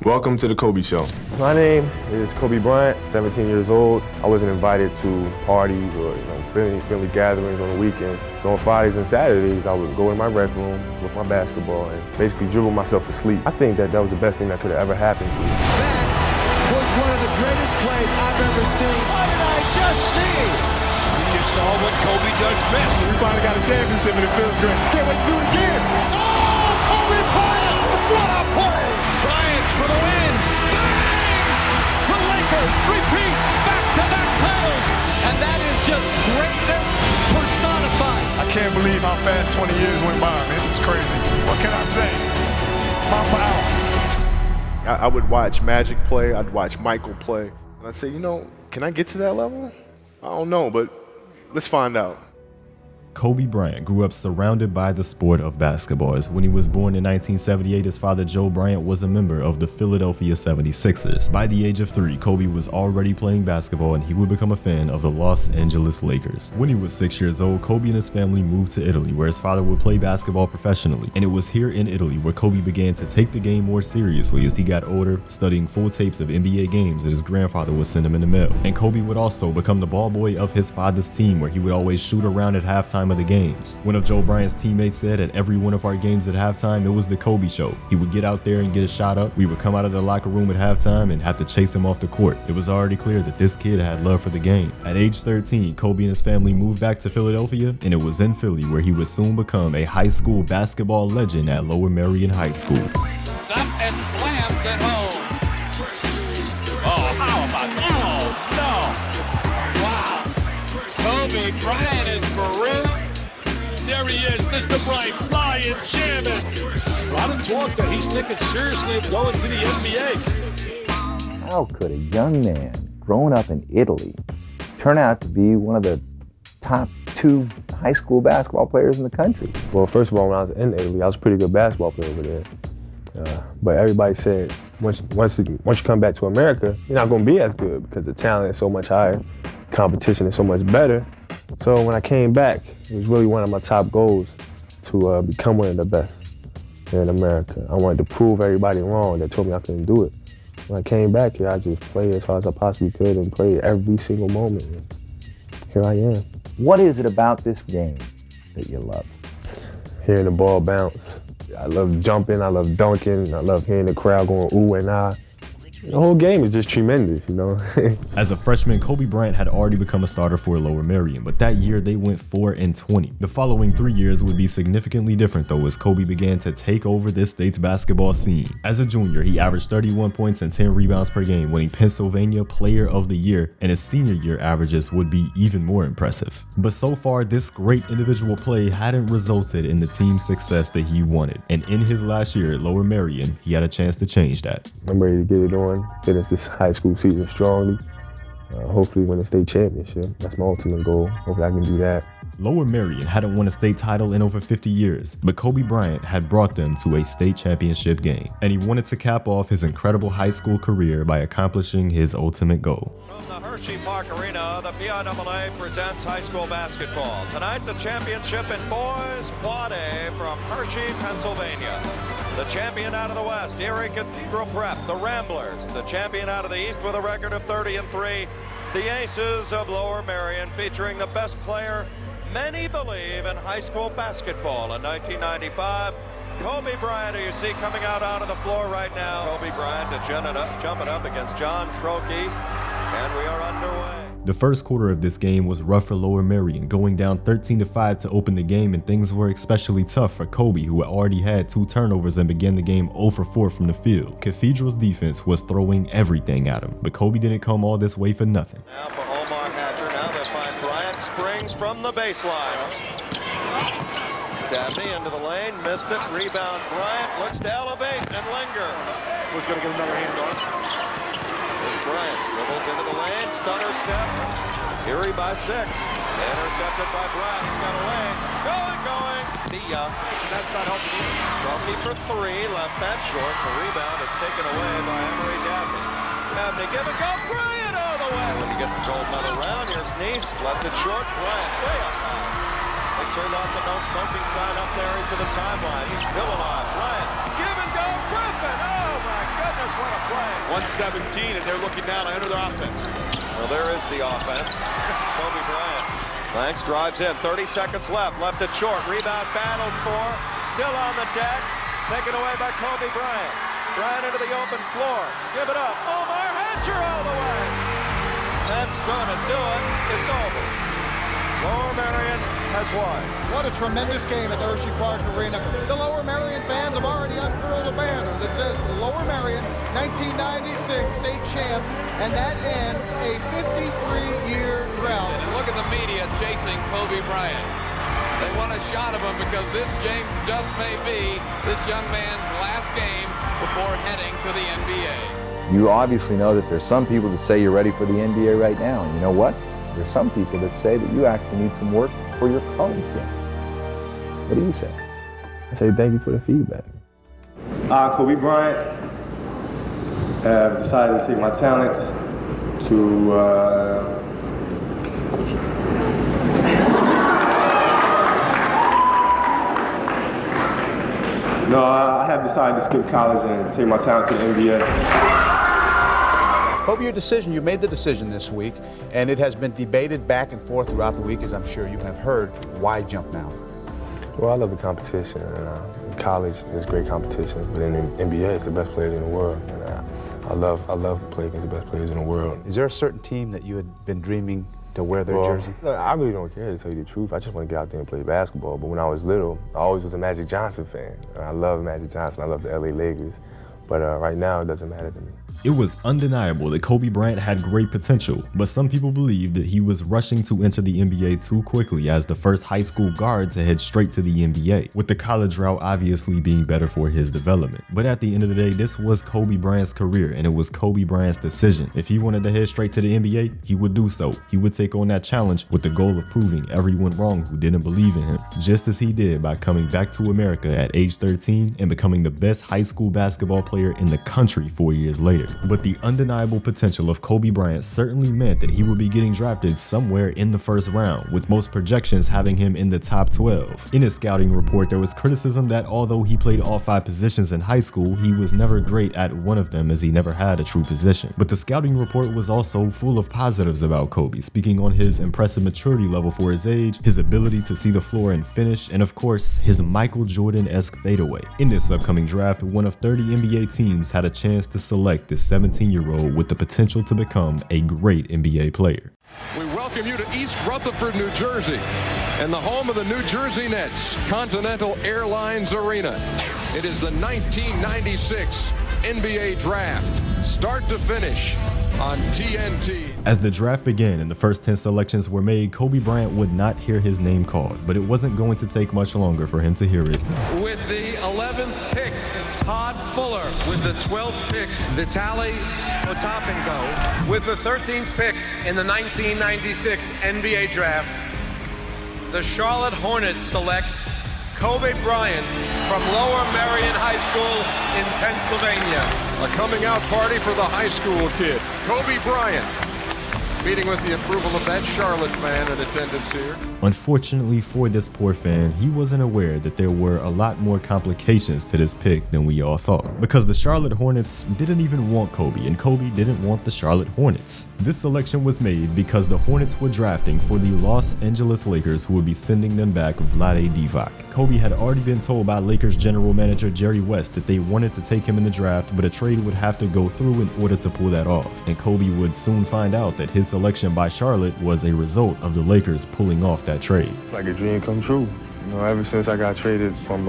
Welcome to the Kobe Show. My name is Kobe Bryant, 17 years old. I wasn't invited to parties or family gatherings on the weekends. So on Fridays and Saturdays, I would go in my rec room with my basketball and basically dribble myself to sleep. I think that was the best thing that could have ever happened to me. That was one of the greatest plays I've ever seen. What did I just see? You saw what Kobe does best. We finally got a championship and it feels great. Can't wait to do it again. Oh, Kobe Bryant! What a play! Bryant for the win. Bang! The Lakers repeat back-to-back titles. And that is just greatness personified. I can't believe how fast 20 years went by, man. This is crazy. What can I say? My power. I would watch Magic play, I'd watch Michael play, and I'd say, can I get to that level? I don't know, but let's find out. Kobe Bryant grew up surrounded by the sport of basketball. As when he was born in 1978, his father Joe Bryant was a member of the Philadelphia 76ers. By the age of 3, Kobe was already playing basketball and he would become a fan of the Los Angeles Lakers. When he was 6 years old, Kobe and his family moved to Italy, where his father would play basketball professionally. And it was here in Italy where Kobe began to take the game more seriously as he got older, studying full tapes of NBA games that his grandfather would send him in the mail. And Kobe would also become the ball boy of his father's team, where he would always shoot around at halftime of the games. One of Joe Bryant's teammates said at every one of our games at halftime, it was the Kobe show. He would get out there and get a shot up. We would come out of the locker room at halftime and have to chase him off the court. It was already clear that this kid had love for the game. At age 13, Kobe and his family moved back to Philadelphia, and it was in Philly where he would soon become a high school basketball legend at Lower Merion High School. Stop and slammed at home. Oh, how about that? Oh, no. Wow. Kobe Bryant is for real. There he is, Mr. Bryant, flying, jamming. A lot of talk that he's thinking seriously of going to the NBA. How could a young man growing up in Italy turn out to be one of the top 2 high school basketball players in the country? Well, first of all, when I was in Italy, I was a pretty good basketball player over there. But everybody said, once you come back to America, you're not going to be as good because the talent is so much higher, competition is so much better. So when I came back, it was really one of my top goals to become one of the best here in America. I wanted to prove everybody wrong that told me I couldn't do it. When I came back here, I just played as hard as I possibly could and played every single moment. And here I am. What is it about this game that you love? Hearing the ball bounce. I love jumping, I love dunking, I love hearing the crowd going ooh and ah. The whole game is just tremendous, As a freshman, Kobe Bryant had already become a starter for Lower Merion, but that year they went 4-20. The following 3 years would be significantly different though, as Kobe began to take over this state's basketball scene. As a junior, he averaged 31 points and 10 rebounds per game, winning Pennsylvania Player of the Year, and his senior year averages would be even more impressive. But so far, this great individual play hadn't resulted in the team's success that he wanted, and in his last year at Lower Merion, he had a chance to change that. I'm ready to get it on. Finish this high school season strongly. Hopefully win a state championship. That's my ultimate goal. Hopefully I can do that. Lower Merion hadn't won a state title in over 50 years, but Kobe Bryant had brought them to a state championship game, and he wanted to cap off his incredible high school career by accomplishing his ultimate goal. From the Hershey Park Arena, the PIAA presents high school basketball. Tonight, the championship in boys quad A from Hershey, Pennsylvania. The champion out of the West, Erie Cathedral Prep, the Ramblers. The champion out of the East with a record of 30-3, the Aces of Lower Merion, featuring the best player many believe in high school basketball in 1995. Kobe Bryant, who you see coming out onto the floor right now. Kobe Bryant to jump it up against John Trokey, and we are underway. The first quarter of this game was rough for Lower Merion, going down 13-5 to open the game, and things were especially tough for Kobe, who had already had 2 turnovers and began the game 0-for-4 from the field. Cathedral's defense was throwing everything at him, but Kobe didn't come all this way for nothing. Now for Omar Hatcher, now they find Bryant, springs from the baseline. Dabney into the lane, missed it, rebound Bryant, looks to elevate and linger. Who's going to get another hand on? Bryant dribbles into the lane, stunner step, Erie by 6, intercepted by Bryant, he's got a lane, going, Dia, That's not helping either. Trokey for 3, left that short, the rebound is taken away by Emery Dabney. Dabney, give it, go, Bryant all the way! When you get the gold medal round, here's Nice, left it short, Bryant way up high. They turned off the no smoking sign up there, he's to the timeline, he's still alive, Bryant, give and go, Griffin, oh my goodness, what a 117, and they're looking now to enter their offense. Well, there is the offense. Kobe Bryant. Lanks drives in, 30 seconds left it short, rebound battled for, still on the deck, taken away by Kobe Bryant. Bryant into the open floor, give it up, Omar Hatcher all the way. That's gonna do it, it's over. Lower Merion has won. What a tremendous game at the Hershey Park Arena. The Lower Merion fans have already unfurled a banner that says Lower Merion 1996 state champs, and that ends a 53-year drought. And look at the media chasing Kobe Bryant. They want a shot of him because this game just may be this young man's last game before heading to the NBA. You obviously know that there's some people that say you're ready for the NBA right now, and you know what? There's some people that say that you actually need some work for your college game. What do you say? I say thank you for the feedback. Kobe Bryant have decided to take my talent to I have decided to skip college and take my talent to the NBA. Kobe, you made the decision this week, and it has been debated back and forth throughout the week, as I'm sure you have heard. Why jump now? Well, I love the competition. And, college is great competition, but in the NBA, it's the best players in the world. And I love to play against the best players in the world. Is there a certain team that you had been dreaming to wear their jersey? I really don't care, to tell you the truth. I just want to get out there and play basketball. But when I was little, I always was a Magic Johnson fan. And I love Magic Johnson. I love the LA Lakers. But right now, it doesn't matter to me. It was undeniable that Kobe Bryant had great potential, but some people believed that he was rushing to enter the NBA too quickly as the first high school guard to head straight to the NBA, with the college route obviously being better for his development. But at the end of the day, this was Kobe Bryant's career, and it was Kobe Bryant's decision. If he wanted to head straight to the NBA, he would do so. He would take on that challenge with the goal of proving everyone wrong who didn't believe in him, just as he did by coming back to America at age 13 and becoming the best high school basketball player in the country 4 years later. But the undeniable potential of Kobe Bryant certainly meant that he would be getting drafted somewhere in the first round, with most projections having him in the top 12. In his scouting report, there was criticism that although he played all 5 positions in high school, he was never great at one of them as he never had a true position. But the scouting report was also full of positives about Kobe, speaking on his impressive maturity level for his age, his ability to see the floor and finish, and of course, his Michael Jordan-esque fadeaway. In this upcoming draft, one of 30 NBA teams had a chance to select this 17-year-old with the potential to become a great NBA player. We welcome you to East Rutherford, New Jersey, and the home of the New Jersey Nets, Continental Airlines Arena. It is the 1996 NBA Draft, start to finish on TNT. As the draft began and the first 10 selections were made, Kobe Bryant would not hear his name called, but it wasn't going to take much longer for him to hear it. With the 11th pick, Todd Fuller. With the 12th pick, Vitaly Potapenko. With the 13th pick in the 1996 NBA Draft, the Charlotte Hornets select Kobe Bryant from Lower Merion High School in Pennsylvania. A coming out party for the high school kid, Kobe Bryant, meeting with the approval of that Charlotte fan in attendance here. Unfortunately for this poor fan, he wasn't aware that there were a lot more complications to this pick than we all thought, because the Charlotte Hornets didn't even want Kobe, and Kobe didn't want the Charlotte Hornets. This selection was made because the Hornets were drafting for the Los Angeles Lakers, who would be sending them back Vlade Divac. Kobe had already been told by Lakers general manager Jerry West that they wanted to take him in the draft, but a trade would have to go through in order to pull that off, and Kobe would soon find out that his selection by Charlotte was a result of the Lakers pulling off that trade. It's like a dream come true. You know, ever since I got traded from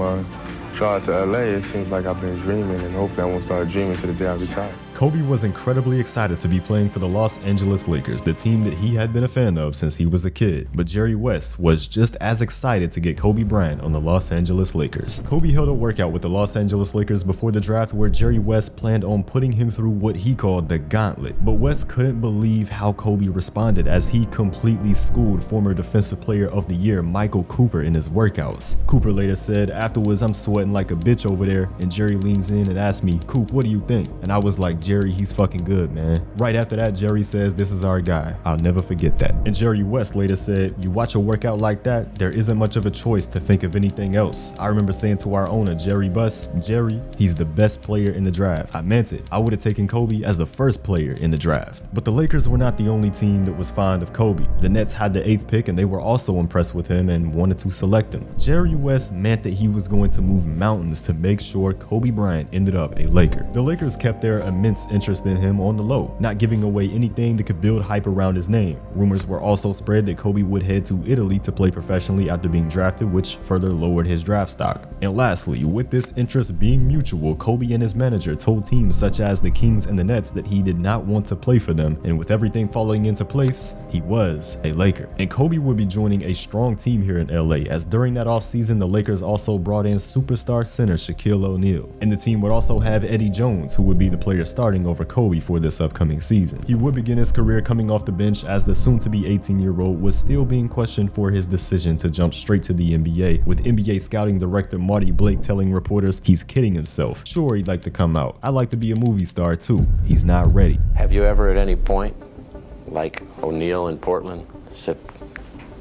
Charlotte to LA, it seems like I've been dreaming, and hopefully I won't start dreaming till the day I retire. Kobe was incredibly excited to be playing for the Los Angeles Lakers, the team that he had been a fan of since he was a kid. But Jerry West was just as excited to get Kobe Bryant on the Los Angeles Lakers. Kobe held a workout with the Los Angeles Lakers before the draft where Jerry West planned on putting him through what he called the gauntlet. But West couldn't believe how Kobe responded as he completely schooled former Defensive Player of the Year Michael Cooper in his workouts. Cooper later said, "Afterwards, I'm sweating like a bitch over there," and Jerry leans in and asks me, "Coop, what do you think?" And I was like, Jerry, he's fucking good, man. Right after that, Jerry says, this is our guy. I'll never forget that. And Jerry West later said, you watch a workout like that, there isn't much of a choice to think of anything else. I remember saying to our owner, Jerry Buss, Jerry, he's the best player in the draft. I meant it. I would have taken Kobe as the first player in the draft. But the Lakers were not the only team that was fond of Kobe. The Nets had the 8th pick and they were also impressed with him and wanted to select him. Jerry West meant that he was going to move mountains to make sure Kobe Bryant ended up a Laker. The Lakers kept their immense interest in him on the low, not giving away anything that could build hype around his name. Rumors were also spread that Kobe would head to Italy to play professionally after being drafted, which further lowered his draft stock. And lastly, with this interest being mutual, Kobe and his manager told teams such as the Kings and the Nets that he did not want to play for them, and with everything falling into place, he was a Laker. And Kobe would be joining a strong team here in LA, as during that offseason, the Lakers also brought in superstar center Shaquille O'Neal. And the team would also have Eddie Jones, who would be the player starting over Kobe for this upcoming season. He would begin his career coming off the bench, as the soon-to-be 18-year-old was still being questioned for his decision to jump straight to the NBA, with NBA scouting director Marty Blake telling reporters he's kidding himself. Sure, he'd like to come out. I'd like to be a movie star too. He's not ready. Have you ever at any point, like O'Neal in Portland, said,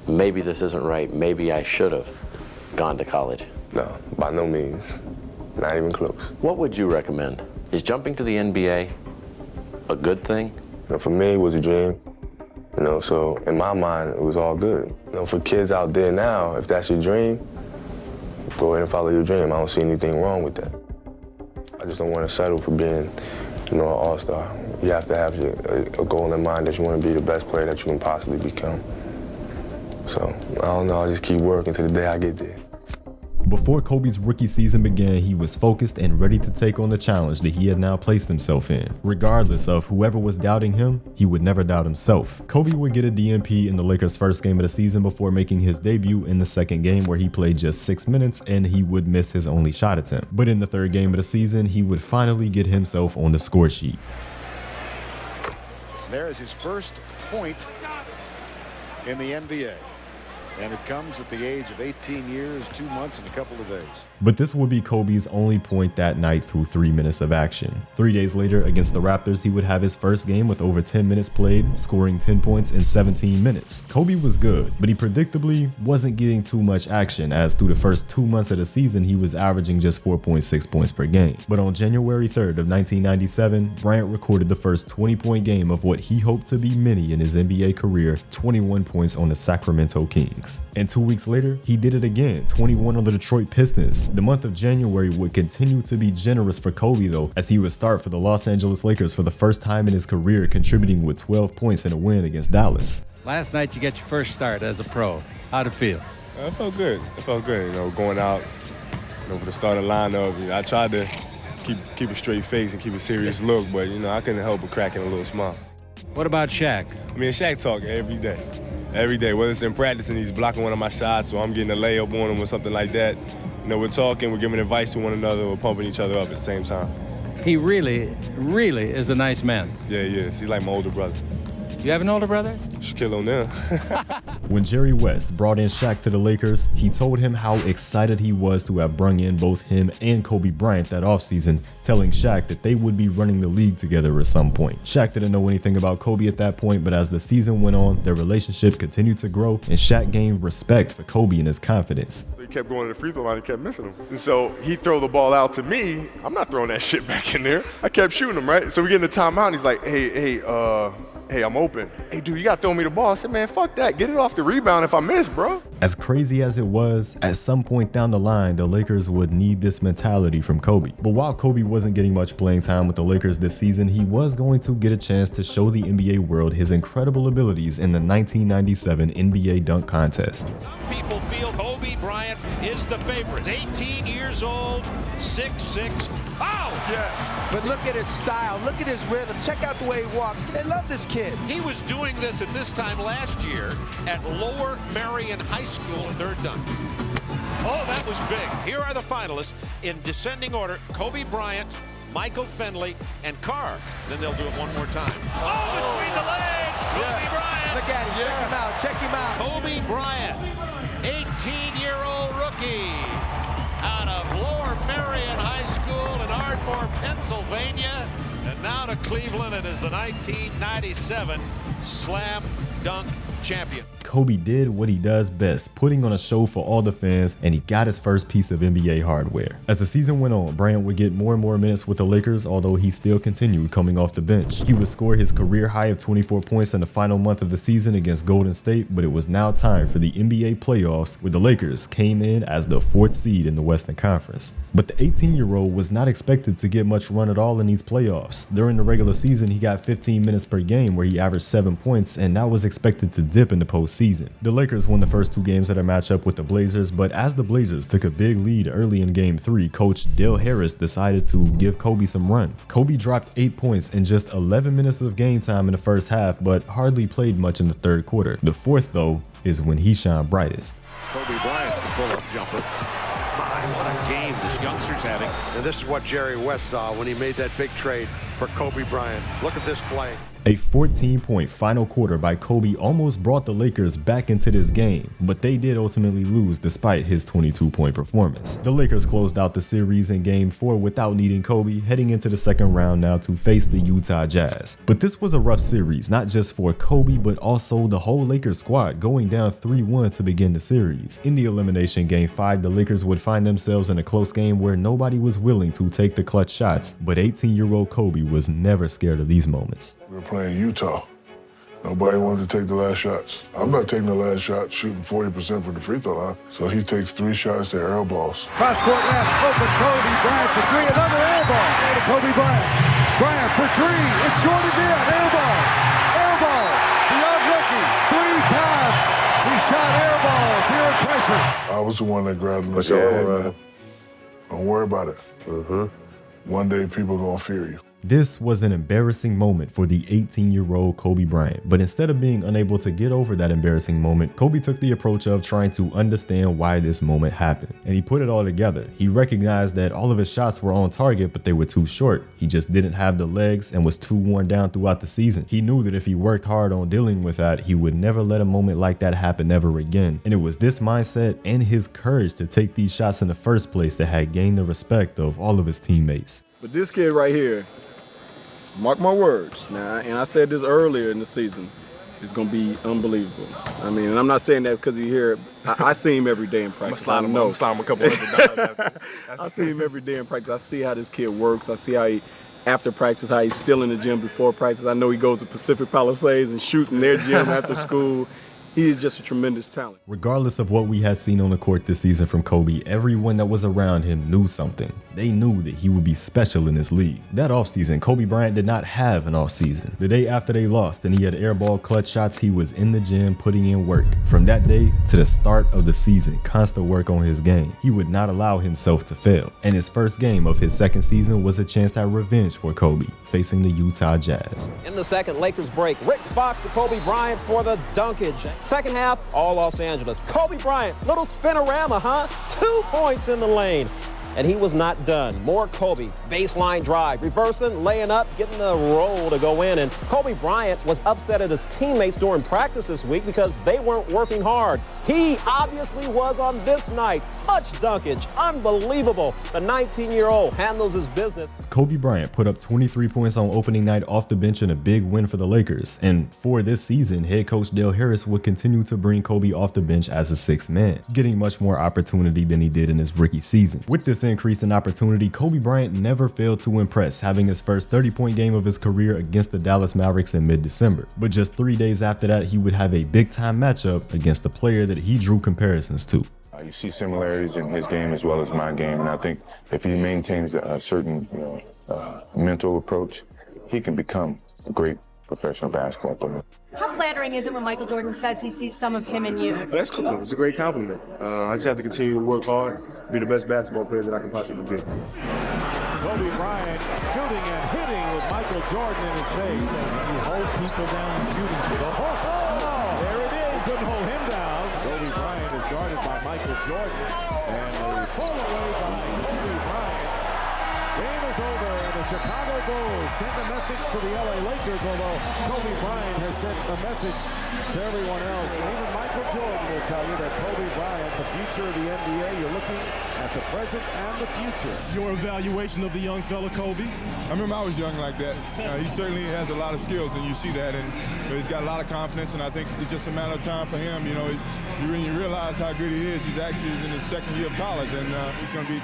maybe this isn't right, maybe I should have gone to college? No, by no means. Not even close. What would you recommend? Is jumping to the NBA a good thing? You know, for me, it was a dream. You know, so in my mind, it was all good. You know, for kids out there now, if that's your dream, go ahead and follow your dream. I don't see anything wrong with that. I just don't want to settle for being, you know, an all-star. You have to have a goal in mind that you want to be the best player that you can possibly become. So, I don't know, I'll just keep working till the day I get there. Before Kobe's rookie season began, he was focused and ready to take on the challenge that he had now placed himself in. Regardless of whoever was doubting him, he would never doubt himself. Kobe would get a DNP in the Lakers' first game of the season before making his debut in the second game, where he played just 6 minutes and he would miss his only shot attempt. But in the third game of the season, he would finally get himself on the score sheet. There is his first point in the NBA. And it comes at the age of 18 years, 2 months, and a couple of days. But this would be Kobe's only point that night through 3 minutes of action. 3 days later, against the Raptors, he would have his first game with over 10 minutes played, scoring 10 points in 17 minutes. Kobe was good, but he predictably wasn't getting too much action, as through the first 2 months of the season, he was averaging just 4.6 points per game. But on January 3rd of 1997, Bryant recorded the first 20-point game of what he hoped to be many in his NBA career, 21 points on the Sacramento Kings. And 2 weeks later, he did it again, 21 on the Detroit Pistons. The month of January would continue to be generous for Kobe though, as he would start for the Los Angeles Lakers for the first time in his career, contributing with 12 points in a win against Dallas. Last night you get your first start as a pro. How'd it feel? It felt good. It felt good, you know, going out, you know, for the starting lineup. You know, I tried to keep a straight face and keep a serious look, but, you know, I couldn't help but cracking a little smile. What about Shaq? I mean, Shaq talk every day. Every day, whether it's in practice and he's blocking one of my shots or I'm getting a layup on him or something like that. You know, we're talking, we're giving advice to one another, we're pumping each other up at the same time. He really, really is a nice man. Yeah, he is. He's like my older brother. You have an older brother? Shaquille O'Neal. When Jerry West brought in Shaq to the Lakers, he told him how excited he was to have brung in both him and Kobe Bryant that offseason, telling Shaq that they would be running the league together at some point. Shaq didn't know anything about Kobe at that point, but as the season went on, their relationship continued to grow, and Shaq gained respect for Kobe and his confidence. He kept going to the free throw line and kept missing them. And so he'd throw the ball out to me. I'm not throwing that shit back in there. I kept shooting him, right? So we get in the timeout, and he's like, hey, I'm open. Hey, dude, you got to throw me the ball. I said, man, fuck that. Get it off the rebound if I miss, bro. As crazy as it was, at some point down the line, the Lakers would need this mentality from Kobe. But while Kobe wasn't getting much playing time with the Lakers this season, he was going to get a chance to show the NBA world his incredible abilities in the 1997 NBA dunk contest. Some people feel Kobe Bryant is the favorite. 18 years old, 6'6". Oh! Yes. But look at his style. Look at his rhythm. Check out the way he walks. They love this kid. He was doing this at this time last year at Lower Merion High School, third dunk. Oh, that was big. Here are the finalists in descending order: Kobe Bryant, Michael Finley, and Carr. Then they'll do it one more time. Oh, between the legs, Kobe Bryant. Look at him. Check him out. Check him out. Kobe Bryant, 18-year-old rookie out of Lower Merion High School in Ardmore, Pennsylvania. And now out of Cleveland and is the 1997 Slam Dunk champion. Kobe did what he does best, putting on a show for all the fans, and he got his first piece of NBA hardware. As the season went on, Bryant would get more and more minutes with the Lakers, although he still continued coming off the bench. He would score his career high of 24 points in the final month of the season against Golden State, but it was now time for the NBA playoffs, where the Lakers came in as the 4th seed in the Western Conference. But the 18-year-old was not expected to get much run at all in these playoffs. During the regular season, he got 15 minutes per game, where he averaged 7 points, and that was expected to dip in the postseason. The Lakers won the first 2 games of their matchup with the Blazers, but as the Blazers took a big lead early in Game 3, Coach Dale Harris decided to give Kobe some run. Kobe dropped 8 points in just 11 minutes of game time in the first half, but hardly played much in the third quarter. The fourth, though, is when he shined brightest. Kobe Bryant's the pull-up jumper. My, what a game this youngster's having. And this is what Jerry West saw when he made that big trade for Kobe Bryant. Look at this play. A 14-point final quarter by Kobe almost brought the Lakers back into this game, but they did ultimately lose despite his 22-point performance. The Lakers closed out the series in Game 4 without needing Kobe, heading into the second round now to face the Utah Jazz. But this was a rough series, not just for Kobe, but also the whole Lakers squad, going down 3-1 to begin the series. In the elimination Game 5, the Lakers would find themselves in a close game where nobody was willing to take the clutch shots, but 18-year-old Kobe was never scared of these moments. We were playing Utah. Nobody wanted to take the last shots. I'm not taking the last shot, shooting 40% from the free throw line. So he takes 3 shots to air balls. Cross-court left, open, Kobe Bryant for 3, another air ball. To Kobe Bryant. Bryant for 3, it's short again, air ball. Air ball, the young rookie, 3 times. He shot air balls here at pressure. I was the one that grabbed him and said, hey man, don't worry about it. One day people gonna fear you. This was an embarrassing moment for the 18-year-old Kobe Bryant, but instead of being unable to get over that embarrassing moment, Kobe took the approach of trying to understand why this moment happened, and he put it all together. He recognized that all of his shots were on target, but they were too short. He just didn't have the legs and was too worn down throughout the season. He knew that if he worked hard on dealing with that, he would never let a moment like that happen ever again, and it was this mindset and his courage to take these shots in the first place that had gained the respect of all of his teammates. But this kid right here, mark my words now, and I said this earlier in the season, it's going to be unbelievable. I mean, and I'm not saying that because he's here. I see him every day in practice. I'm going to slide him a couple $100. I see him every day in practice. I see how this kid works. I see how he, after practice, how he's still in the gym before practice. I know he goes to Pacific Palisades and shoots in their gym after school. He is just a tremendous talent. Regardless of what we had seen on the court this season from Kobe, everyone that was around him knew something. They knew that he would be special in this league. That offseason, Kobe Bryant did not have an offseason. The day after they lost and he had airball clutch shots, he was in the gym putting in work. From that day to the start of the season, constant work on his game. He would not allow himself to fail. And his first game of his second season was a chance at revenge for Kobe, facing the Utah Jazz. In the second, Lakers break. Rick Fox to Kobe Bryant for the dunkage. Second half, all Los Angeles. Kobe Bryant, little spinorama, huh? 2 points in the lane. And he was not done. More Kobe, baseline drive, reversing, laying up, getting the roll to go in. And Kobe Bryant was upset at his teammates during practice this week because they weren't working hard. He obviously was on this night. Much dunkage, unbelievable. The 19-year-old handles his business. Kobe Bryant put up 23 points on opening night off the bench in a big win for the Lakers. And for this season, head coach Dale Harris would continue to bring Kobe off the bench as a sixth man, getting much more opportunity than he did in his rookie season. With this increase in opportunity, Kobe Bryant never failed to impress, having his first 30-point game of his career against the Dallas Mavericks in mid-December. But just 3 days after that, he would have a big-time matchup against the player that he drew comparisons to. You see similarities in his game as well as my game, and I think if he maintains a certain mental approach, he can become a great professional basketball player. How flattering is it when Michael Jordan says he sees some of him in you? That's cool. It's a great compliment. I just have to continue to work hard, be the best basketball player that I can possibly be. Kobe Bryant shooting and hitting with Michael Jordan in his face. And you hold people down in shooting. There it is, and hold him down. Kobe Bryant is guarded by Michael Jordan. And a pull away by Kobe Bryant. Game is over, and the Chicago Bulls send a message to the LA Lakers, although Kobe Bryant has sent a message To everyone else, even Michael Jordan will tell you that Kobe Bryant, the future of the NBA, you're looking at the present and the future. Your evaluation of the young fella, Kobe? I remember I was young like that. He certainly has a lot of skills, and you see that, and he's got a lot of confidence, and I think it's just a matter of time for him. You know, you realize how good he is. He's actually in his second year of college, and he's going to be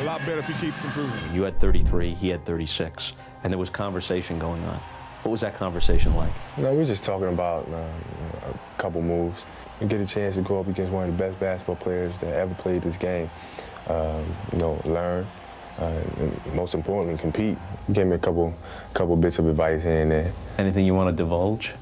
a lot better if he keeps improving. You had 33, he had 36, and there was conversation going on. What was that conversation like? You know, we were just talking about a couple moves. You get a chance to go up against one of the best basketball players that ever played this game. You know, learn, and most importantly, compete. Gave me a couple bits of advice here and there. Anything you want to divulge?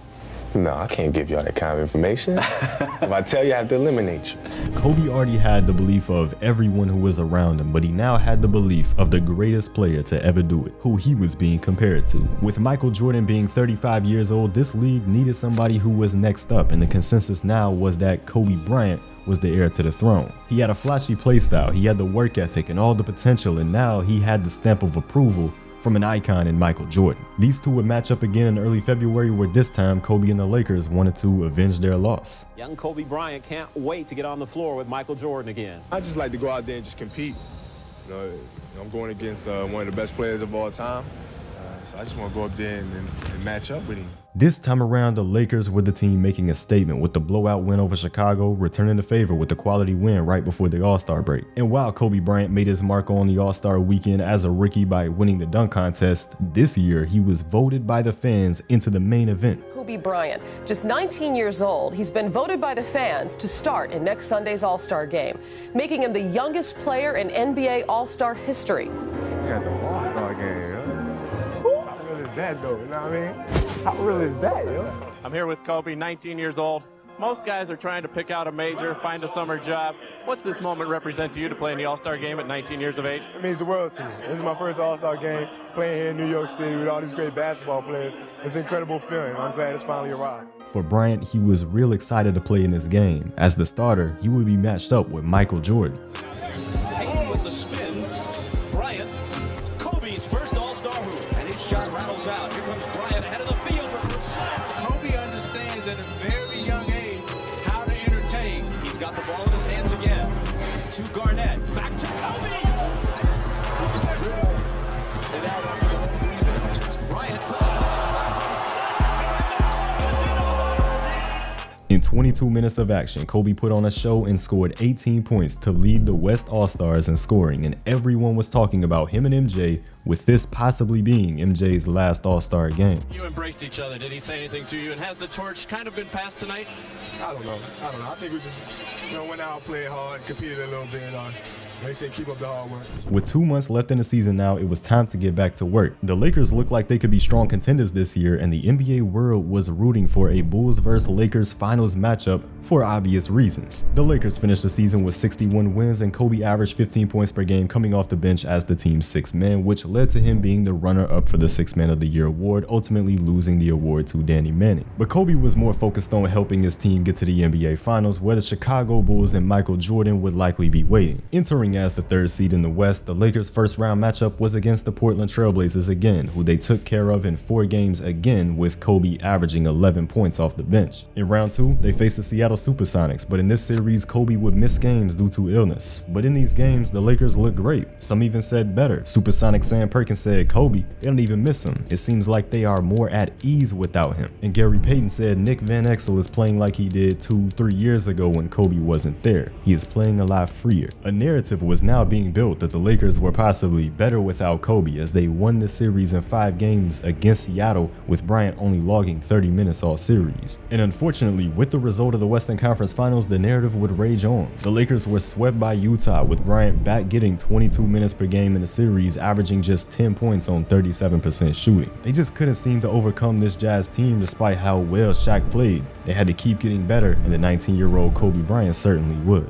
No, I can't give y'all that kind of information. If I tell you, I have to eliminate you. Kobe already had the belief of everyone who was around him, but he now had the belief of the greatest player to ever do it, who he was being compared to. With Michael Jordan being 35 years old, this league needed somebody who was next up, and the consensus now was that Kobe Bryant was the heir to the throne. He had a flashy playstyle, he had the work ethic and all the potential, and now he had the stamp of approval from an icon in Michael Jordan. These two would match up again in early February, where this time Kobe and the Lakers wanted to avenge their loss. Young Kobe Bryant can't wait to get on the floor with Michael Jordan again. I just like to go out there and just compete. You know, I'm going against one of the best players of all time. So I just want to go up there and match up with him. This time around, the Lakers were the team making a statement with the blowout win over Chicago, returning the favor with the quality win right before the All-Star break. And while Kobe Bryant made his mark on the All-Star weekend as a rookie by winning the dunk contest, this year he was voted by the fans into the main event. Kobe Bryant, just 19 years old, he's been voted by the fans to start in next Sunday's All-Star game, making him the youngest player in NBA All-Star history. We got the All-Star game, huh? How real is that, though? You know what I mean? How real is that, yo? I'm here with Kobe, 19 years old. Most guys are trying to pick out a major, find a summer job. What's this moment represent to you to play in the All-Star game at 19 years of age? It means the world to me. This is my first All-Star game, playing here in New York City with all these great basketball players. It's an incredible feeling. I'm glad it's finally arrived. For Bryant, he was real excited to play in this game. As the starter, he would be matched up with Michael Jordan. Payton with the spin. Bryant, Kobe's first All-Star hoop, and his shot rattles out. Here comes Bryant ahead of the field. Kobe understands at a very young age how to entertain. He's got the ball in his hands again. To Garnett, back to Kobe. Bryant puts it In 22 minutes of action, Kobe put on a show and scored 18 points to lead the West All-Stars in scoring, and everyone was talking about him and MJ, with this possibly being MJ's last All-Star game. You embraced each other. Did he say anything to you? And has the torch kind of been passed tonight? I don't know. I think we just, went out, played hard, competed a little bit. They say keep up the hard work. With 2 months left in the season now, it was time to get back to work. The Lakers looked like they could be strong contenders this year, and the NBA world was rooting for a Bulls vs. Lakers finals matchup for obvious reasons. The Lakers finished the season with 61 wins, and Kobe averaged 15 points per game coming off the bench as the team's sixth man, which led to him being the runner-up for the Sixth Man of the Year award, ultimately losing the award to Danny Manning. But Kobe was more focused on helping his team get to the NBA Finals, where the Chicago Bulls and Michael Jordan would likely be waiting. Entering as the third seed in the West, the Lakers' first round matchup was against the Portland Trailblazers again, who they took care of in 4 games again, with Kobe averaging 11 points off the bench. In round 2, they faced the Seattle Supersonics, but in this series, Kobe would miss games due to illness. But in these games, the Lakers looked great. Some even said better. Supersonic Sam Perkins said, "Kobe, they don't even miss him. It seems like they are more at ease without him." And Gary Payton said Nick Van Exel is playing like he did 2-3 years ago when Kobe wasn't there. He is playing a lot freer. A narrative was now being built that the Lakers were possibly better without Kobe, as they won the series in 5 games against Seattle, with Bryant only logging 30 minutes all series. And unfortunately, with the result of the Western Conference Finals, the narrative would rage on. The Lakers were swept by Utah, with Bryant back getting 22 minutes per game in the series, averaging just 10 points on 37% shooting. They just couldn't seem to overcome this Jazz team despite how well Shaq played. They had to keep getting better, and the 19-year-old Kobe Bryant certainly would.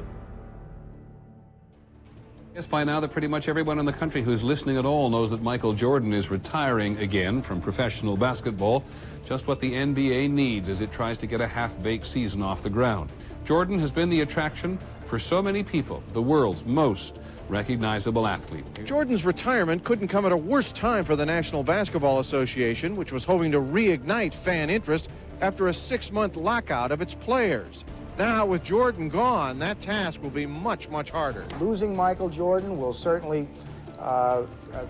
Yes, by now that pretty much everyone in the country who's listening at all knows that Michael Jordan is retiring again from professional basketball. Just what the NBA needs as it tries to get a half-baked season off the ground. Jordan has been the attraction for so many people, the world's most recognizable athlete. Jordan's retirement couldn't come at a worse time for the National Basketball Association, which was hoping to reignite fan interest after a 6-month lockout of its players. Now, with Jordan gone, that task will be much, much harder. Losing Michael Jordan will certainly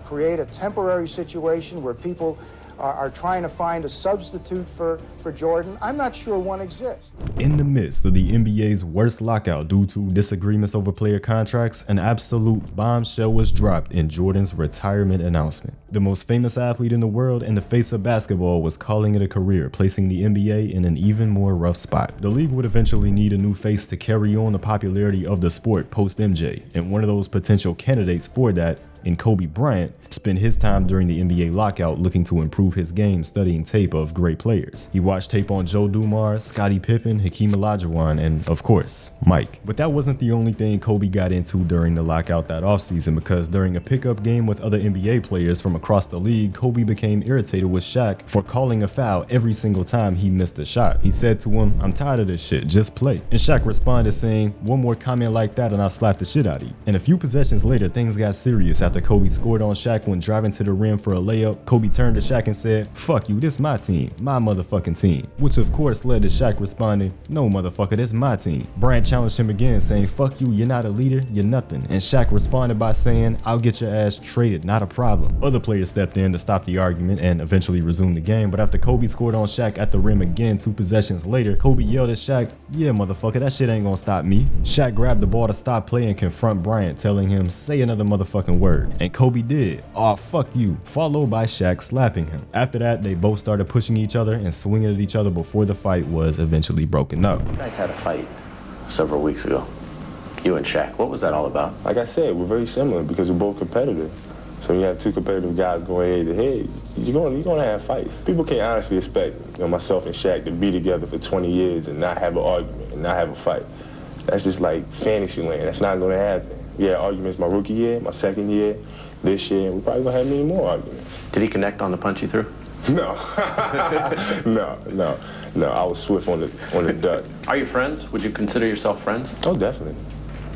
create a temporary situation where people are trying to find a substitute for Jordan. I'm not sure one exists. In the midst of the NBA's worst lockout due to disagreements over player contracts, an absolute bombshell was dropped in Jordan's retirement announcement. The most famous athlete in the world and the face of basketball was calling it a career, placing the NBA in an even more rough spot. The league would eventually need a new face to carry on the popularity of the sport post-MJ, and one of those potential candidates for that, and Kobe Bryant, spent his time during the NBA lockout looking to improve his game, studying tape of great players. He watched tape on Joe Dumars, Scottie Pippen, Hakeem Olajuwon, and of course, Mike. But that wasn't the only thing Kobe got into during the lockout that offseason, because during a pickup game with other NBA players from across the league, Kobe became irritated with Shaq for calling a foul every single time he missed a shot. He said to him, "I'm tired of this shit, just play." And Shaq responded saying, "One more comment like that and I'll slap the shit out of you." And a few possessions later, things got serious after Kobe scored on Shaq when driving to the rim for a layup. Kobe turned to Shaq and said, "Fuck you, this my team, my motherfucking team." Which of course led to Shaq responding, "No motherfucker, this my team." Bryant challenged him again saying, "Fuck you, you're not a leader, you're nothing." And Shaq responded by saying, "I'll get your ass traded, not a problem." Other players stepped in to stop the argument and eventually resumed the game, but after Kobe scored on Shaq at the rim again 2 possessions later, Kobe yelled at Shaq, "Yeah motherfucker, that shit ain't gonna stop me." Shaq grabbed the ball to stop play and confront Bryant, telling him, "Say another motherfucking word." And Kobe did, "Aw, fuck you," followed by Shaq slapping him. After that, they both started pushing each other and swinging at each other before the fight was eventually broken up. You guys had a fight several weeks ago, you and Shaq. What was that all about? Like I said, we're very similar because we're both competitive. So you have 2 competitive guys going head to head, you're gonna have fights. People can't honestly expect myself and Shaq to be together for 20 years and not have an argument and not have a fight. That's just like fantasy land. That's not gonna happen. We had arguments my rookie year, my second year, this year, and we're probably gonna have many more arguments. Did he connect on the punch you threw? No. No. I was swift on the duck. Are you friends? Would you consider yourself friends? Oh, definitely.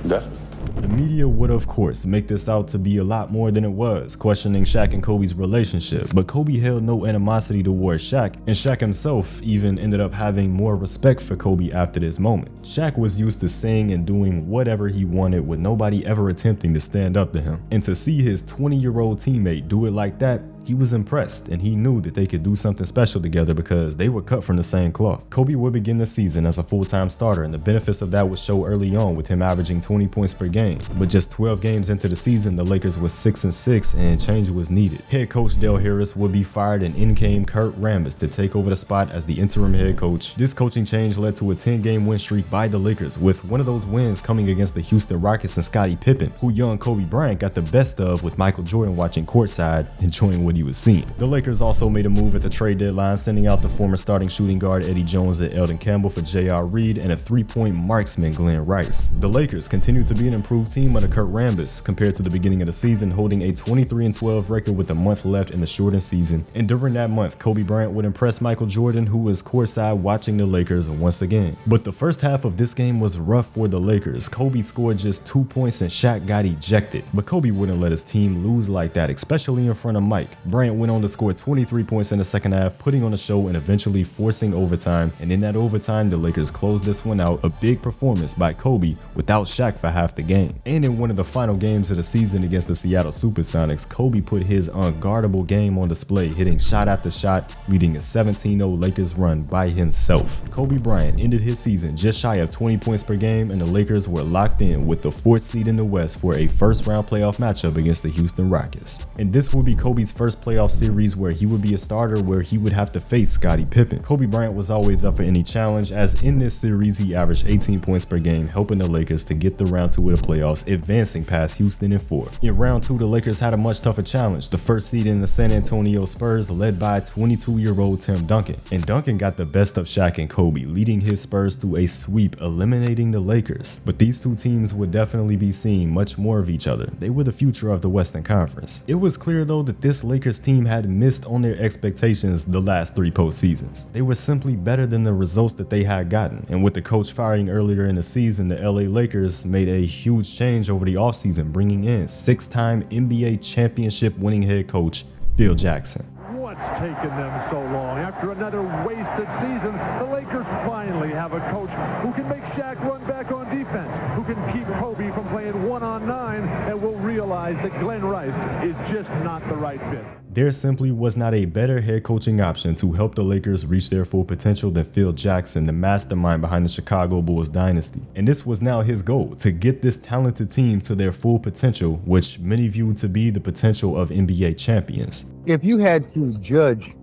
Definitely. The media would of course make this out to be a lot more than it was, questioning Shaq and Kobe's relationship, but Kobe held no animosity towards Shaq, and Shaq himself even ended up having more respect for Kobe after this moment. Shaq was used to saying and doing whatever he wanted with nobody ever attempting to stand up to him, and to see his 20-year-old teammate do it like that, he was impressed, and he knew that they could do something special together because they were cut from the same cloth. Kobe would begin the season as a full-time starter, and the benefits of that would show early on with him averaging 20 points per game. But just 12 games into the season, the Lakers were 6-6 and change was needed. Head coach Del Harris would be fired, and in came Kurt Rambis to take over the spot as the interim head coach. This coaching change led to a 10-game win streak by the Lakers, with one of those wins coming against the Houston Rockets and Scottie Pippen, who young Kobe Bryant got the best of with Michael Jordan watching courtside, enjoying what he was seeing. The Lakers also made a move at the trade deadline, sending out the former starting shooting guard Eddie Jones and Eldon Campbell for J.R. Reed and a 3-point marksman Glenn Rice. The Lakers continued to be an improved team under Kurt Rambis compared to the beginning of the season, holding a 23-12 record with a month left in the shortened season. And during that month, Kobe Bryant would impress Michael Jordan, who was courtside watching the Lakers once again. But the first half of this game was rough for the Lakers. Kobe scored just 2 points and Shaq got ejected. But Kobe wouldn't let his team lose like that, especially in front of Mike. Bryant went on to score 23 points in the second half, putting on a show and eventually forcing overtime. And in that overtime, the Lakers closed this one out, a big performance by Kobe without Shaq for half the game. And in one of the final games of the season against the Seattle Supersonics, Kobe put his unguardable game on display, hitting shot after shot, leading a 17-0 Lakers run by himself. Kobe Bryant ended his season just shy of 20 points per game, and the Lakers were locked in with the 4th seed in the West for a first-round playoff matchup against the Houston Rockets. And this will be Kobe's first playoff series where he would be a starter, where he would have to face Scottie Pippen. Kobe Bryant was always up for any challenge, as in this series he averaged 18 points per game, helping the Lakers to get the round 2 of the playoffs, advancing past Houston in 4. In round 2, the Lakers had a much tougher challenge, the first seed in the San Antonio Spurs, led by 22-year-old Tim Duncan. And Duncan got the best of Shaq and Kobe, leading his Spurs to a sweep, eliminating the Lakers. But these two teams would definitely be seeing much more of each other. They were the future of the Western Conference. It was clear though that this Lakers team had missed on their expectations the last 3 postseasons. They were simply better than the results that they had gotten, and with the coach firing earlier in the season, the LA Lakers made a huge change over the offseason, bringing in 6-time NBA championship winning head coach Phil Jackson. What's taken them so long? After another wasted season, the Lakers finally have a coach who can make Shaq run back on defense, who can keep Kobe from playing 1-on-9, and will realize that Glenn Rice is just not the right fit. There simply was not a better head coaching option to help the Lakers reach their full potential than Phil Jackson, the mastermind behind the Chicago Bulls dynasty. And this was now his goal, to get this talented team to their full potential, which many viewed to be the potential of NBA champions. If you had to judge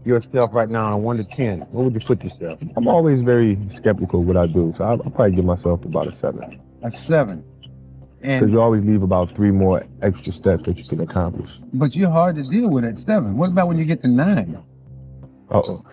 yourself right now on a 1 to 10, what would you put yourself? I'm always very skeptical of what I do, so I'll probably give myself about a 7. A 7? Because you always leave about 3 more extra steps that you can accomplish. But you're hard to deal with at 7. What about when you get to 9? Uh-oh.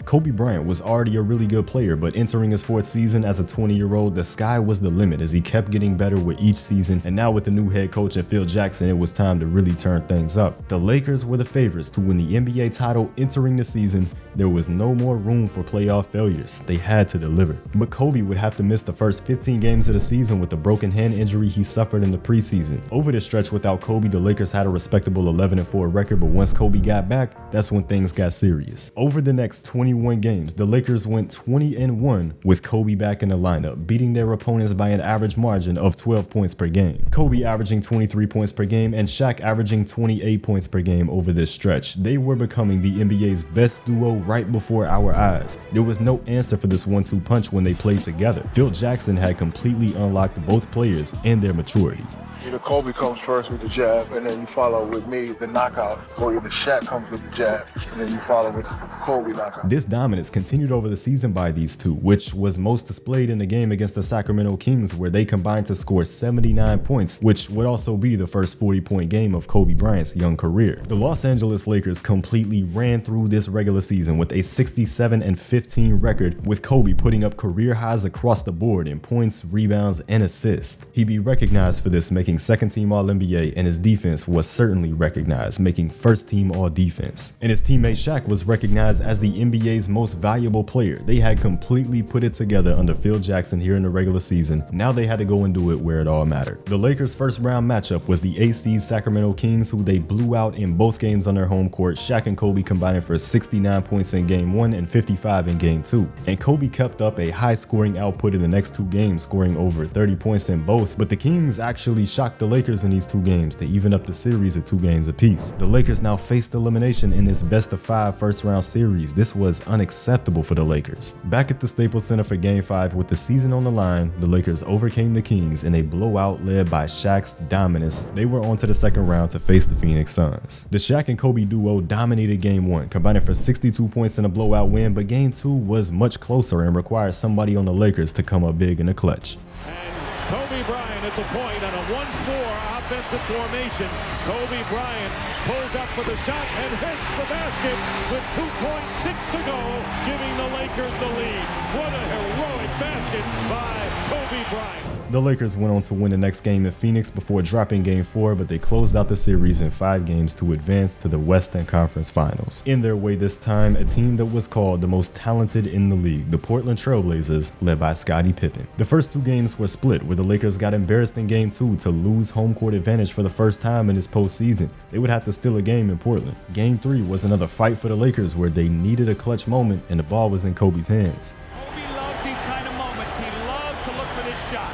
Kobe Bryant was already a really good player, but entering his 4th season as a 20-year-old, the sky was the limit as he kept getting better with each season, and now with the new head coach and Phil Jackson, it was time to really turn things up. The Lakers were the favorites to win the NBA title entering the season. There was no more room for playoff failures. They had to deliver. But Kobe would have to miss the first 15 games of the season with the broken hand injury he suffered in the preseason. Over the stretch without Kobe, the Lakers had a respectable 11-4 record, but once Kobe got back, that's when things got serious. Over the next 21 games, the Lakers went 20-1 with Kobe back in the lineup, beating their opponents by an average margin of 12 points per game. Kobe averaging 23 points per game and Shaq averaging 28 points per game over this stretch. They were becoming the NBA's best duo right before our eyes. There was no answer for this 1-2 punch when they played together. Phil Jackson had completely unlocked both players and their maturity. Either Kobe comes first with the jab, and then you follow with me, the knockout, or either Shaq comes with the jab, and then you follow with Kobe knockout. This dominance continued over the season by these two, which was most displayed in the game against the Sacramento Kings, where they combined to score 79 points, which would also be the first 40-point game of Kobe Bryant's young career. The Los Angeles Lakers completely ran through this regular season with a 67-15 record, with Kobe putting up career highs across the board in points, rebounds, and assists. He'd be recognized for this, making second-team All-NBA, and his defense was certainly recognized, making first-team All-Defense. And his teammate Shaq was recognized as the NBA's most valuable player. They had completely put it together under Phil Jackson here in the regular season. Now they had to go and do it where it all mattered. The Lakers' first-round matchup was the 8th seed Sacramento Kings, who they blew out in both games on their home court, Shaq and Kobe combining for 69 points in Game 1 and 55 in Game 2. And Kobe kept up a high-scoring output in the next 2 games, scoring over 30 points in both, but the Kings actually shocked the Lakers in these 2 games to even up the series at 2 games apiece. The Lakers now faced elimination in this best-of-5 first-round series. This was unacceptable for the Lakers. Back at the Staples Center for Game 5 with the season on the line, the Lakers overcame the Kings in a blowout led by Shaq's dominance. They were on to the second round to face the Phoenix Suns. The Shaq and Kobe duo dominated Game 1, combining for 62 points in a blowout win, but Game 2 was much closer and required somebody on the Lakers to come up big in the clutch. And Kobe Bryant at the point on a 1-4 offensive formation. Kobe Bryant pulls up for the shot and hits the basket with 2.6 to go, giving the Lakers the lead. What a heroic basket by Kobe Bryant. The Lakers went on to win the next game in Phoenix before dropping Game 4, but they closed out the series in 5 games to advance to the Western Conference Finals. In their way this time, a team that was called the most talented in the league, the Portland Trail Blazers, led by Scottie Pippen. The first 2 games were split, where the Lakers got embarrassed in Game 2 to lose home court advantage for the first time in this postseason. They would have to steal a game in Portland. Game 3 was another fight for the Lakers, where they needed a clutch moment and the ball was in Kobe's hands. Kobe loves these kind of moments. He loves to look for this shot.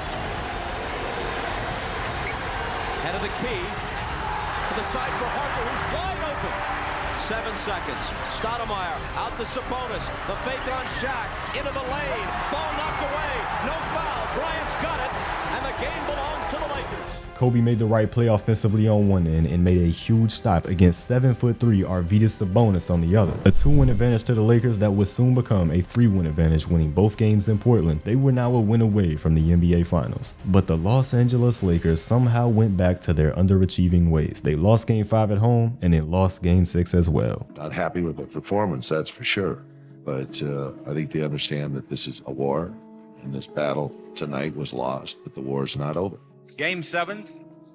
Head of the key to the side for Harper, who's wide open. 7 seconds. Stoudemire out to Sabonis. The fake on Shaq into the lane. Ball knocked away. No foul. Bryant's got it, and the game belongs to the Lakers. Kobe made the right play offensively on one end and made a huge stop against 7'3" Arvydas Sabonis on the other. A 2-win advantage to the Lakers that would soon become a 3-win advantage, winning both games in Portland. They were now a win away from the NBA Finals. But the Los Angeles Lakers somehow went back to their underachieving ways. They lost Game 5 at home and they lost Game 6 as well. Not happy with the performance, that's for sure. But I think they understand that this is a war, and this battle tonight was lost, but the war is not over. Game 7,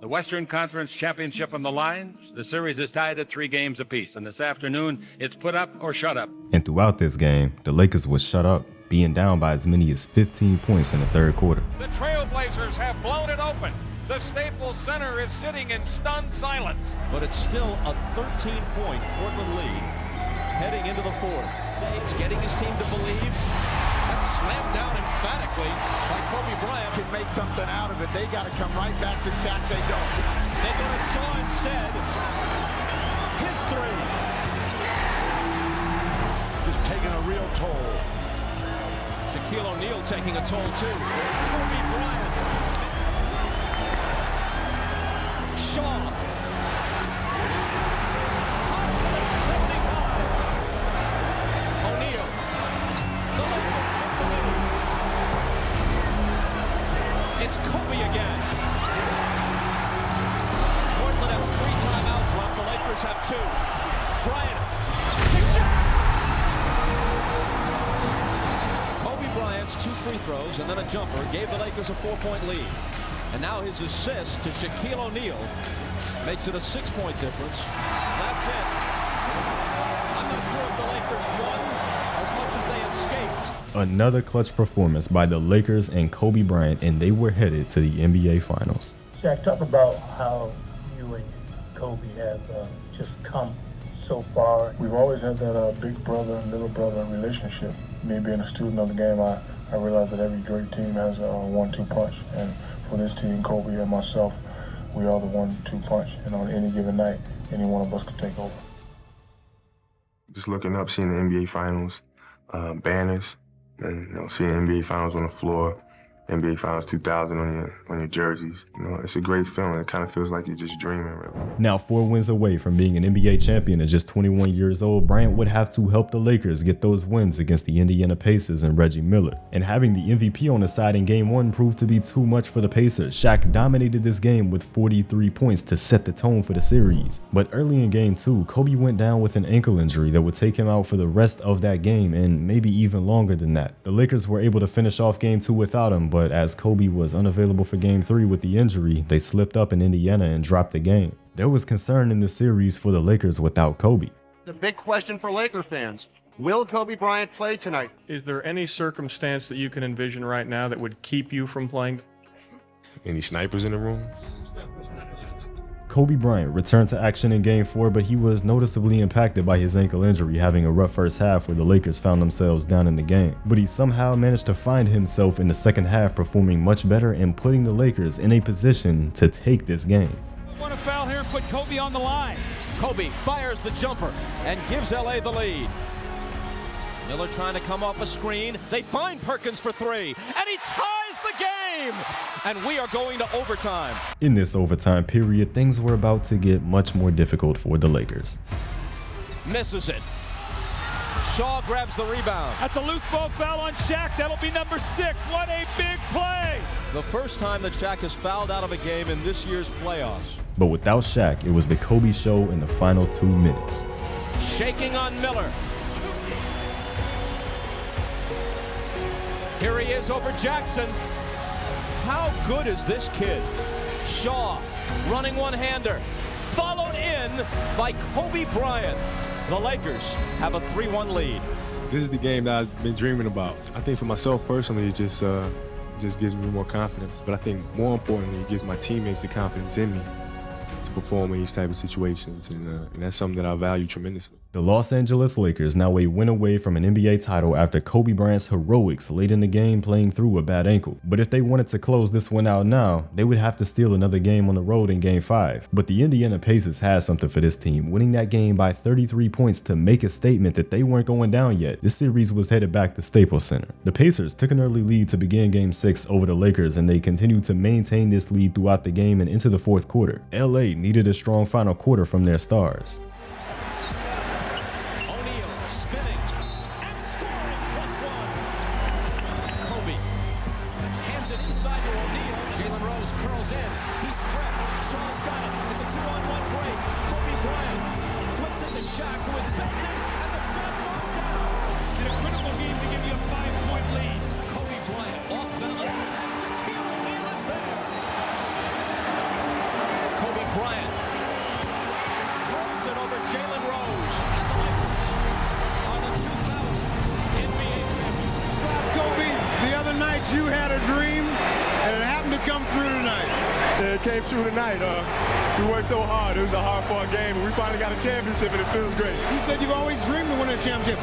the Western Conference Championship on the line. The series is tied at 3 games apiece, and this afternoon it's put up or shut up. And throughout this game, the Lakers would shut up being down by as many as 15 points in the third quarter. The Trailblazers have blown it open. The Staples Center is sitting in stunned silence. But it's still a 13-point Portland lead heading into the fourth. Days getting his team to believe. That's slammed down emphatically by Kobe Bryant. Can make something out of it. They got to come right back to Shaq. They don't. They go to Shaw instead. His three. Just taking a real toll. Shaquille O'Neal taking a toll too. Kobe Bryant. Shaw. Times it at 75. O'Neal. The Lakers take the lead. It's Kobe again. Portland has 3 timeouts left. The Lakers have 2. Bryant. Kobe Bryant's 2 free throws and then a jumper gave the Lakers a 4-point lead. And now his assist to Shaquille O'Neal makes it a 6-point difference. That's it. I'm not sure if the Lakers won as much as they escaped. Another clutch performance by the Lakers and Kobe Bryant, and they were headed to the NBA Finals. Shaq, talk about how you and Kobe have just come so far. We've always had that big brother and little brother relationship. Me being a student of the game, I realize that every great team has a 1-2 punch. And for this team, Kobe and myself, we are the 1-2 punch. And on any given night, any one of us could take over. Just looking up, seeing the NBA Finals banners, and seeing NBA Finals on the floor, NBA Finals 2000 on your jerseys. It's a great feeling. It kind of feels like you're just dreaming, really. Now 4 wins away from being an NBA champion at just 21 years old, Bryant would have to help the Lakers get those wins against the Indiana Pacers and Reggie Miller. And having the MVP on his side in Game 1 proved to be too much for the Pacers. Shaq dominated this game with 43 points to set the tone for the series. But early in Game 2, Kobe went down with an ankle injury that would take him out for the rest of that game and maybe even longer than that. The Lakers were able to finish off Game 2 without him, but as Kobe was unavailable for Game 3 with the injury, they slipped up in Indiana and dropped the game. There was concern in the series for the Lakers without Kobe. The big question for Laker fans, will Kobe Bryant play tonight? Is there any circumstance that you can envision right now that would keep you from playing? Any snipers in the room? Kobe Bryant returned to action in Game 4, but he was noticeably impacted by his ankle injury, having a rough first half where the Lakers found themselves down in the game. But he somehow managed to find himself in the second half, performing much better and putting the Lakers in a position to take this game. Want to foul here and put Kobe on the line. Kobe fires the jumper and gives LA the lead. Miller trying to come off a screen. They find Perkins for 3, and he ties the game! And we are going to overtime. In this overtime period, things were about to get much more difficult for the Lakers. Misses it. Shaw grabs the rebound. That's a loose ball foul on Shaq. That'll be number 6. What a big play! The first time that Shaq has fouled out of a game in this year's playoffs. But without Shaq, it was the Kobe show in the final 2 minutes. Shaking on Miller. Here he is over Jackson. How good is this kid? Shaw running one-hander, followed in by Kobe Bryant. The Lakers have a 3-1 lead. This is the game that I've been dreaming about. I think for myself personally, it just gives me more confidence. But I think more importantly, it gives my teammates the confidence in me to perform in these type of situations, and that's something that I value tremendously. The Los Angeles Lakers now a win away from an NBA title after Kobe Bryant's heroics late in the game playing through a bad ankle. But if they wanted to close this one out now, they would have to steal another game on the road in Game 5. But the Indiana Pacers had something for this team, winning that game by 33 points to make a statement that they weren't going down yet. This series was headed back to Staples Center. The Pacers took an early lead to begin Game 6 over the Lakers, and they continued to maintain this lead throughout the game and into the fourth quarter. LA needed a strong final quarter from their stars. it came true tonight. We worked so hard. It was a hard-fought game, and we finally got a championship, and it feels great. You said you've always dreamed of winning a championship.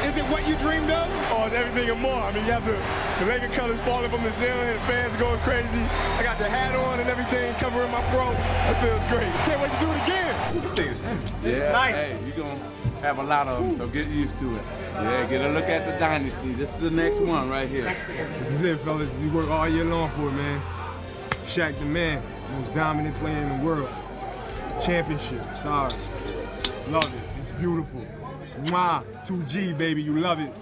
Is it what you dreamed of? Oh, it's everything and more. I mean, you have the Laker colors falling from the ceiling, and the fans going crazy. I got the hat on and everything covering my throat. It feels great. Can't wait to do it again. This thing is heavy. Yeah, nice. Hey, you're going to have a lot of them, so get used to it. Yeah, get a look at the dynasty. This is the next one right here. This is it, fellas. You work all year long for it, man. Shaq the man, most dominant player in the world. Championship, it's ours. Love it, it's beautiful. Mwah, 2G, baby, you love it.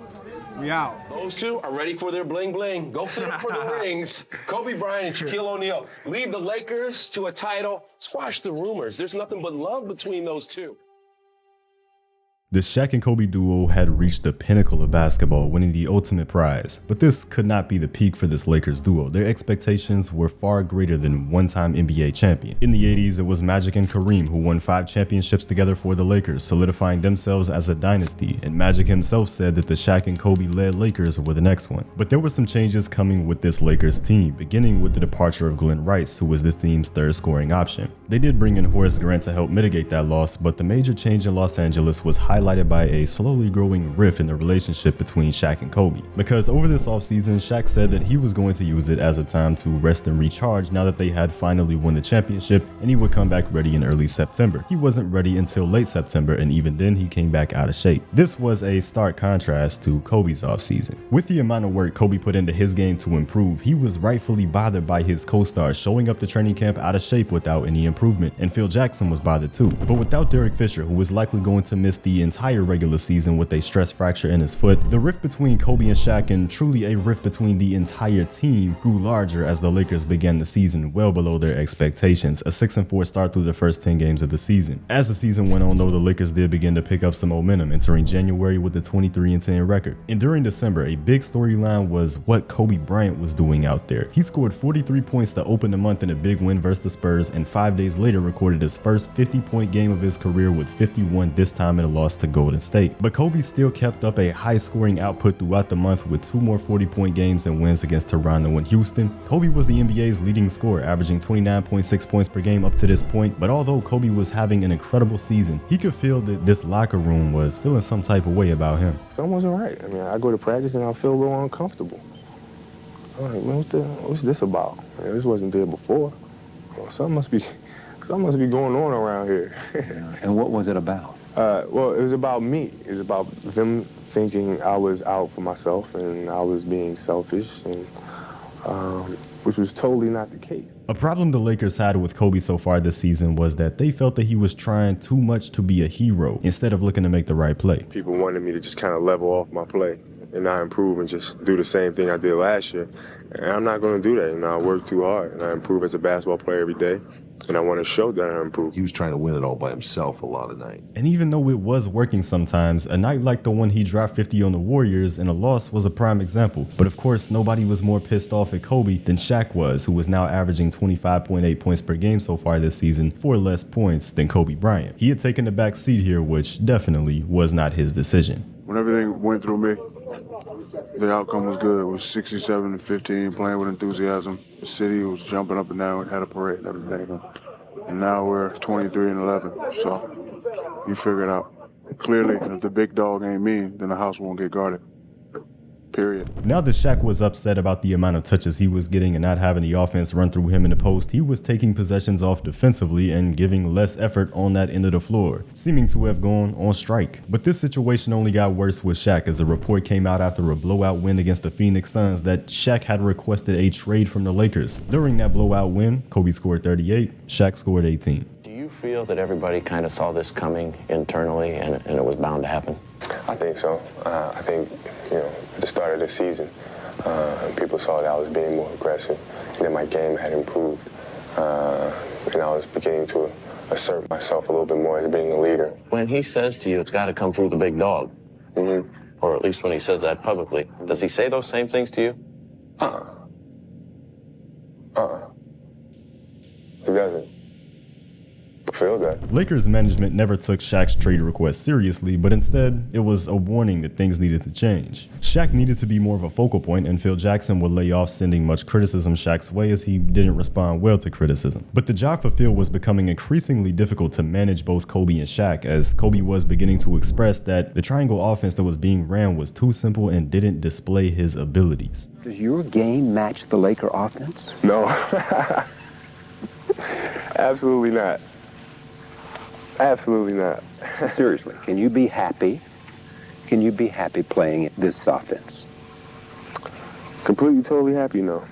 We out. Those two are ready for their bling bling. Go flip for the rings. Kobe Bryant and Shaquille O'Neal lead the Lakers to a title. Squash the rumors. There's nothing but love between those two. The Shaq and Kobe duo had reached the pinnacle of basketball, winning the ultimate prize. But this could not be the peak for this Lakers duo. Their expectations were far greater than one-time NBA champion. In the 80s, it was Magic and Kareem who won 5 championships together for the Lakers, solidifying themselves as a dynasty, and Magic himself said that the Shaq and Kobe-led Lakers were the next one. But there were some changes coming with this Lakers team, beginning with the departure of Glenn Rice, who was this team's third scoring option. They did bring in Horace Grant to help mitigate that loss, but the major change in Los Angeles was highlighted by a slowly growing rift in the relationship between Shaq and Kobe. Because over this offseason, Shaq said that he was going to use it as a time to rest and recharge now that they had finally won the championship, and he would come back ready in early September. He wasn't ready until late September, and even then he came back out of shape. This was a stark contrast to Kobe's offseason. With the amount of work Kobe put into his game to improve, he was rightfully bothered by his co-stars showing up to training camp out of shape without any improvement, and Phil Jackson was bothered too. But without Derek Fisher, who was likely going to miss the entire regular season with a stress fracture in his foot, the rift between Kobe and Shaq, and truly a rift between the entire team, grew larger as the Lakers began the season well below their expectations, a 6-4 start through the first 10 games of the season. As the season went on though, the Lakers did begin to pick up some momentum, entering January with a 23-10 record. And during December, a big storyline was what Kobe Bryant was doing out there. He scored 43 points to open the month in a big win versus the Spurs, and 5 days later recorded his first 50-point game of his career with 51, this time in a loss to Golden State. But Kobe still kept up a high-scoring output throughout the month with 2 more 40-point games and wins against Toronto and Houston. Kobe was the NBA's leading scorer, averaging 29.6 points per game up to this point, but although Kobe was having an incredible season, he could feel that this locker room was feeling some type of way about him. Something wasn't right. I mean, I go to practice and I feel a little uncomfortable. I'm like, man, what's this about? Man, this wasn't there before. Well, something must be going on around here. And what was it about? Well, it was about me. It was about them thinking I was out for myself and I was being selfish, and which was totally not the case. A problem the Lakers had with Kobe so far this season was that they felt that he was trying too much to be a hero instead of looking to make the right play. People wanted me to just kind of level off my play and not improve and just do the same thing I did last year. And I'm not going to do that. You know, I work too hard and I improve as a basketball player every day. And I want to show that I improved. He was trying to win it all by himself a lot of nights. And even though it was working sometimes, a night like the one he dropped 50 on the Warriors in a loss was a prime example. But of course, nobody was more pissed off at Kobe than Shaq was, who was now averaging 25.8 points per game so far this season, 4 less points than Kobe Bryant. He had taken the back seat here, which definitely was not his decision. When everything went through me, the outcome was good. It was 67-15, playing with enthusiasm. The city was jumping up and down, had a parade and everything. And now we're 23-11, so you figure it out. Clearly, if the big dog ain't me, then the house won't get guarded. Period. Now that Shaq was upset about the amount of touches he was getting and not having the offense run through him in the post, he was taking possessions off defensively and giving less effort on that end of the floor, seeming to have gone on strike. But this situation only got worse with Shaq as a report came out after a blowout win against the Phoenix Suns that Shaq had requested a trade from the Lakers. During that blowout win, Kobe scored 38, Shaq scored 18. Do you feel that everybody kind of saw this coming internally and it was bound to happen? I think so. I think, you know, at the start of the season, people saw that I was being more aggressive and that my game had improved. And I was beginning to assert myself a little bit more as being a leader. When he says to you, it's got to come through the big dog, or at least when he says that publicly, does he say those same things to you? He doesn't. feel that. Lakers management never took Shaq's trade request seriously, but instead, it was a warning that things needed to change. Shaq needed to be more of a focal point, and Phil Jackson would lay off sending much criticism Shaq's way as he didn't respond well to criticism. But the job for Phil was becoming increasingly difficult to manage both Kobe and Shaq, as Kobe was beginning to express that the triangle offense that was being ran was too simple and didn't display his abilities. Does your game match the Laker offense? No. Absolutely not. Absolutely not. Seriously, can you be happy? Can you be happy playing this offense? Completely, totally happy, no.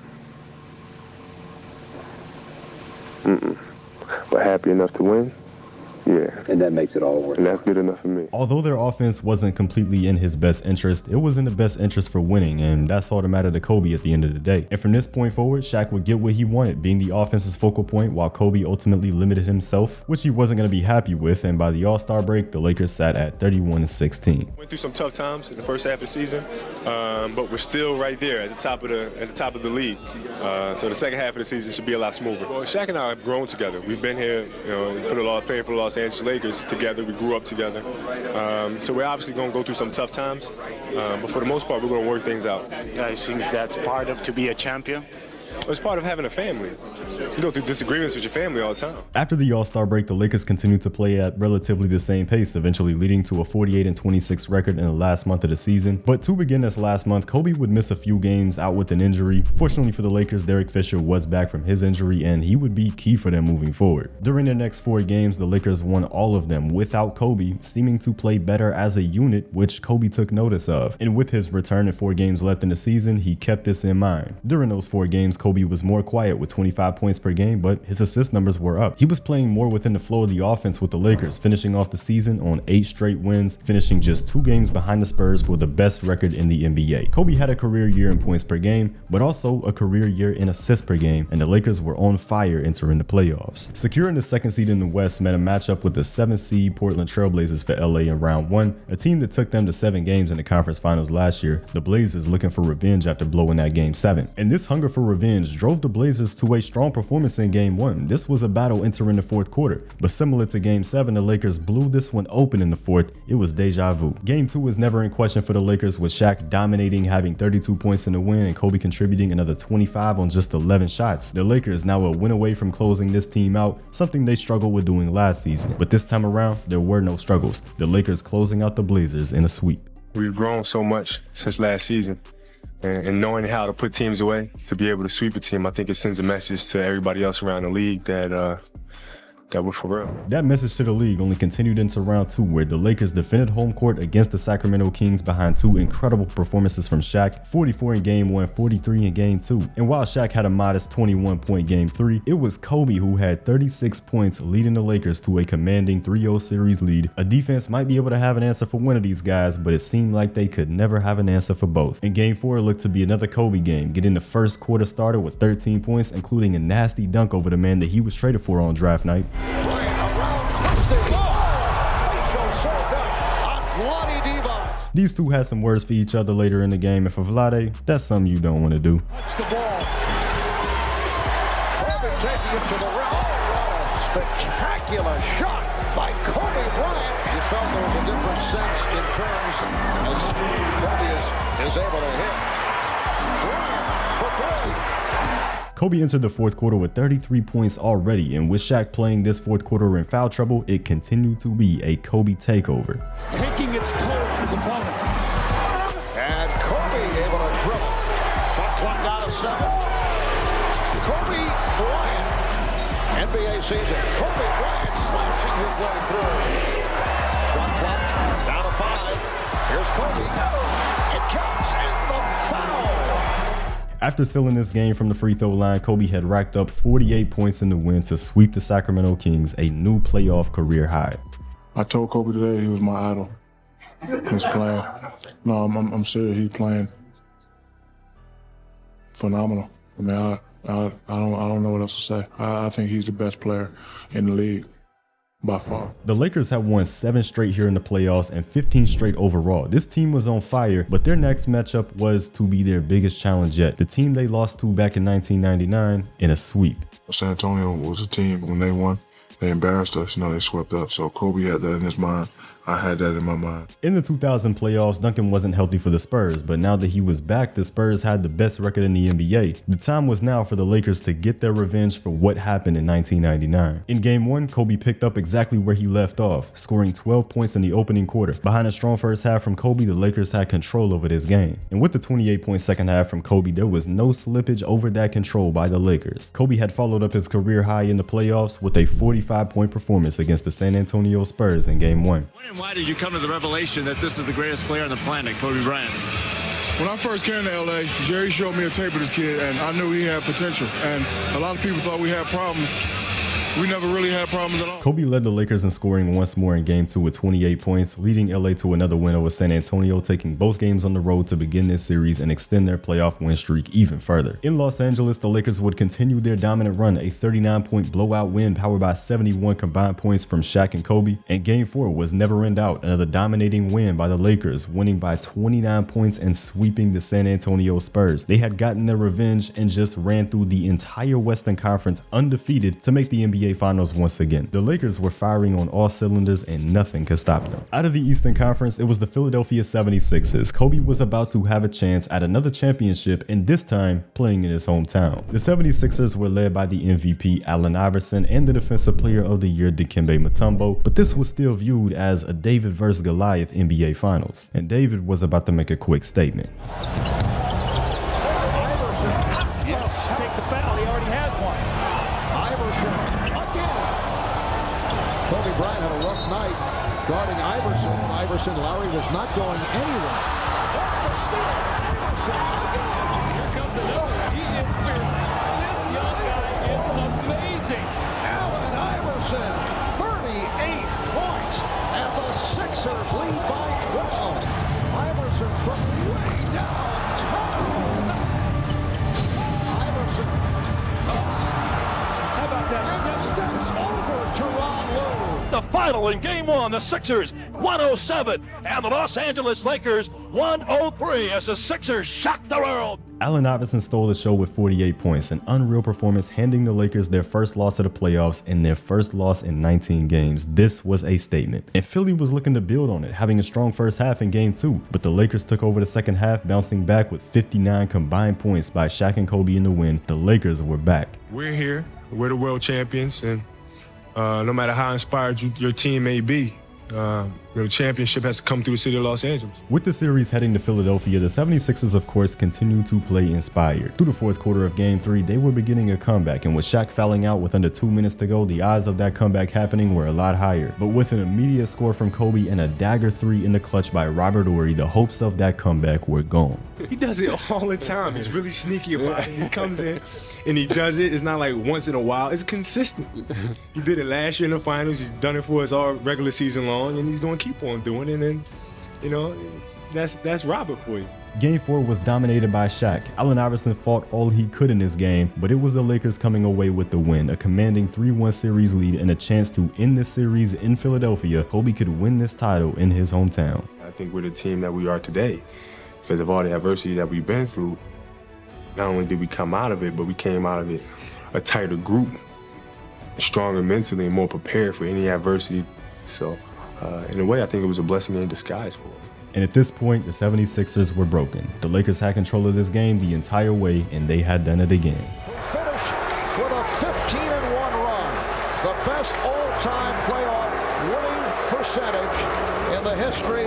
But happy enough to win? Yeah. And that makes it all work. And that's good enough for me. Although their offense wasn't completely in his best interest, it was in the best interest for winning, and that's all that mattered to Kobe at the end of the day. And from this point forward, Shaq would get what he wanted, being the offense's focal point, while Kobe ultimately limited himself, which he wasn't going to be happy with, and by the All-Star break, the Lakers sat at 31-16. Went through some tough times in the first half of the season, but we're still right there at the top of the league. So the second half of the season should be a lot smoother. Well, Shaq and I have grown together. We've been here, playing for the Los Angeles Lakers together. We grew up together. So we're obviously going to go through some tough times, but for the most part, we're going to work things out. I think that's part of to be a champion. It's part of having a family. You go through disagreements with your family all the time. After the All-Star break, the Lakers continued to play at relatively the same pace, eventually leading to a 48-26 record in the last month of the season. But to begin this last month, Kobe would miss a few games out with an injury. Fortunately for the Lakers, Derek Fisher was back from his injury, and he would be key for them moving forward. During their next 4 games, the Lakers won all of them without Kobe, seeming to play better as a unit, which Kobe took notice of. And with his return and 4 games left in the season, he kept this in mind. During those 4 games, Kobe was more quiet with 25 points per game, but his assist numbers were up. He was playing more within the flow of the offense with the Lakers, finishing off the season on 8 straight wins, finishing just 2 games behind the Spurs for the best record in the NBA. Kobe had a career year in points per game, but also a career year in assists per game, and the Lakers were on fire entering the playoffs. Securing the 2nd seed in the West meant a matchup with the 7th seed Portland Trailblazers for LA in round 1, a team that took them to 7 games in the conference finals last year, the Blazers looking for revenge after blowing that game 7. And this hunger for revenge drove the Blazers to a strong performance in game 1. This was a battle entering the 4th quarter, but similar to game 7, the Lakers blew this one open in the 4th. It was deja vu. Game 2 was never in question for the Lakers, with Shaq dominating, having 32 points in the win, and Kobe contributing another 25 on just 11 shots. The Lakers now a win away from closing this team out, something they struggled with doing last season. But this time around, there were no struggles. The Lakers closing out the Blazers in a sweep. We've grown so much since last season. And knowing how to put teams away, to be able to sweep a team, I think it sends a message to everybody else around the league that we're for real. That message to the league only continued into round 2, where the Lakers defended home court against the Sacramento Kings behind 2 incredible performances from Shaq, 44 in game 1, 43 in game 2. And while Shaq had a modest 21-point game 3, it was Kobe who had 36 points, leading the Lakers to a commanding 3-0 series lead. A defense might be able to have an answer for one of these guys, but it seemed like they could never have an answer for both. And game 4 looked to be another Kobe game, getting the first quarter started with 13 points, including a nasty dunk over the man that he was traded for on draft night. These two had some words for each other later in the game, and for Vlade, that's something you don't want to do. The ball. Kobe taking it to the rim. Spectacular shot by Kobe Bryant. You felt there was a different sense in terms as Kobe is able to hit. Bryant for 3. Kobe entered the 4th quarter with 33 points already, and with Shaq playing this 4th quarter in foul trouble, it continued to be a Kobe takeover. Taking its toll on his opponent. And Kobe able to drill it. Shot clock down to 7. Kobe Bryant, NBA season. Kobe Bryant smashing his way through. Shot clock down to 5. Here's Kobe. It counts in the foul. After stealing this game from the free throw line, Kobe had racked up 48 points in the win to sweep the Sacramento Kings, a new playoff career high. I told Kobe today he was my idol. He's playing. No, I'm serious. He's playing phenomenal. I mean, I don't know what else to say. I think he's the best player in the league. By far. The Lakers have won 7 straight here in the playoffs and 15 straight overall. This team was on fire, but their next matchup was to be their biggest challenge yet. The team they lost to back in 1999 in a sweep. San Antonio was a team when they won. They embarrassed us, they swept up. So Kobe had that in his mind. I had that in my mind. In the 2000 playoffs, Duncan wasn't healthy for the Spurs, but now that he was back, the Spurs had the best record in the NBA. The time was now for the Lakers to get their revenge for what happened in 1999. In Game 1, Kobe picked up exactly where he left off, scoring 12 points in the opening quarter. Behind a strong first half from Kobe, the Lakers had control over this game. And with the 28-point second half from Kobe, there was no slippage over that control by the Lakers. Kobe had followed up his career high in the playoffs with a 45-point performance against the San Antonio Spurs in Game 1. And why did you come to the revelation that this is the greatest player on the planet, Kobe Bryant? When I first came to LA, Jerry showed me a tape of this kid, and I knew he had potential. And a lot of people thought we had problems. We never really had problems at all. Kobe led the Lakers in scoring once more in Game 2 with 28 points, leading LA to another win over San Antonio, taking both games on the road to begin this series and extend their playoff win streak even further. In Los Angeles, the Lakers would continue their dominant run, a 39-point blowout win powered by 71 combined points from Shaq and Kobe, and Game 4 was never in doubt, another dominating win by the Lakers, winning by 29 points and sweeping the San Antonio Spurs. They had gotten their revenge and just ran through the entire Western Conference undefeated to make the NBA Finals once again. The Lakers were firing on all cylinders and nothing could stop them. Out of the Eastern Conference, it was the Philadelphia 76ers. Kobe was about to have a chance at another championship, and this time playing in his hometown. The 76ers were led by the MVP Allen Iverson and the Defensive Player of the Year Dikembe Mutombo, but this was still viewed as a David versus Goliath NBA Finals, and David was about to make a quick statement. Iverson, yes, take the foul. He already has one. Iverson again. Kobe Bryant had a rough night guarding Iverson. Iverson, Lowry was not going anywhere. Iverson again. Here comes another. He is fearless. This young guy is amazing. Allen Iverson, 38 points, and the Sixers lead by 12. Iverson from way downtown. Iverson. How about that? And steps over to Ron Lou. The final in Game 1, the Sixers 107 and the Los Angeles Lakers 103 as the Sixers shock the world. Allen Iverson stole the show with 48 points, an unreal performance, handing the Lakers their first loss of the playoffs and their first loss in 19 games. This was a statement, and Philly was looking to build on it, having a strong first half in Game 2, but the Lakers took over the second half, bouncing back with 59 combined points by Shaq and Kobe in the win. The Lakers were back. We're here, we're the world champions, and no matter how inspired your team may be, the championship has to come through the city of Los Angeles. With the series heading to Philadelphia, the 76ers of course continued to play inspired. Through the fourth quarter of Game 3, they were beginning a comeback, and with Shaq fouling out with under 2 minutes to go, the odds of that comeback happening were a lot higher. But with an immediate score from Kobe and a dagger 3 in the clutch by Robert Horry, the hopes of that comeback were gone. He does it all the time. He's really sneaky about it. He comes in and he does it. It's not like once in a while. It's consistent. He did it last year in the finals. He's done it for us all regular season long, and he's going to keep on doing it. And, you know, that's Robert for you. Game 4 was dominated by Shaq. Allen Iverson fought all he could in this game, but it was the Lakers coming away with the win, a commanding 3-1 series lead and a chance to end this series in Philadelphia. Kobe could win this title in his hometown. I think we're the team that we are today because of all the adversity that we've been through. Not only did we come out of it, but we came out of it a tighter group, stronger mentally and more prepared for any adversity. So in a way, I think it was a blessing in disguise for us. And at this point, the 76ers were broken. The Lakers had control of this game the entire way, and they had done it again. Finish with a 15-1 run, the best all-time playoff winning percentage in the history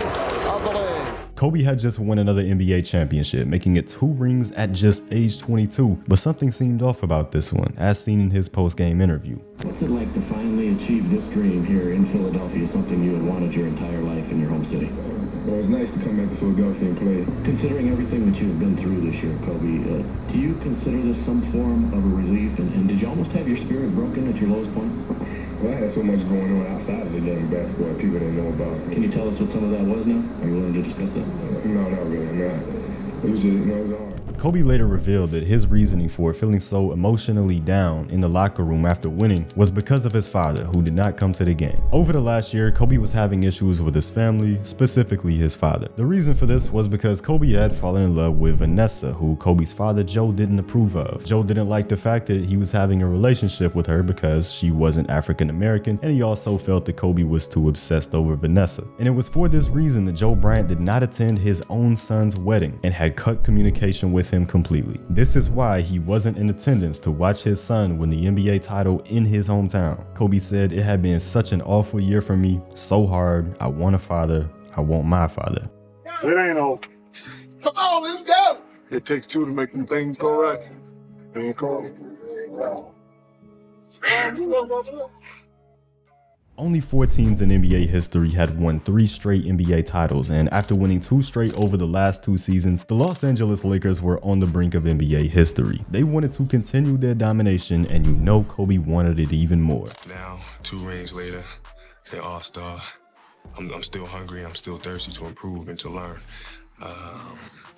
of the league. Kobe had just won another NBA championship, making it 2 rings at just age 22, but something seemed off about this one, as seen in his post-game interview. What's it like to finally achieve this dream here in Philadelphia, something you had wanted your entire life in your home city? Well, it's nice to come back to Philadelphia and play. Considering everything that you've been through this year, Kobe, do you consider this some form of a relief? And did you almost have your spirit broken at your lowest point? Well, I had so much going on outside of the game of basketball that people didn't know about. Can you tell us what some of that was now? Are you willing to discuss that? No, not really. I'm not. It was hard. Kobe later revealed that his reasoning for feeling so emotionally down in the locker room after winning was because of his father, who did not come to the game. Over the last year, Kobe was having issues with his family, specifically his father. The reason for this was because Kobe had fallen in love with Vanessa, who Kobe's father Joe didn't approve of. Joe didn't like the fact that he was having a relationship with her because she wasn't African American, and he also felt that Kobe was too obsessed over Vanessa. And it was for this reason that Joe Bryant did not attend his own son's wedding and had cut communication with him completely. This is why he wasn't in attendance to watch his son win the NBA title in his hometown. Kobe said, "It had been such an awful year for me, so hard. I want a father. I want my father." It ain't over. Come on, let's go. It takes two to make them things go right. It ain't cold. Only 4 teams in NBA history had won 3 straight NBA titles, and after winning 2 straight over the last 2 seasons, the Los Angeles Lakers were on the brink of NBA history. They wanted to continue their domination, and you know Kobe wanted it even more. Now, 2 rings later, they're all-star. I'm still hungry, I'm still thirsty to improve and to learn.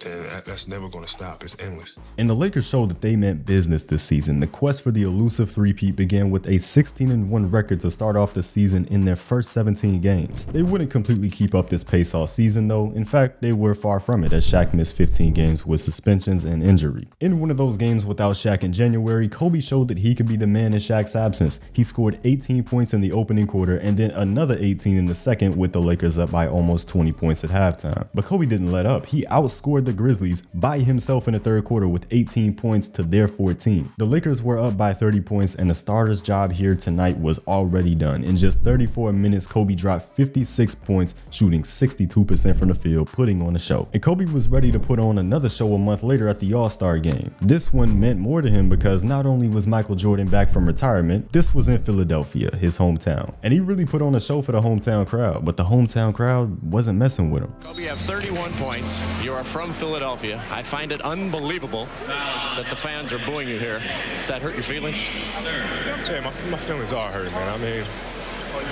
And that's never going to stop. It's endless. And the Lakers showed that they meant business this season. The quest for the elusive three-peat began with a 16-1 record to start off the season in their first 17 games. They wouldn't completely keep up this pace all season though. In fact, they were far from it, as Shaq missed 15 games with suspensions and injury. In one of those games without Shaq in January, Kobe showed that he could be the man in Shaq's absence. He scored 18 points in the opening quarter and then another 18 in the second, with the Lakers up by almost 20 points at halftime. But Kobe didn't let up. He outscored the Grizzlies by himself in the third quarter with 18 points to their 14. The Lakers were up by 30 points, and the starter's job here tonight was already done. In just 34 minutes, Kobe dropped 56 points, shooting 62% from the field, putting on a show. And Kobe was ready to put on another show a month later at the All-Star game. This one meant more to him because not only was Michael Jordan back from retirement, this was in Philadelphia, his hometown. And he really put on a show for the hometown crowd, but the hometown crowd wasn't messing with him. Kobe, you have 31 points. You are from Philadelphia. I find it unbelievable that the fans are booing you here. Does that hurt your feelings? Yeah, my feelings are hurt, man. I mean,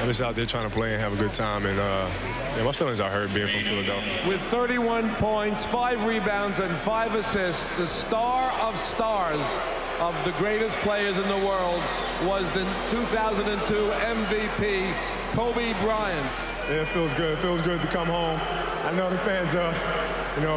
I'm just out there trying to play and have a good time, and yeah, my feelings are hurt being from Philadelphia. With 31 points, 5 rebounds, and 5 assists, the star of stars of the greatest players in the world was the 2002 MVP, Kobe Bryant. Yeah, it feels good. It feels good to come home. I know the fans are,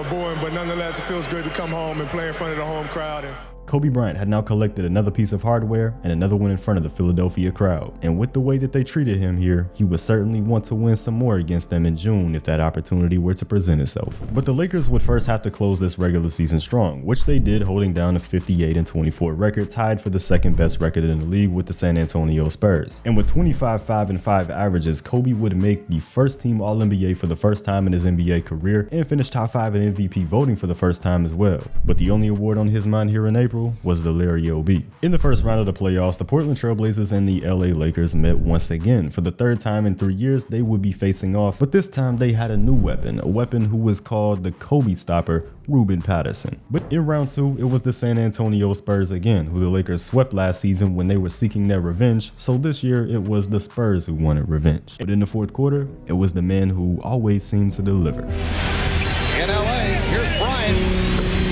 booing, but nonetheless, it feels good to come home and play in front of the home crowd. Kobe Bryant had now collected another piece of hardware and another one in front of the Philadelphia crowd. And with the way that they treated him here, he would certainly want to win some more against them in June if that opportunity were to present itself. But the Lakers would first have to close this regular season strong, which they did, holding down a 58-24 record, tied for the second best record in the league with the San Antonio Spurs. And with 25, 5, and 5 averages, Kobe would make the first team All-NBA for the first time in his NBA career and finish top 5 in MVP voting for the first time as well. But the only award on his mind here in April was the Larry O.B. In the first round of the playoffs, the Portland Trail Blazers and the LA Lakers met once again. For the third time in 3 years, they would be facing off, but this time they had a new weapon, a weapon who was called the Kobe Stopper, Ruben Patterson. But in round 2, it was the San Antonio Spurs again, who the Lakers swept last season when they were seeking their revenge, so this year it was the Spurs who wanted revenge. But in the fourth quarter, it was the man who always seemed to deliver. In LA, here's Bryant.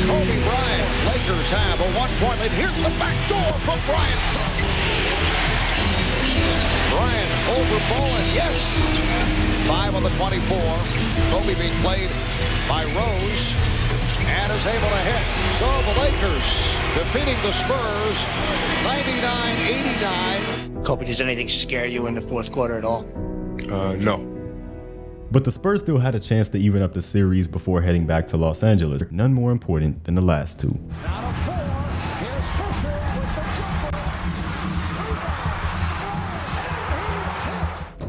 Kobe Bryant. Lakers have a 1-point lead. Here's the back door from Bryant. Bryant over Bowen. Yes. 5 on the 24. Kobe being played by Rose and is able to hit. So the Lakers defeating the Spurs 99-89. Kobe, does anything scare you in the fourth quarter at all? No. But the Spurs still had a chance to even up the series before heading back to Los Angeles. None more important than the last two.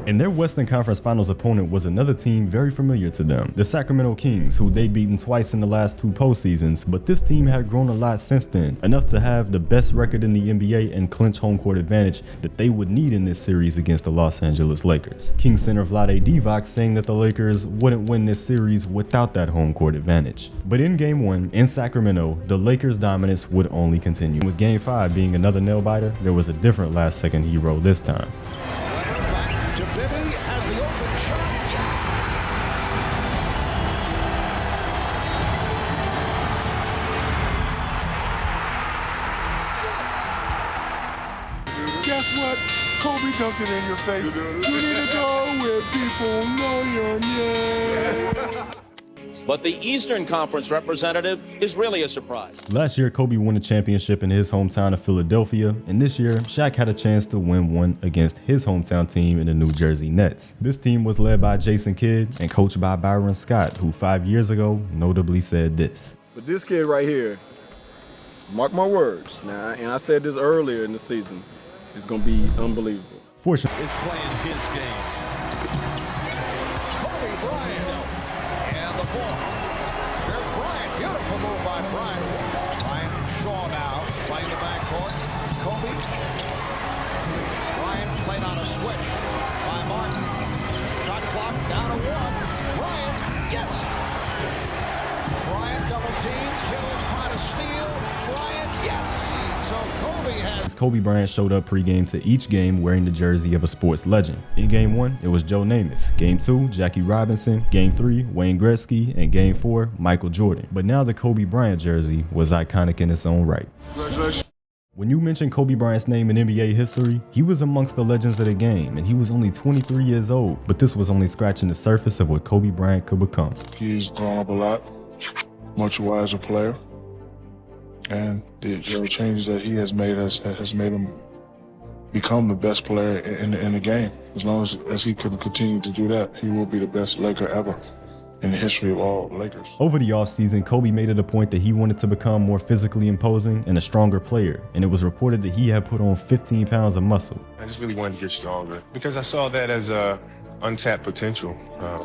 And their Western Conference Finals opponent was another team very familiar to them, the Sacramento Kings, who they'd beaten twice in the last 2 postseasons, but this team had grown a lot since then, enough to have the best record in the NBA and clinch home court advantage that they would need in this series against the Los Angeles Lakers. Kings center Vlade Divac saying that the Lakers wouldn't win this series without that home court advantage. But in Game 1, in Sacramento, the Lakers' dominance would only continue. With Game 5 being another nail-biter, there was a different last-second hero this time. guess what? Kobe dunked it in your face. You need to go where people know your name. But the Eastern Conference representative is really a surprise. Last year, Kobe won a championship in his hometown of Philadelphia, and this year, Shaq had a chance to win one against his hometown team in the New Jersey Nets. This team was led by Jason Kidd and coached by Byron Scott, who 5 years ago notably said this. But this kid right here, mark my words, now, and I said this earlier in the season, it's going to be unbelievable. Fortunately, is playing his game. Kobe Bryant and the ball. There's Bryant. Beautiful move by Bryant. Bryant Shaw now playing the backcourt. Kobe. Bryant played on a switch by Martin. Shot clock down to 1. Bryant, yes. Bryant double team. Kittle's trying to steal. Bryant, yes. So Kobe has. Kobe Bryant showed up pregame to each game wearing the jersey of a sports legend. In Game 1, it was Joe Namath. Game 2, Jackie Robinson. Game 3, Wayne Gretzky. And Game 4, Michael Jordan. But now the Kobe Bryant jersey was iconic in its own right. Congratulations. When you mention Kobe Bryant's name in NBA history, he was amongst the legends of the game, and he was only 23 years old. But this was only scratching the surface of what Kobe Bryant could become. He's grown up a lot, much wiser player. And the changes that he has made has made him become the best player in the game. As long as he can continue to do that, he will be the best Laker ever in the history of all Lakers. Over the offseason, Kobe made it a point that he wanted to become more physically imposing and a stronger player, and it was reported that he had put on 15 pounds of muscle. I just really wanted to get stronger because I saw that as a untapped potential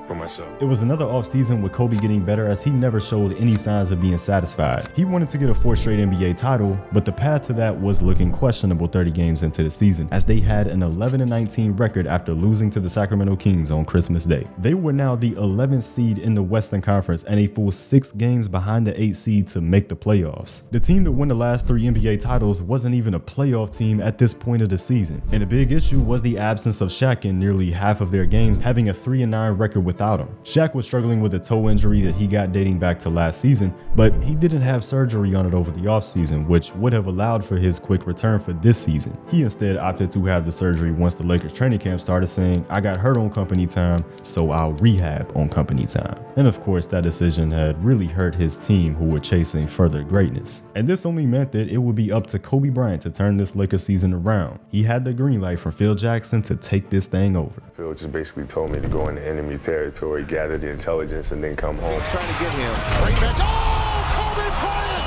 for myself. It was another offseason with Kobe getting better as he never showed any signs of being satisfied. He wanted to get a 4th straight NBA title, but the path to that was looking questionable 30 games into the season, as they had an 11-19 record after losing to the Sacramento Kings on Christmas Day. They were now the 11th seed in the Western Conference and a full 6 games behind the 8th seed to make the playoffs. The team that won the last 3 NBA titles wasn't even a playoff team at this point of the season, and the big issue was the absence of Shaq in nearly half of their games, having a 3-9 record without him. Shaq was struggling with a toe injury that he got dating back to last season, but he didn't have surgery on it over the offseason, which would have allowed for his quick return for this season. He instead opted to have the surgery once the Lakers training camp started, saying, "I got hurt on company time, so I'll rehab on company time." And of course, that decision had really hurt his team, who were chasing further greatness. And this only meant that it would be up to Kobe Bryant to turn this Lakers season around. He had the green light from Phil Jackson to take this thing over. Phil just basically told me to go into enemy territory, gather the intelligence, and then come home. Trying to get him. Great match. Oh, Kobe Bryant!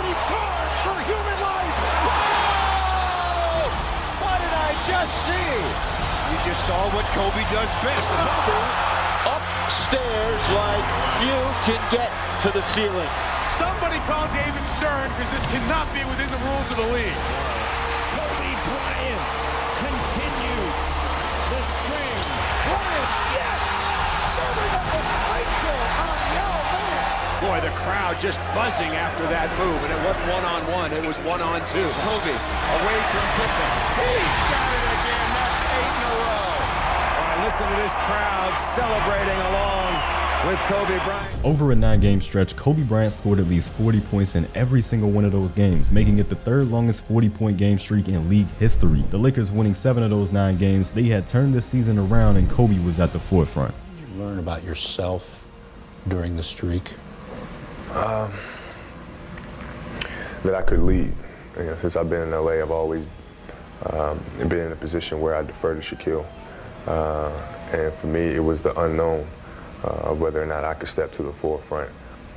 He carved for human life! Oh! What did I just see? You just saw what Kobe does best. Upstairs like few can get to the ceiling. Somebody call David Stern, because this cannot be within the rules of the league. Kobe Bryant continues the string. Bryant, yes! Serving up a facial on Yao Ming. Boy, the crowd just buzzing after that move, and it wasn't one-on-one, it was one-on-two. Kobe away from Pippen. He's got it again. That's 8 in a row. Listen to this crowd celebrating along with Kobe Bryant. Over a 9-game stretch, Kobe Bryant scored at least 40 points in every single one of those games, making it the 3rd longest 40-point game streak in league history. The Lakers winning 7 of those 9 games. They had turned this season around, and Kobe was at the forefront. What did you learn about yourself during the streak? That I could lead. You know, since I've been in LA, I've always been in a position where I defer to Shaquille. And for me, it was the unknown of whether or not I could step to the forefront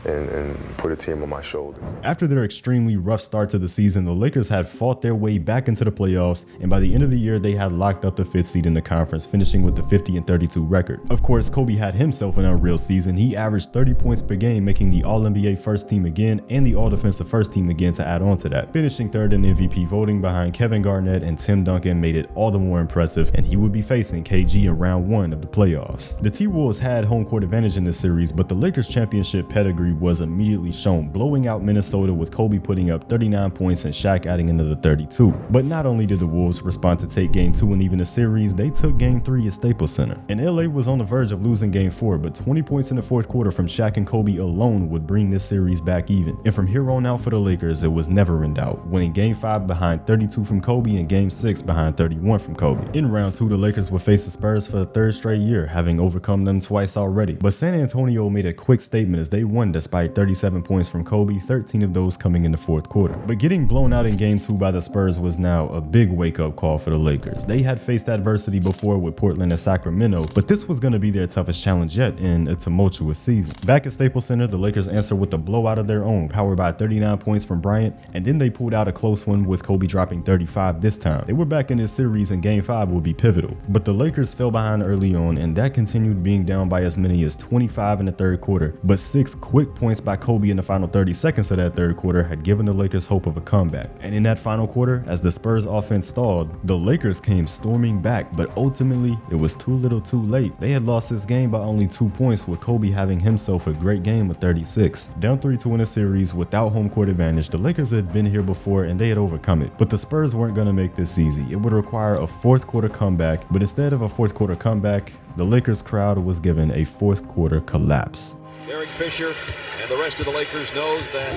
and put a team on my shoulders. After their extremely rough start to the season, the Lakers had fought their way back into the playoffs, and by the end of the year, they had locked up the 5th seed in the conference, finishing with the 50-32 record. Of course, Kobe had himself an unreal season. He averaged 30 points per game, making the All-NBA first team again and the All-Defensive first team again to add on to that. Finishing 3rd in MVP voting behind Kevin Garnett and Tim Duncan made it all the more impressive, and he would be facing KG in round 1 of the playoffs. The T-Wolves had home court advantage in this series, but the Lakers championship pedigree was immediately shown, blowing out Minnesota with Kobe putting up 39 points and Shaq adding another 32. But not only did the Wolves respond to take Game 2 and even the series, they took Game 3 at Staples Center. And LA was on the verge of losing Game 4, but 20 points in the fourth quarter from Shaq and Kobe alone would bring this series back even. And from here on out for the Lakers, it was never in doubt, winning Game 5 behind 32 from Kobe and Game 6 behind 31 from Kobe. In round 2, the Lakers would face the Spurs for the third straight year, having overcome them twice already. But San Antonio made a quick statement as they won despite 37 points from Kobe, 13 of those coming in the fourth quarter. But getting blown out in Game 2 by the Spurs was now a big wake-up call for the Lakers. They had faced adversity before with Portland and Sacramento, but this was going to be their toughest challenge yet in a tumultuous season. Back at Staples Center, the Lakers answered with a blowout of their own, powered by 39 points from Bryant, and then they pulled out a close one with Kobe dropping 35 this time. They were back in this series and Game 5 would be pivotal. But the Lakers fell behind early on, and that continued, being down by as many as 25 in the third quarter. But 6 quick points by Kobe in the final 30 seconds of that third quarter had given the Lakers hope of a comeback. And in that final quarter, as the Spurs offense stalled, the Lakers came storming back, but ultimately it was too little too late. They had lost this game by only 2 points, with Kobe having himself a great game with 36. Down 3-2 in the series without home court advantage, the Lakers had been here before and they had overcome it. But the Spurs weren't going to make this easy. It would require a fourth quarter comeback, but instead of a fourth quarter comeback, the Lakers crowd was given a fourth quarter collapse. Derek Fisher and the rest of the Lakers knows that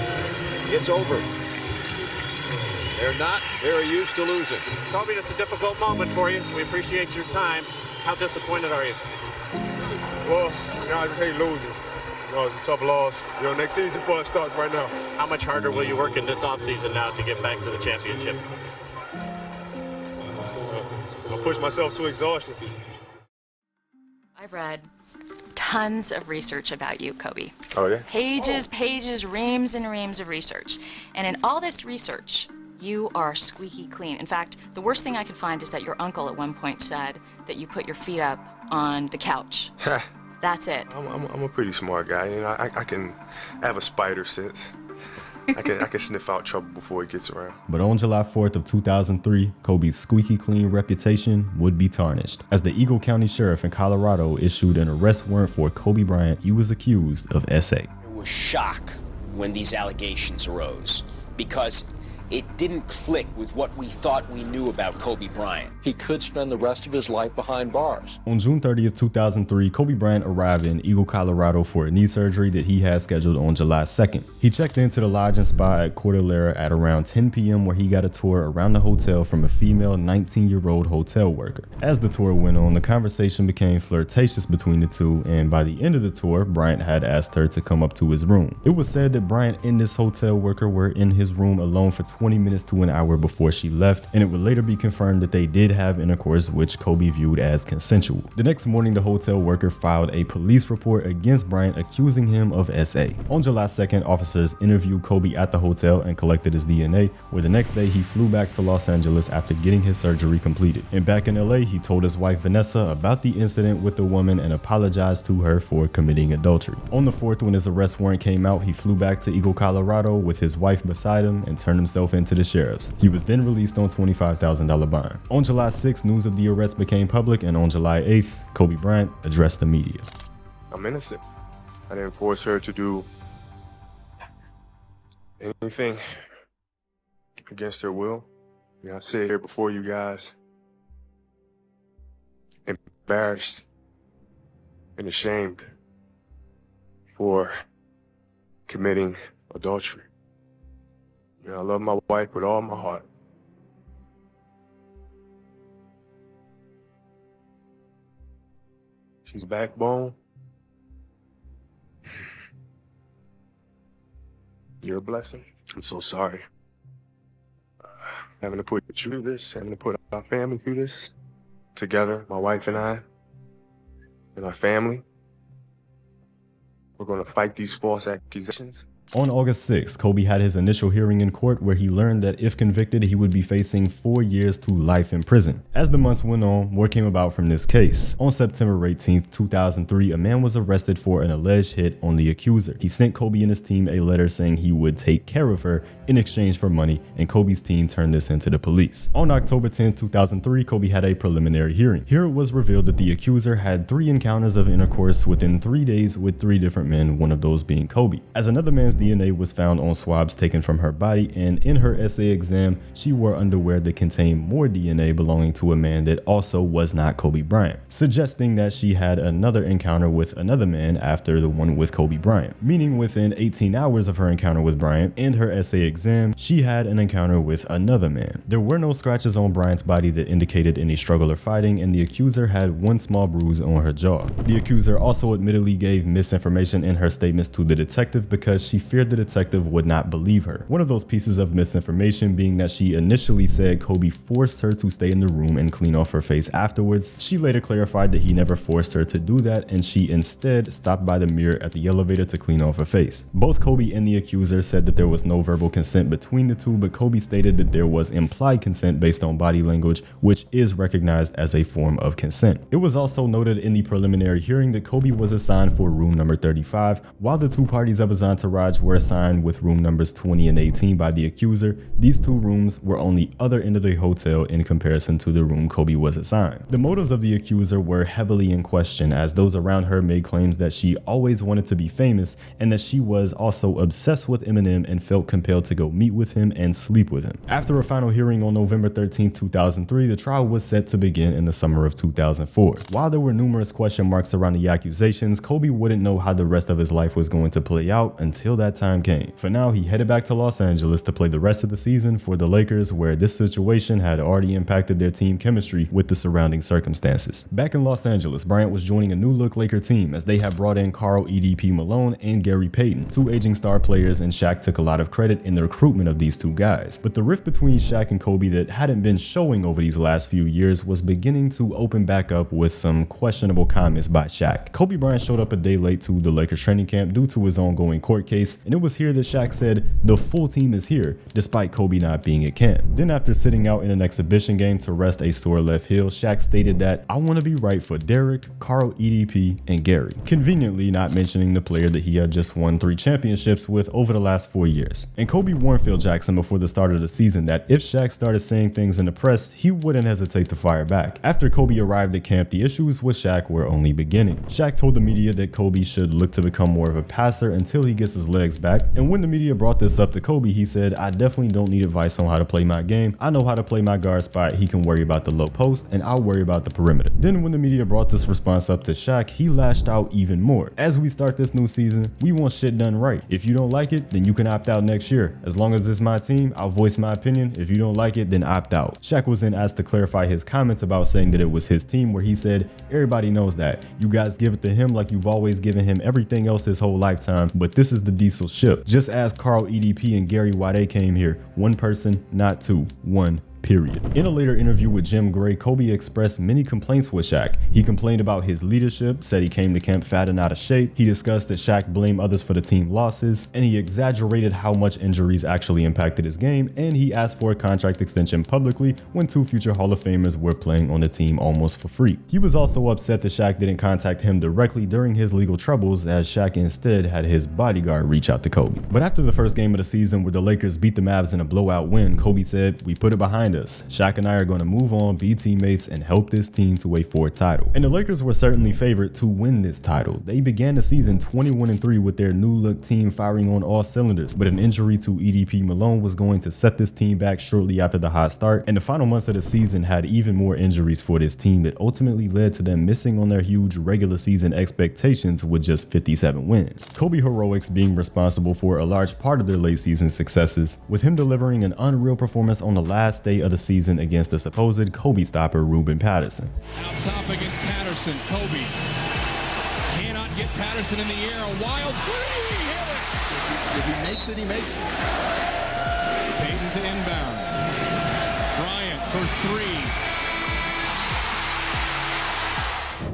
it's over. They're not very used to losing. Kobe, it's a difficult moment for you. We appreciate your time. How disappointed are you? Well, I just hate losing. It's a tough loss. Next season for us starts right now. How much harder will you work in this offseason now to get back to the championship? I'll push myself to exhaustion. I've read tons of research about you, Kobe. Oh, yeah? Pages, reams and reams of research. And in all this research, you are squeaky clean. In fact, the worst thing I could find is that your uncle at one point said that you put your feet up on the couch. That's it. I'm a pretty smart guy. I have a spider sense. I can sniff out trouble before it gets around. But on July 4th of 2003, Kobe's squeaky clean reputation would be tarnished, as the Eagle County Sheriff in Colorado issued an arrest warrant for Kobe Bryant. He was accused of SA. There was shock when these allegations arose, because it didn't click with what we thought we knew about Kobe Bryant. He could spend the rest of his life behind bars. On June 30th, 2003, Kobe Bryant arrived in Eagle, Colorado for a knee surgery that he had scheduled on July 2nd. He checked into the lodging spa at Cordillera at around 10 p.m. where he got a tour around the hotel from a female 19-year-old hotel worker. As the tour went on, the conversation became flirtatious between the two, and by the end of the tour, Bryant had asked her to come up to his room. It was said that Bryant and this hotel worker were in his room alone for 20 minutes to an hour before she left, and it would later be confirmed that they did have intercourse, which Kobe viewed as consensual. The next morning, the hotel worker filed a police report against Bryant, accusing him of SA. On July 2nd, officers interviewed Kobe at the hotel and collected his DNA, where the next day he flew back to Los Angeles after getting his surgery completed. And back in LA, he told his wife Vanessa about the incident with the woman and apologized to her for committing adultery. On the 4th, when his arrest warrant came out, he flew back to Eagle, Colorado with his wife beside him and turned himself into the sheriffs. He was then released on $25,000 bond. On July 6th, news of the arrest became public, and on July 8th, Kobe Bryant addressed the media. I'm innocent. I didn't force her to do anything against her will. I sit here before you guys, embarrassed and ashamed for committing adultery. I love my wife with all my heart. She's backbone. You're a blessing. I'm so sorry. Having to put you through this, having to put our family through this together, my wife and I, and our family. We're going to fight these false accusations. On August 6, Kobe had his initial hearing in court where he learned that if convicted, he would be facing 4 years to life in prison. As the months went on, more came about from this case. On September 18, 2003, a man was arrested for an alleged hit on the accuser. He sent Kobe and his team a letter saying he would take care of her in exchange for money, and Kobe's team turned this into the police. On October 10, 2003, Kobe had a preliminary hearing. Here it was revealed that the accuser had 3 encounters of intercourse within 3 days with 3 different men, one of those being Kobe. As another man's DNA was found on swabs taken from her body, and in her essay exam, she wore underwear that contained more DNA belonging to a man that also was not Kobe Bryant, suggesting that she had another encounter with another man after the one with Kobe Bryant, meaning within 18 hours of her encounter with Bryant and her essay exam, she had an encounter with another man. There were no scratches on Bryant's body that indicated any struggle or fighting, and the accuser had 1 small bruise on her jaw. The accuser also admittedly gave misinformation in her statements to the detective because she feared the detective would not believe her. One of those pieces of misinformation being that she initially said Kobe forced her to stay in the room and clean off her face afterwards. She later clarified that he never forced her to do that, and she instead stopped by the mirror at the elevator to clean off her face. Both Kobe and the accuser said that there was no verbal consent between the two, but Kobe stated that there was implied consent based on body language, which is recognized as a form of consent. It was also noted in the preliminary hearing that Kobe was assigned for room number 35, while the 2 parties of his entourage were assigned with room numbers 20 and 18 by the accuser. These 2 rooms were on the other end of the hotel in comparison to the room Kobe was assigned. The motives of the accuser were heavily in question, as those around her made claims that she always wanted to be famous and that she was also obsessed with Eminem and felt compelled to go meet with him and sleep with him. After a final hearing on November 13, 2003, the trial was set to begin in the summer of 2004. While there were numerous question marks around the accusations, Kobe wouldn't know how the rest of his life was going to play out until that time came. For now, he headed back to Los Angeles to play the rest of the season for the Lakers, where this situation had already impacted their team chemistry with the surrounding circumstances. Back in Los Angeles, Bryant was joining a new look Laker team as they had brought in Karl EDP Malone and Gary Payton, 2 aging star players, and Shaq took a lot of credit in the recruitment of these 2 guys. But the rift between Shaq and Kobe that hadn't been showing over these last few years was beginning to open back up with some questionable comments by Shaq. Kobe Bryant showed up a day late to the Lakers training camp due to his ongoing court case, and it was here that Shaq said the full team is here despite Kobe not being at camp. Then after sitting out in an exhibition game to rest a sore left heel, Shaq stated that I want to be right for Derek, Karl EDP, and Gary, conveniently not mentioning the player that he had just won 3 championships with over the last 4 years. And Kobe warned Phil Jackson before the start of the season that if Shaq started saying things in the press, he wouldn't hesitate to fire back. After Kobe arrived at camp, the issues with Shaq were only beginning. Shaq told the media that Kobe should look to become more of a passer until he gets his legs back, and when the media brought this up to Kobe, he said, I definitely don't need advice on how to play my game. I know how to play my guard spot. He can worry about the low post, and I'll worry about the perimeter. Then when the media brought this response up to Shaq, he lashed out even more. As we start this new season, we want shit done right. If you don't like it, then you can opt out next year. As long as it's my team, I'll voice my opinion. If you don't like it, then opt out. Shaq was then asked to clarify his comments about saying that it was his team, where he said, everybody knows that. You guys give it to him like you've always given him everything else his whole lifetime, but this is the diesel ship. Just ask Karl EDP and Gary why they came here. 1 person, not 2. 1. Period. In a later interview with Jim Gray, Kobe expressed many complaints with Shaq. He complained about his leadership, said he came to camp fat and out of shape. He discussed that Shaq blamed others for the team losses, and he exaggerated how much injuries actually impacted his game, and he asked for a contract extension publicly when 2 future Hall of Famers were playing on the team almost for free. He was also upset that Shaq didn't contact him directly during his legal troubles, as Shaq instead had his bodyguard reach out to Kobe. But after the first game of the season where the Lakers beat the Mavs in a blowout win, Kobe said, we put it behind us. Shaq and I are going to move on, be teammates, and help this team to a 4th title. And the Lakers were certainly favored to win this title. They began the season 21-3 with their new look team firing on all cylinders, but an injury to EDP Malone was going to set this team back shortly after the hot start, and the final months of the season had even more injuries for this team that ultimately led to them missing on their huge regular season expectations with just 57 wins. Kobe heroics being responsible for a large part of their late season successes, with him delivering an unreal performance on the last day of the season against the supposed Kobe stopper Ruben Patterson. Out top against Patterson, Kobe cannot get Patterson in the air. A wild three, he hit it. If he makes it, he makes it. Payton to inbound. Bryant for 3.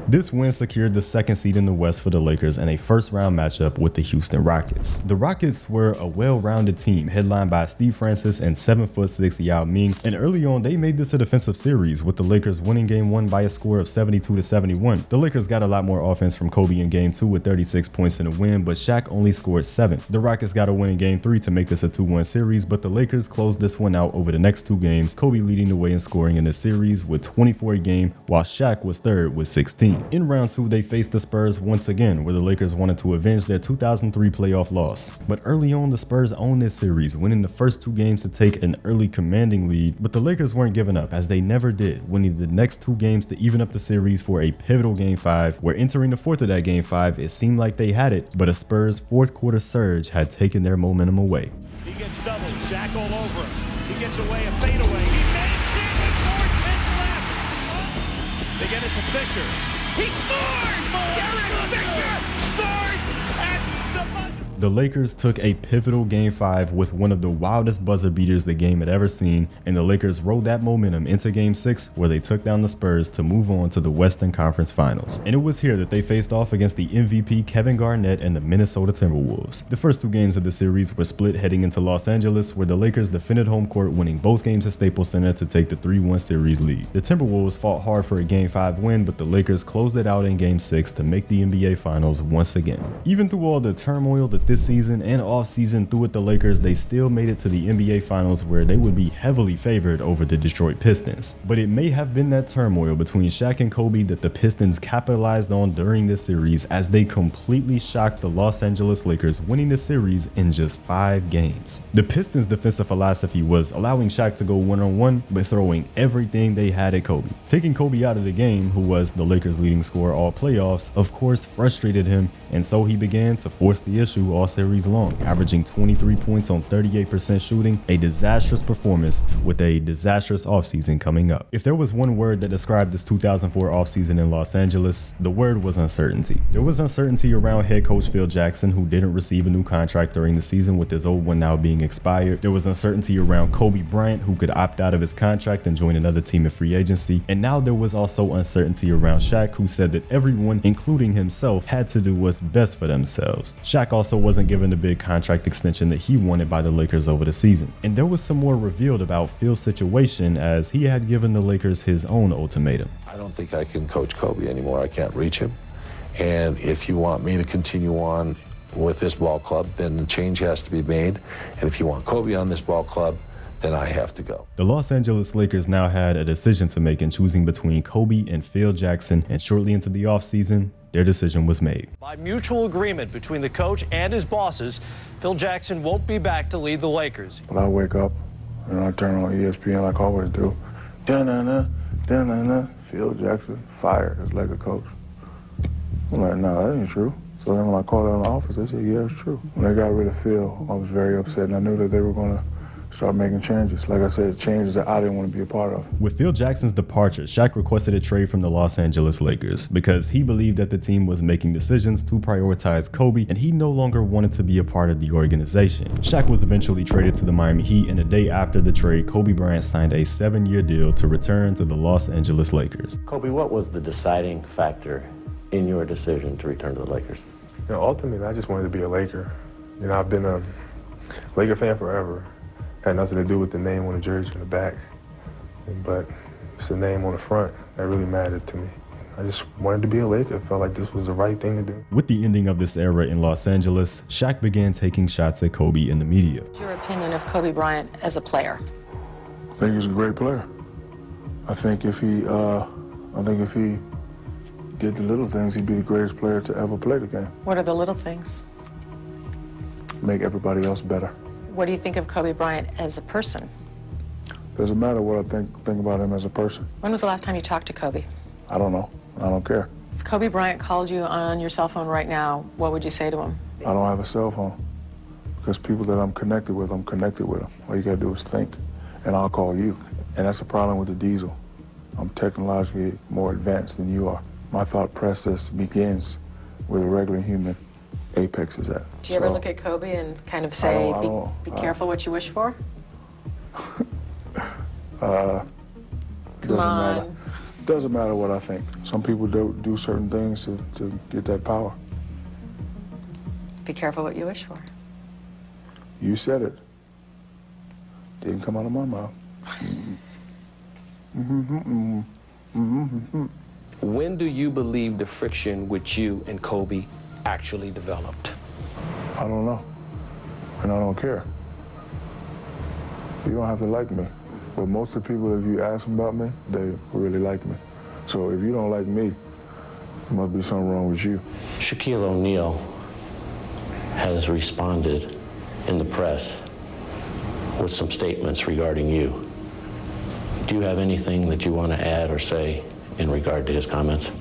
This win secured the second seed in the West for the Lakers and a first-round matchup with the Houston Rockets. The Rockets were a well-rounded team headlined by Steve Francis and 7'6" Yao Ming, and early on they made this a defensive series with the Lakers winning Game 1 by a score of 72-71. The Lakers got a lot more offense from Kobe in Game 2 with 36 points in the win, but Shaq only scored 7. The Rockets got a win in Game 3 to make this a 2-1 series, but the Lakers closed this one out over the next 2 games, Kobe leading the way in scoring in the series with 24 a game, while Shaq was third with 16. In round 2, they faced the Spurs once again, where the Lakers wanted to avenge their 2003 playoff loss. But early on, the Spurs owned this series, winning the first 2 games to take an early commanding lead, but the Lakers weren't giving up, as they never did, winning the next 2 games to even up the series for a pivotal Game 5, where entering the fourth of that Game 5, it seemed like they had it, but a Spurs fourth quarter surge had taken their momentum away. He gets doubled, Shaq all over him. He gets away, a fadeaway. He makes it with 4:10 left. They get it to Fisher. He scores! Derek Fisher scores at the buzzer. The Lakers took a pivotal Game 5 with one of the wildest buzzer beaters the game had ever seen, and the Lakers rode that momentum into Game 6, where they took down the Spurs to move on to the Western Conference Finals. And it was here that they faced off against the MVP Kevin Garnett and the Minnesota Timberwolves. The first 2 games of the series were split heading into Los Angeles, where the Lakers defended home court, winning both games at Staples Center to take the 3-1 series lead. The Timberwolves fought hard for a Game 5 win, but the Lakers closed it out in Game 6 to make the NBA Finals once again. Even through all the turmoil that this season and off-season threw at the Lakers, they still made it to the NBA Finals, where they would be heavily favored over the Detroit Pistons. But it may have been that turmoil between Shaq and Kobe that the Pistons capitalized on during this series, as they completely shocked the Los Angeles Lakers, winning the series in just 5 games. The Pistons' defensive philosophy was allowing Shaq to go one-on-one, but throwing everything they had at Kobe. Taking Kobe out of the game, who was the Lakers' leading scorer all playoffs, of course frustrated him, and so he began to force the issue all series long, averaging 23 points on 38% shooting, a disastrous performance with a disastrous offseason coming up. If there was one word that described this 2004 offseason in Los Angeles, the word was uncertainty. There was uncertainty around head coach Phil Jackson, who didn't receive a new contract during the season, with his old one now being expired. There was uncertainty around Kobe Bryant, who could opt out of his contract and join another team in free agency. And now there was also uncertainty around Shaq, who said that everyone, including himself, had to do what's best for themselves. Shaq also wasn't given the big contract extension that he wanted by the Lakers over the season. And there was some more revealed about Phil's situation, as he had given the Lakers his own ultimatum. I don't think I can coach Kobe anymore. I can't reach him. And if you want me to continue on with this ball club, then the change has to be made. And if you want Kobe on this ball club, then I have to go. The Los Angeles Lakers now had a decision to make in choosing between Kobe and Phil Jackson, and shortly into the offseason, their decision was made. By mutual agreement between the coach and his bosses, Phil Jackson won't be back to lead the Lakers. When I wake up and I turn on ESPN like I always do, da-na-na, da-na-na, Phil Jackson fired as Laker coach. I'm like, no, that ain't true. So then when I called out in the office, they said, yeah, it's true. When they got rid of Phil, I was very upset, and I knew that they were going to start making changes. Like I said, changes that I didn't want to be a part of. With Phil Jackson's departure, Shaq requested a trade from the Los Angeles Lakers because he believed that the team was making decisions to prioritize Kobe, and he no longer wanted to be a part of the organization. Shaq was eventually traded to the Miami Heat, and a day after the trade, Kobe Bryant signed a 7-year deal to return to the Los Angeles Lakers. Kobe, what was the deciding factor in your decision to return to the Lakers? You know, ultimately, I just wanted to be a Laker. You know, I've been a Laker fan forever. Had nothing to do with the name on the jersey on the back, but it's the name on the front that really mattered to me. I just wanted to be a Laker. Felt like this was the right thing to do. With the ending of this era in Los Angeles, Shaq began taking shots at Kobe in the media. What's your opinion of Kobe Bryant as a player? I think he's a great player. I think if he did the little things, he'd be the greatest player to ever play the game. What are the little things? Make everybody else better. What do you think of Kobe Bryant as a person? Doesn't matter what I think about him as a person. When was the last time you talked to Kobe? I don't know. I don't care. If Kobe Bryant called you on your cell phone right now, what would you say to him? I don't have a cell phone because people that I'm connected with them. All you gotta do is think, and I'll call you. And that's the problem with the diesel. I'm technologically more advanced than you are. My thought process begins where the regular human apex is at. Do you ever look at Kobe and kind of say, be careful what you wish for? Come on. It doesn't matter what I think. Some people do certain things to get that power. Be careful what you wish for. You said it. Didn't come out of my mouth. When do you believe the friction with you and Kobe actually developed? I don't know, and I don't care. You don't have to like me, but most of the people, if you ask them about me, they really like me. So if you don't like me, there must be something wrong with you. Shaquille O'Neal has responded in the press with some statements regarding you. Do you have anything that you want to add or say in regard to his comments?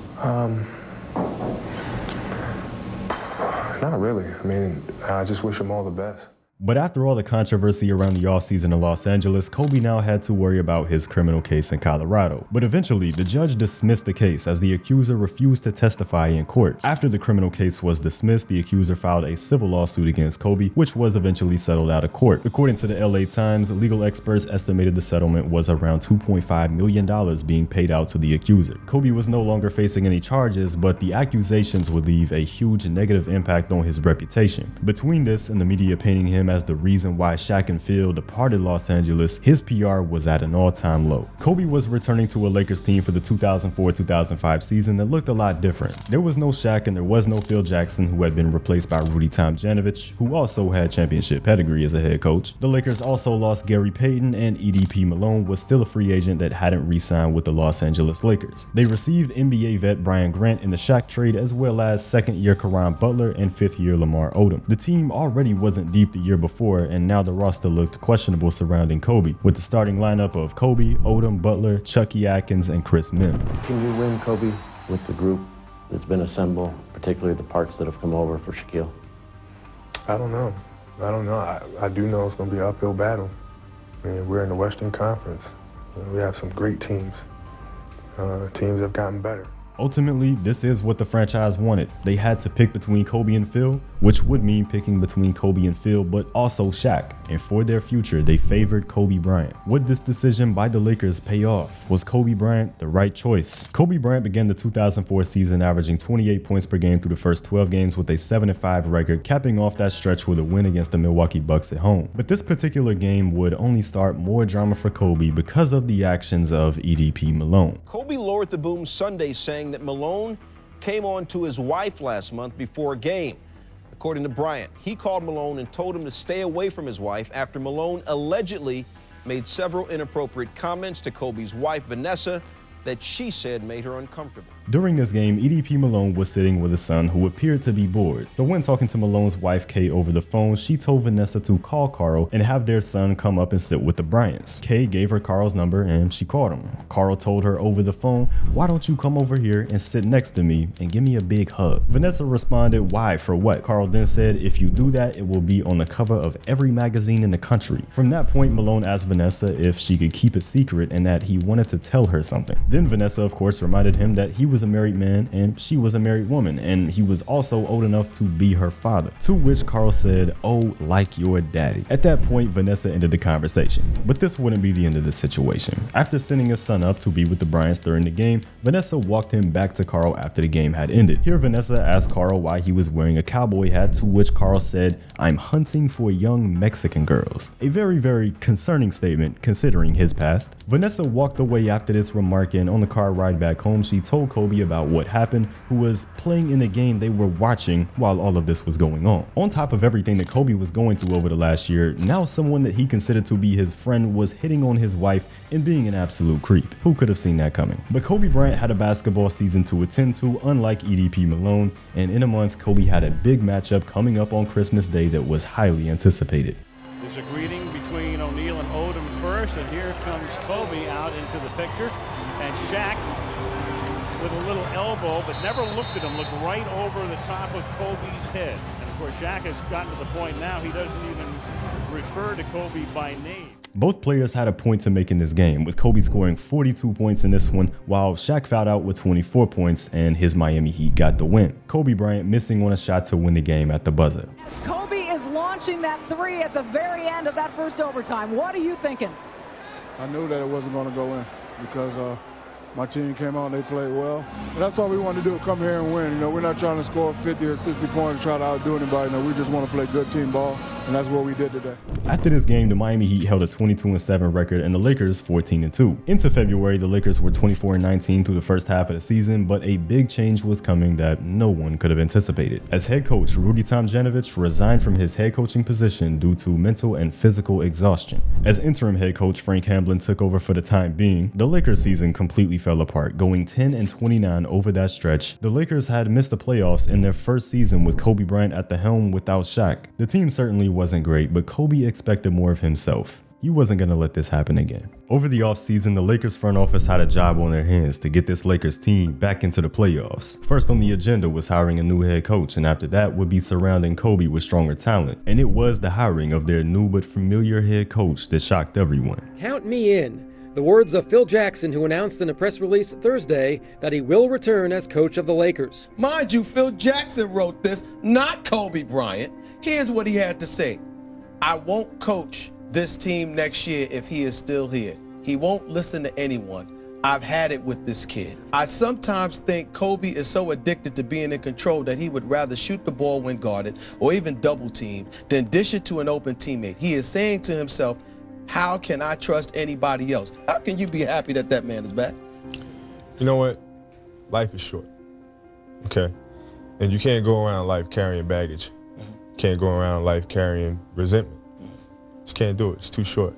Not really. I mean, I just wish him all the best. But after all the controversy around the offseason in Los Angeles, Kobe now had to worry about his criminal case in Colorado. But eventually, the judge dismissed the case as the accuser refused to testify in court. After the criminal case was dismissed, the accuser filed a civil lawsuit against Kobe, which was eventually settled out of court. According to the LA Times, legal experts estimated the settlement was around $2.5 million being paid out to the accuser. Kobe was no longer facing any charges, but the accusations would leave a huge negative impact on his reputation. Between this and the media painting him as the reason why Shaq and Phil departed Los Angeles, his PR was at an all-time low. Kobe was returning to a Lakers team for the 2004-2005 season that looked a lot different. There was no Shaq and there was no Phil Jackson, who had been replaced by Rudy Tomjanovich, who also had championship pedigree as a head coach. The Lakers also lost Gary Payton, and EDP Malone was still a free agent that hadn't re-signed with the Los Angeles Lakers. They received NBA vet Brian Grant in the Shaq trade, as well as second-year Caron Butler and fifth-year Lamar Odom. The team already wasn't deep the year before, and now the roster looked questionable surrounding Kobe, with the starting lineup of Kobe, Odom, Butler, Chucky Atkins, and Chris Mim. Can you win, Kobe, with the group that's been assembled, particularly the parts that have come over for Shaquille? I don't know. I do know it's going to be an uphill battle. I mean, we're in the Western Conference. We have some great teams. Teams have gotten better. Ultimately, this is what the franchise wanted. They had to pick between Kobe and Phil, which would mean picking between Kobe and Phil, but also Shaq. And for their future, they favored Kobe Bryant. Would this decision by the Lakers pay off? Was Kobe Bryant the right choice? Kobe Bryant began the 2004 season averaging 28 points per game through the first 12 games with a 7-5 record, capping off that stretch with a win against the Milwaukee Bucks at home. But this particular game would only start more drama for Kobe because of the actions of EDP Malone. Kobe lowered the boom Sunday, saying that Malone came on to his wife last month before a game. According to Bryant, he called Malone and told him to stay away from his wife after Malone allegedly made several inappropriate comments to Kobe's wife, Vanessa, that she said made her uncomfortable. During this game, EDP Malone was sitting with his son, who appeared to be bored. So when talking to Malone's wife, Kay, over the phone, she told Vanessa to call Carl and have their son come up and sit with the Bryants. Kay gave her Carl's number and she called him. Carl told her over the phone, "Why don't you come over here and sit next to me and give me a big hug?" Vanessa responded, "Why? For what?" Carl then said, "If you do that, it will be on the cover of every magazine in the country." From that point, Malone asked Vanessa if she could keep a secret and that he wanted to tell her something. Then Vanessa, of course, reminded him that he was a married man and she was a married woman, and he was also old enough to be her father. To which Carl said, "Oh, like your daddy." At that point, Vanessa ended the conversation. But this wouldn't be the end of the situation. After sending his son up to be with the Bryants during the game, Vanessa walked him back to Carl after the game had ended. Here, Vanessa asked Carl why he was wearing a cowboy hat, to which Carl said, "I'm hunting for young Mexican girls." A very, very concerning statement considering his past. Vanessa walked away after this remark, and on the car ride back home, she told Kobe about what happened, who was playing in the game they were watching while all of this was going on. On top of everything that Kobe was going through over the last year, now someone that he considered to be his friend was hitting on his wife and being an absolute creep. Who could have seen that coming? But Kobe Bryant had a basketball season to attend to, unlike EDP Malone, and in a month, Kobe had a big matchup coming up on Christmas Day that was highly anticipated. There's a greeting between O'Neal and Odom first, and here comes Kobe out into the picture, and Shaq with a little elbow, but never looked at him, looked right over the top of Kobe's head. And of course, Shaq has gotten to the point now he doesn't even refer to Kobe by name. Both players had a point to make in this game, with Kobe scoring 42 points in this one, while Shaq fouled out with 24 points and his Miami Heat got the win. Kobe Bryant missing on a shot to win the game at the buzzer. Kobe is launching that three at the very end of that first overtime. What are you thinking? I knew that it wasn't going to go in because My team came out and they played well. And that's all we want to do, come here and win. You know, we're not trying to score 50 or 60 points and try to outdo anybody. You know, we just want to play good team ball, and that's what we did today. After this game, the Miami Heat held a 22-7 record and the Lakers 14-2. Into February, the Lakers were 24-19 through the first half of the season, but a big change was coming that no one could have anticipated. As head coach, Rudy Tomjanovich resigned from his head coaching position due to mental and physical exhaustion. As interim head coach, Frank Hamblin took over for the time being. The Lakers season completely fell apart, going 10-29 over that stretch. The Lakers had missed the playoffs in their first season with Kobe Bryant at the helm without Shaq. The team certainly wasn't great, but Kobe expected more of himself. He wasn't going to let this happen again. Over the offseason, the Lakers front office had a job on their hands to get this Lakers team back into the playoffs. First on the agenda was hiring a new head coach, and after that would be surrounding Kobe with stronger talent. And it was the hiring of their new but familiar head coach that shocked everyone. Count me in. The words of Phil Jackson, who announced in a press release Thursday that he will return as coach of the Lakers. Mind you, Phil Jackson wrote this, not Kobe Bryant. Here's what he had to say. I won't coach this team next year if he is still here. He won't listen to anyone. I've had it with this kid. I sometimes think Kobe is so addicted to being in control that he would rather shoot the ball when guarded or even double team than dish it to an open teammate. He is saying to himself, how can I trust anybody else? How can you be happy that that man is back? You know what? Life is short, okay? And you can't go around life carrying baggage. Can't go around life carrying resentment. Just can't do it. It's too short.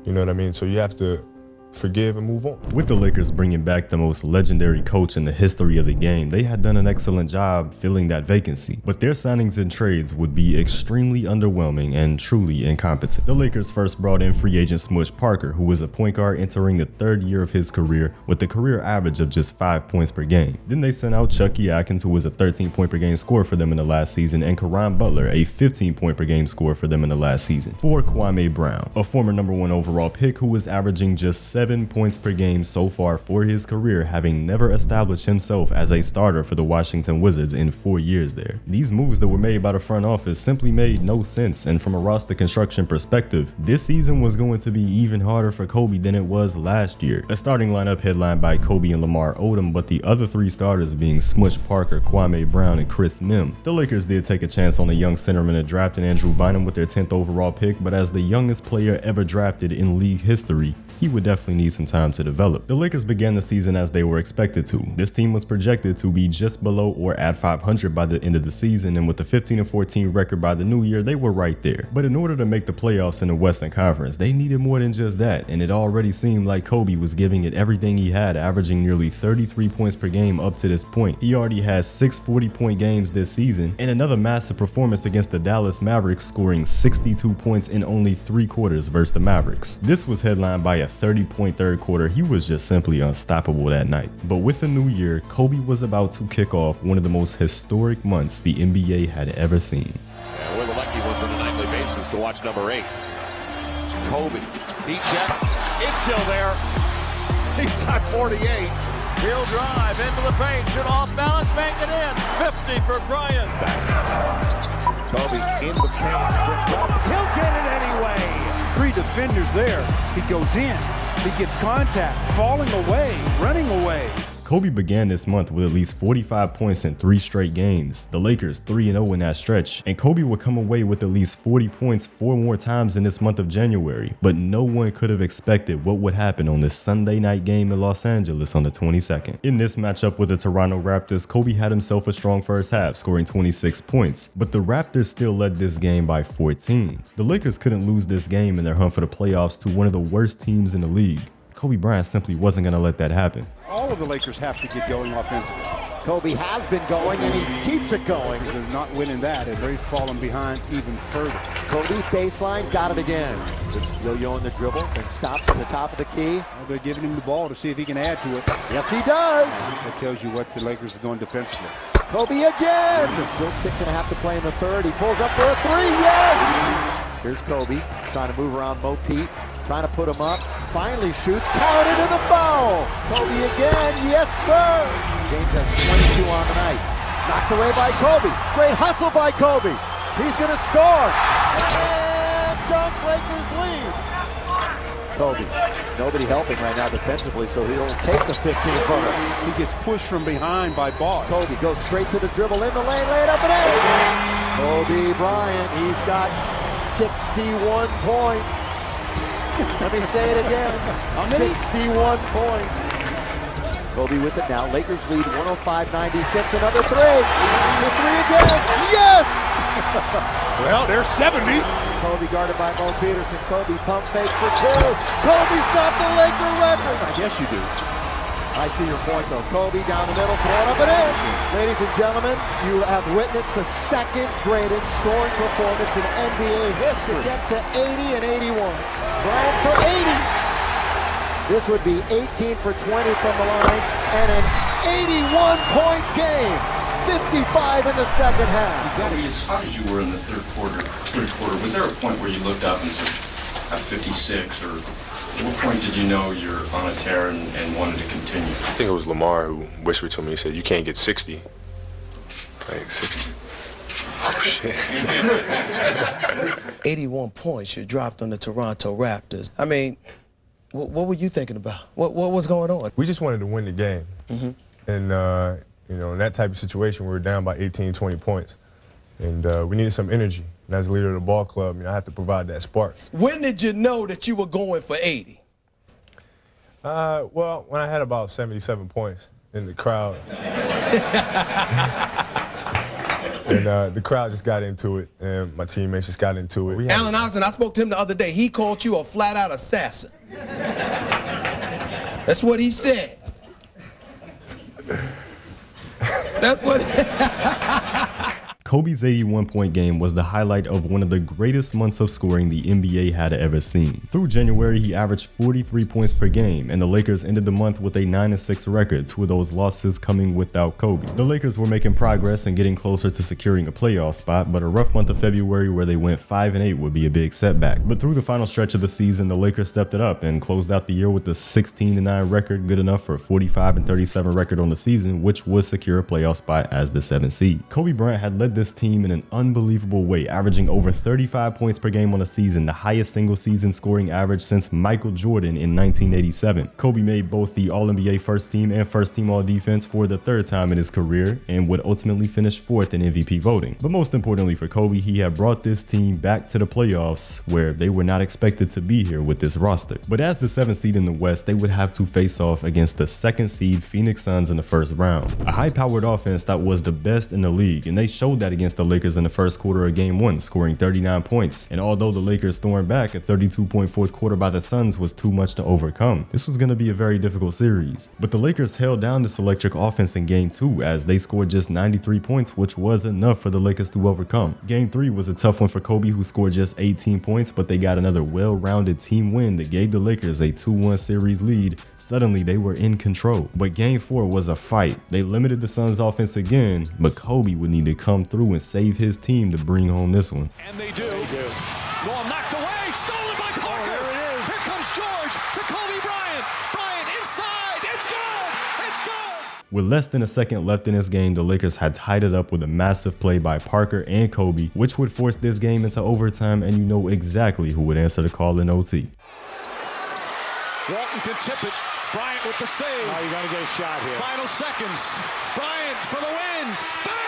You know what I mean? So you have to forgive and move on. With the Lakers bringing back the most legendary coach in the history of the game, they had done an excellent job filling that vacancy. But their signings and trades would be extremely underwhelming and truly incompetent. The Lakers first brought in free agent Smush Parker, who was a point guard entering the third year of his career with a career average of just 5 points per game. Then they sent out Chucky Atkins, who was a 13-point per game scorer for them in the last season, and Caron Butler, a 15-point per game scorer for them in the last season, for Kwame Brown, a former #1 overall pick who was averaging just 7 points per game so far for his career, having never established himself as a starter for the Washington Wizards in 4 years there. These moves that were made by the front office simply made no sense, and from a roster construction perspective, this season was going to be even harder for Kobe than it was last year. A starting lineup headlined by Kobe and Lamar Odom, but the other three starters being Smush Parker, Kwame Brown, and Chris Mim. The Lakers did take a chance on a young centerman that drafted Andrew Bynum with their 10th overall pick, but as the youngest player ever drafted in league history, he would definitely need some time to develop. The Lakers began the season as they were expected to. This team was projected to be just below or at 500 by the end of the season, and with the 15-14 record by the new year, they were right there. But in order to make the playoffs in the Western Conference, they needed more than just that, and it already seemed like Kobe was giving it everything he had, averaging nearly 33 points per game up to this point. He already has 6 40-point games this season, and another massive performance against the Dallas Mavericks, scoring 62 points in only 3 quarters versus the Mavericks. This was headlined by a 30-point third quarter. He was just simply unstoppable that night. But with the new year, Kobe was about to kick off one of the most historic months the NBA had ever seen. And we're the lucky ones on a nightly basis to watch number 8. Kobe, he checks, it's still there. He's got 48. He'll drive into the paint, shoot off balance, bank it in. 50 for Bryant. Kobe in the paint. He'll get it anyway. 3 defenders there. He goes in. He gets contact, falling away, running away. Kobe began this month with at least 45 points in 3 straight games. The Lakers 3-0 in that stretch, and Kobe would come away with at least 40 points 4 more times in this month of January. But no one could have expected what would happen on this Sunday night game in Los Angeles on the 22nd. In this matchup with the Toronto Raptors, Kobe had himself a strong first half, scoring 26 points, but the Raptors still led this game by 14. The Lakers couldn't lose this game in their hunt for the playoffs to one of the worst teams in the league. Kobe Bryant simply wasn't going to let that happen. All of the Lakers have to get going offensively. Kobe has been going, and he keeps it going. They're not winning that, and they've fallen behind even further. Kobe, baseline, got it again. Just yo-yoing the dribble, then stops at the top of the key. Well, they're giving him the ball to see if he can add to it. Yes, he does. That tells you what the Lakers are doing defensively. Kobe again. Still 6.5 to play in the third. He pulls up for a 3. Yes! Here's Kobe trying to move around Mo Pete. Trying to put him up, finally shoots, counted in the foul. Kobe again, yes sir. James has 22 on the night. Knocked away by Kobe. Great hustle by Kobe. He's gonna score. Slam dunk, Lakers lead. Kobe. Nobody helping right now defensively, so he'll take the 15-footer. He gets pushed from behind by Boss. Kobe goes straight to the dribble in the lane, laid up and in. Kobe Bryant, he's got 61 points. Let me say it again. 61 points. Kobe with it now. Lakers lead 105-96. Another three. The three again. Yes! Well, there's 70. Kobe guarded by Mo Peterson. Kobe pump fake for two. Kobe's got the Laker record. I guess you do. I see your point, though. Kobe down the middle, throw it up and in. Ladies and gentlemen, you have witnessed the second greatest scoring performance in NBA history. To get to 80 and 81. Bryant for 80. This would be 18 for 20 from the line and an 81-point game. 55 in the second half. You got to be as hot as you were in the third quarter. Was there a point where you looked up and said, at 56, or at what point did you know you're on a tear and wanted to continue? I think it was Lamar who whispered to me, he said, you can't get 60. Like 60. Oh, shit. 81 points you dropped on the Toronto Raptors. I mean, what were you thinking about? What was going on? We just wanted to win the game. And, you know, in that type of situation, we were down by 18, 20 points. And we needed some energy. And as a leader of the ball club, you know, I have to provide that spark. When did you know that you were going for 80? Well, when I had about 77 points in the crowd. And the crowd just got into it, and my teammates just got into it. Allen Iverson, I spoke to him the other day. He called you a flat-out assassin. That's what he said. That's what... Kobe's 81-point game was the highlight of one of the greatest months of scoring the NBA had ever seen. Through January, he averaged 43 points per game, and the Lakers ended the month with a 9-6 record, 2 of those losses coming without Kobe. The Lakers were making progress and getting closer to securing a playoff spot, but a rough month of February where they went 5-8 would be a big setback. But through the final stretch of the season, the Lakers stepped it up and closed out the year with a 16-9 record, good enough for a 45-37 record on the season, which would secure a playoff spot as the 7th seed. Kobe Bryant had led this team in an unbelievable way, averaging over 35 points per game on the season, the highest single season scoring average since Michael Jordan in 1987. Kobe made both the All-NBA first team and first team All-Defense for the 3rd time in his career and would ultimately finish 4th in MVP voting. But most importantly for Kobe, he had brought this team back to the playoffs where they were not expected to be here with this roster. But as the 7th seed in the West, they would have to face off against the 2nd seed Phoenix Suns in the first round. A high-powered offense that was the best in the league, and they showed that against the Lakers in the first quarter of Game 1, scoring 39 points. And although the Lakers stormed back, a 32-point fourth quarter by the Suns was too much to overcome. This was going to be a very difficult series. But the Lakers held down this electric offense in Game 2 as they scored just 93 points, which was enough for the Lakers to overcome. Game 3 was a tough one for Kobe, who scored just 18 points, but they got another well-rounded team win that gave the Lakers a 2-1 series lead. Suddenly, they were in control. But Game 4 was a fight. They limited the Suns' offense again, but Kobe would need to come through and save his team to bring home this one. And they do. Ball knocked away, stolen by Parker. There it is. Here comes George to Kobe Bryant. Bryant inside. It's good. It's good. With less than a second left in this game, the Lakers had tied it up with a massive play by Parker and Kobe, which would force this game into overtime, and you know exactly who would answer the call in OT. Walton can tip it. Bryant with the save. Oh, you got to get a shot here. Final seconds. Bryant for the win. Bang!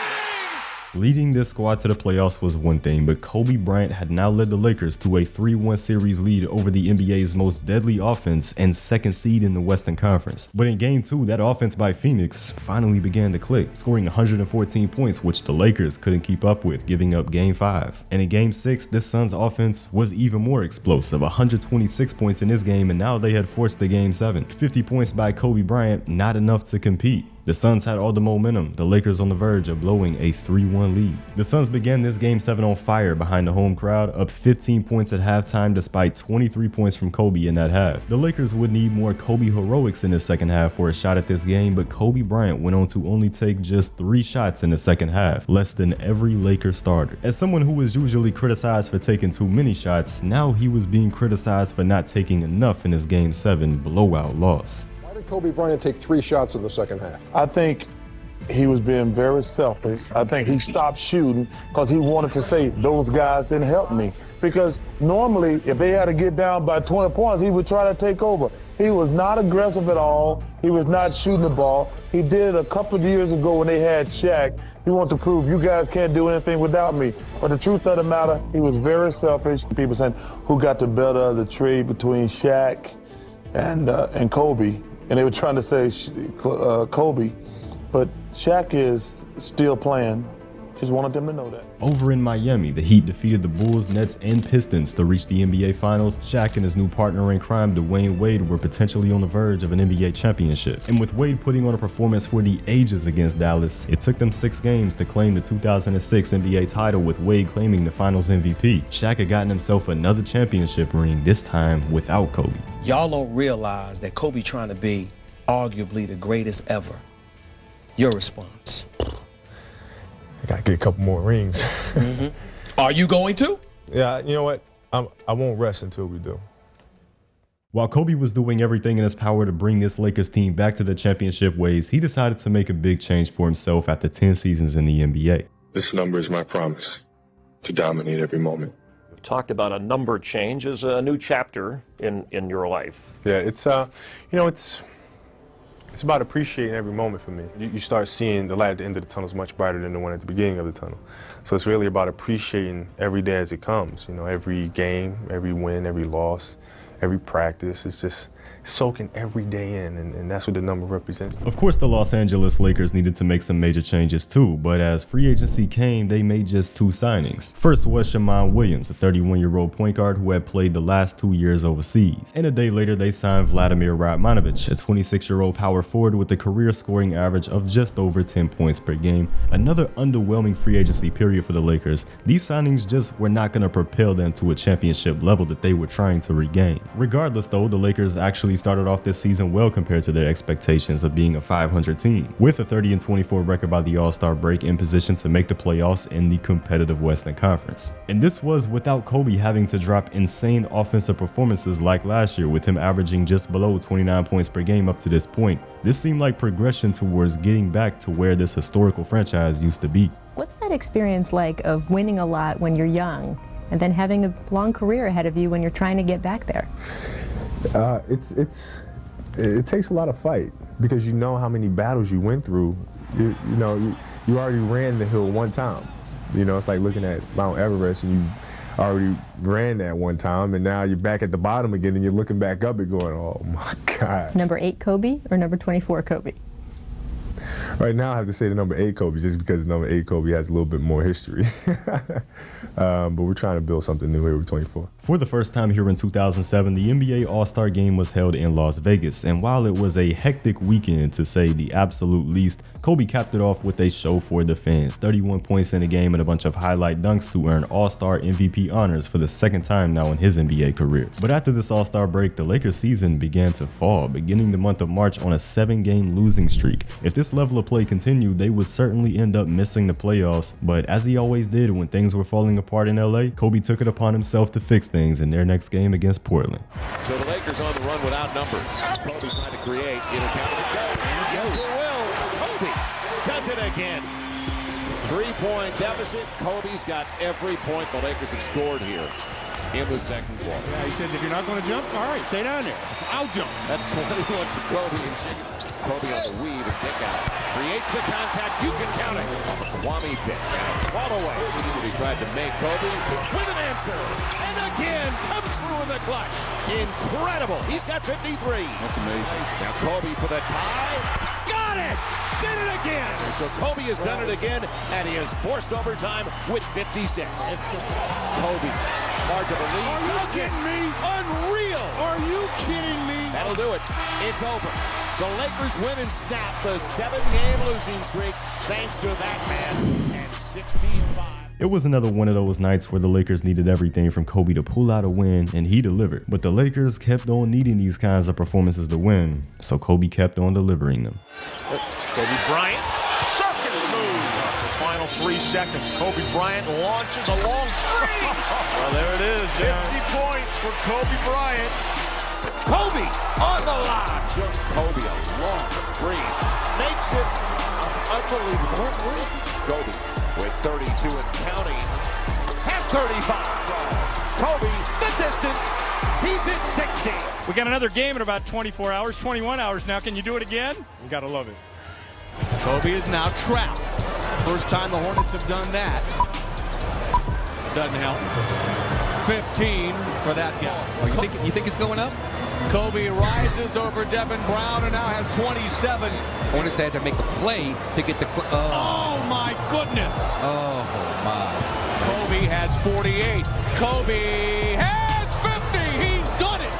Leading this squad to the playoffs was one thing, but Kobe Bryant had now led the Lakers to a 3-1 series lead over the NBA's most deadly offense and 2nd seed in the Western Conference. But in Game 2, that offense by Phoenix finally began to click, scoring 114 points, which the Lakers couldn't keep up with, giving up Game 5. And in Game 6, this Suns offense was even more explosive, 126 points in this game, and now they had forced the Game 7. 50 points by Kobe Bryant, not enough to compete. The Suns had all the momentum, the Lakers on the verge of blowing a 3-1 lead. The Suns began this Game 7 on fire behind the home crowd, up 15 points at halftime despite 23 points from Kobe in that half. The Lakers would need more Kobe heroics in the second half for a shot at this game, but Kobe Bryant went on to only take just 3 shots in the second half, less than every Laker starter. As someone who was usually criticized for taking too many shots, now he was being criticized for not taking enough in his Game 7 blowout loss. Kobe Bryant take 3 shots in the second half? I think he was being very selfish. I think he stopped shooting because he wanted to say, those guys didn't help me. Because normally, if they had to get down by 20 points, he would try to take over. He was not aggressive at all. He was not shooting the ball. He did it a couple of years ago when they had Shaq. He wanted to prove you guys can't do anything without me. But the truth of the matter, he was very selfish. People saying, who got the better of the trade between Shaq and Kobe? And they were trying to say Kobe. But Shaq is still playing. Just wanted them to know that. Over in Miami, the Heat defeated the Bulls, Nets, and Pistons to reach the NBA Finals. Shaq and his new partner in crime, Dwayne Wade, were potentially on the verge of an NBA championship. And with Wade putting on a performance for the ages against Dallas, it took them 6 games to claim the 2006 NBA title, with Wade claiming the Finals MVP. Shaq had gotten himself another championship ring, this time without Kobe. Y'all don't realize that Kobe trying to be arguably the greatest ever. Your response? I gotta get a couple more rings. Mm-hmm. Are you going to? Yeah, you know what? I won't rest until we do. While Kobe was doing everything in his power to bring this Lakers team back to the championship ways, he decided to make a big change for himself after 10 seasons in the NBA. This number is my promise to dominate every moment. We've talked about a number change as a new chapter in your life. Yeah, it's it's about appreciating every moment for me. You start seeing the light at the end of the tunnel is much brighter than the one at the beginning of the tunnel. So it's really about appreciating every day as it comes. You know, every game, every win, every loss, every practice. It's just soaking every day in, and that's what the number represents. Of course, the Los Angeles Lakers needed to make some major changes too, but as free agency came, they made just 2 signings. First was Shammond Williams, a 31-year-old point guard who had played the last 2 years overseas. And a day later, they signed Vladimir Radmanovic, a 26-year-old power forward with a career scoring average of just over 10 points per game. Another underwhelming free agency period for the Lakers. These signings just were not going to propel them to a championship level that they were trying to regain. Regardless though, the Lakers actually started off this season well compared to their expectations of being a 500 team, with a 30-24 record by the All-Star break, in position to make the playoffs in the competitive Western Conference. And this was without Kobe having to drop insane offensive performances like last year, with him averaging just below 29 points per game up to this point. This seemed like progression towards getting back to where this historical franchise used to be. What's that experience like of winning a lot when you're young and then having a long career ahead of you when you're trying to get back there? It takes a lot of fight, because you know how many battles you went through. You already ran the hill one time. You know, it's like looking at Mount Everest, and you already ran that one time, and now you're back at the bottom again, and you're looking back up and going, oh my God. Number 8 Kobe or number 24 Kobe? Right now I have to say the number 8 Kobe, just because the number 8 Kobe has a little bit more history. But we're trying to build something new here with 24. For the first time here in 2007, the NBA All-Star Game was held in Las Vegas, and while it was a hectic weekend to say the absolute least, Kobe capped it off with a show for the fans. 31 points in the game and a bunch of highlight dunks to earn All-Star MVP honors for the second time now in his NBA career. But after this All-Star break, the Lakers season began to fall, beginning the month of March on a 7-game losing streak. If this level of play continued, they would certainly end up missing the playoffs, but as he always did when things were falling apart in LA, Kobe took it upon himself to fix things in their next game against Portland. So the Lakers on the run without numbers. Kobe trying to create. It'll count it goes. Yes, it will. Kobe does it again. 3-point deficit. Kobe's got every point the Lakers have scored here in the second quarter. Yeah, he said, if you're not going to jump, all right, stay down there. I'll jump. That's 21 for Kobe. Kobe on the weave and kick out. Creates the contact. You can count it. Kwame pick. All the way. He tried to make Kobe with an answer. And again, comes through in the clutch. Incredible. He's got 53. That's amazing. Now Kobe for the tie. Got it. Did it again. So Kobe has done it again, and he has forced overtime with 56. Kobe. Hard to believe. Are you kidding me? Unreal. Are you kidding me? That'll do it. It's over. The Lakers win and snap the 7-game losing streak thanks to that man and 65. It was another one of those nights where the Lakers needed everything from Kobe to pull out a win, and he delivered. But the Lakers kept on needing these kinds of performances to win, so Kobe kept on delivering them. Kobe Bryant, circus move. The final 3 seconds. Kobe Bryant launches a long three. Well, there it is, John. 50 points for Kobe Bryant. Kobe on the line. Kobe a long three. Makes it Unbelievable. Kobe with 32 and counting. Has 35. Kobe, the distance. He's in 60. We got another game in about 24 hours, 21 hours now. Can you do it again? We gotta love it. Kobe is now trapped. First time the Hornets have done that. Doesn't help. 15 for that guy. Oh, you think it's going up? Kobe rises over Devin Brown and now has 27. Hornets had to make a play to get the... Oh my goodness. Oh my. Kobe has 48. Kobe has 50. He's done it.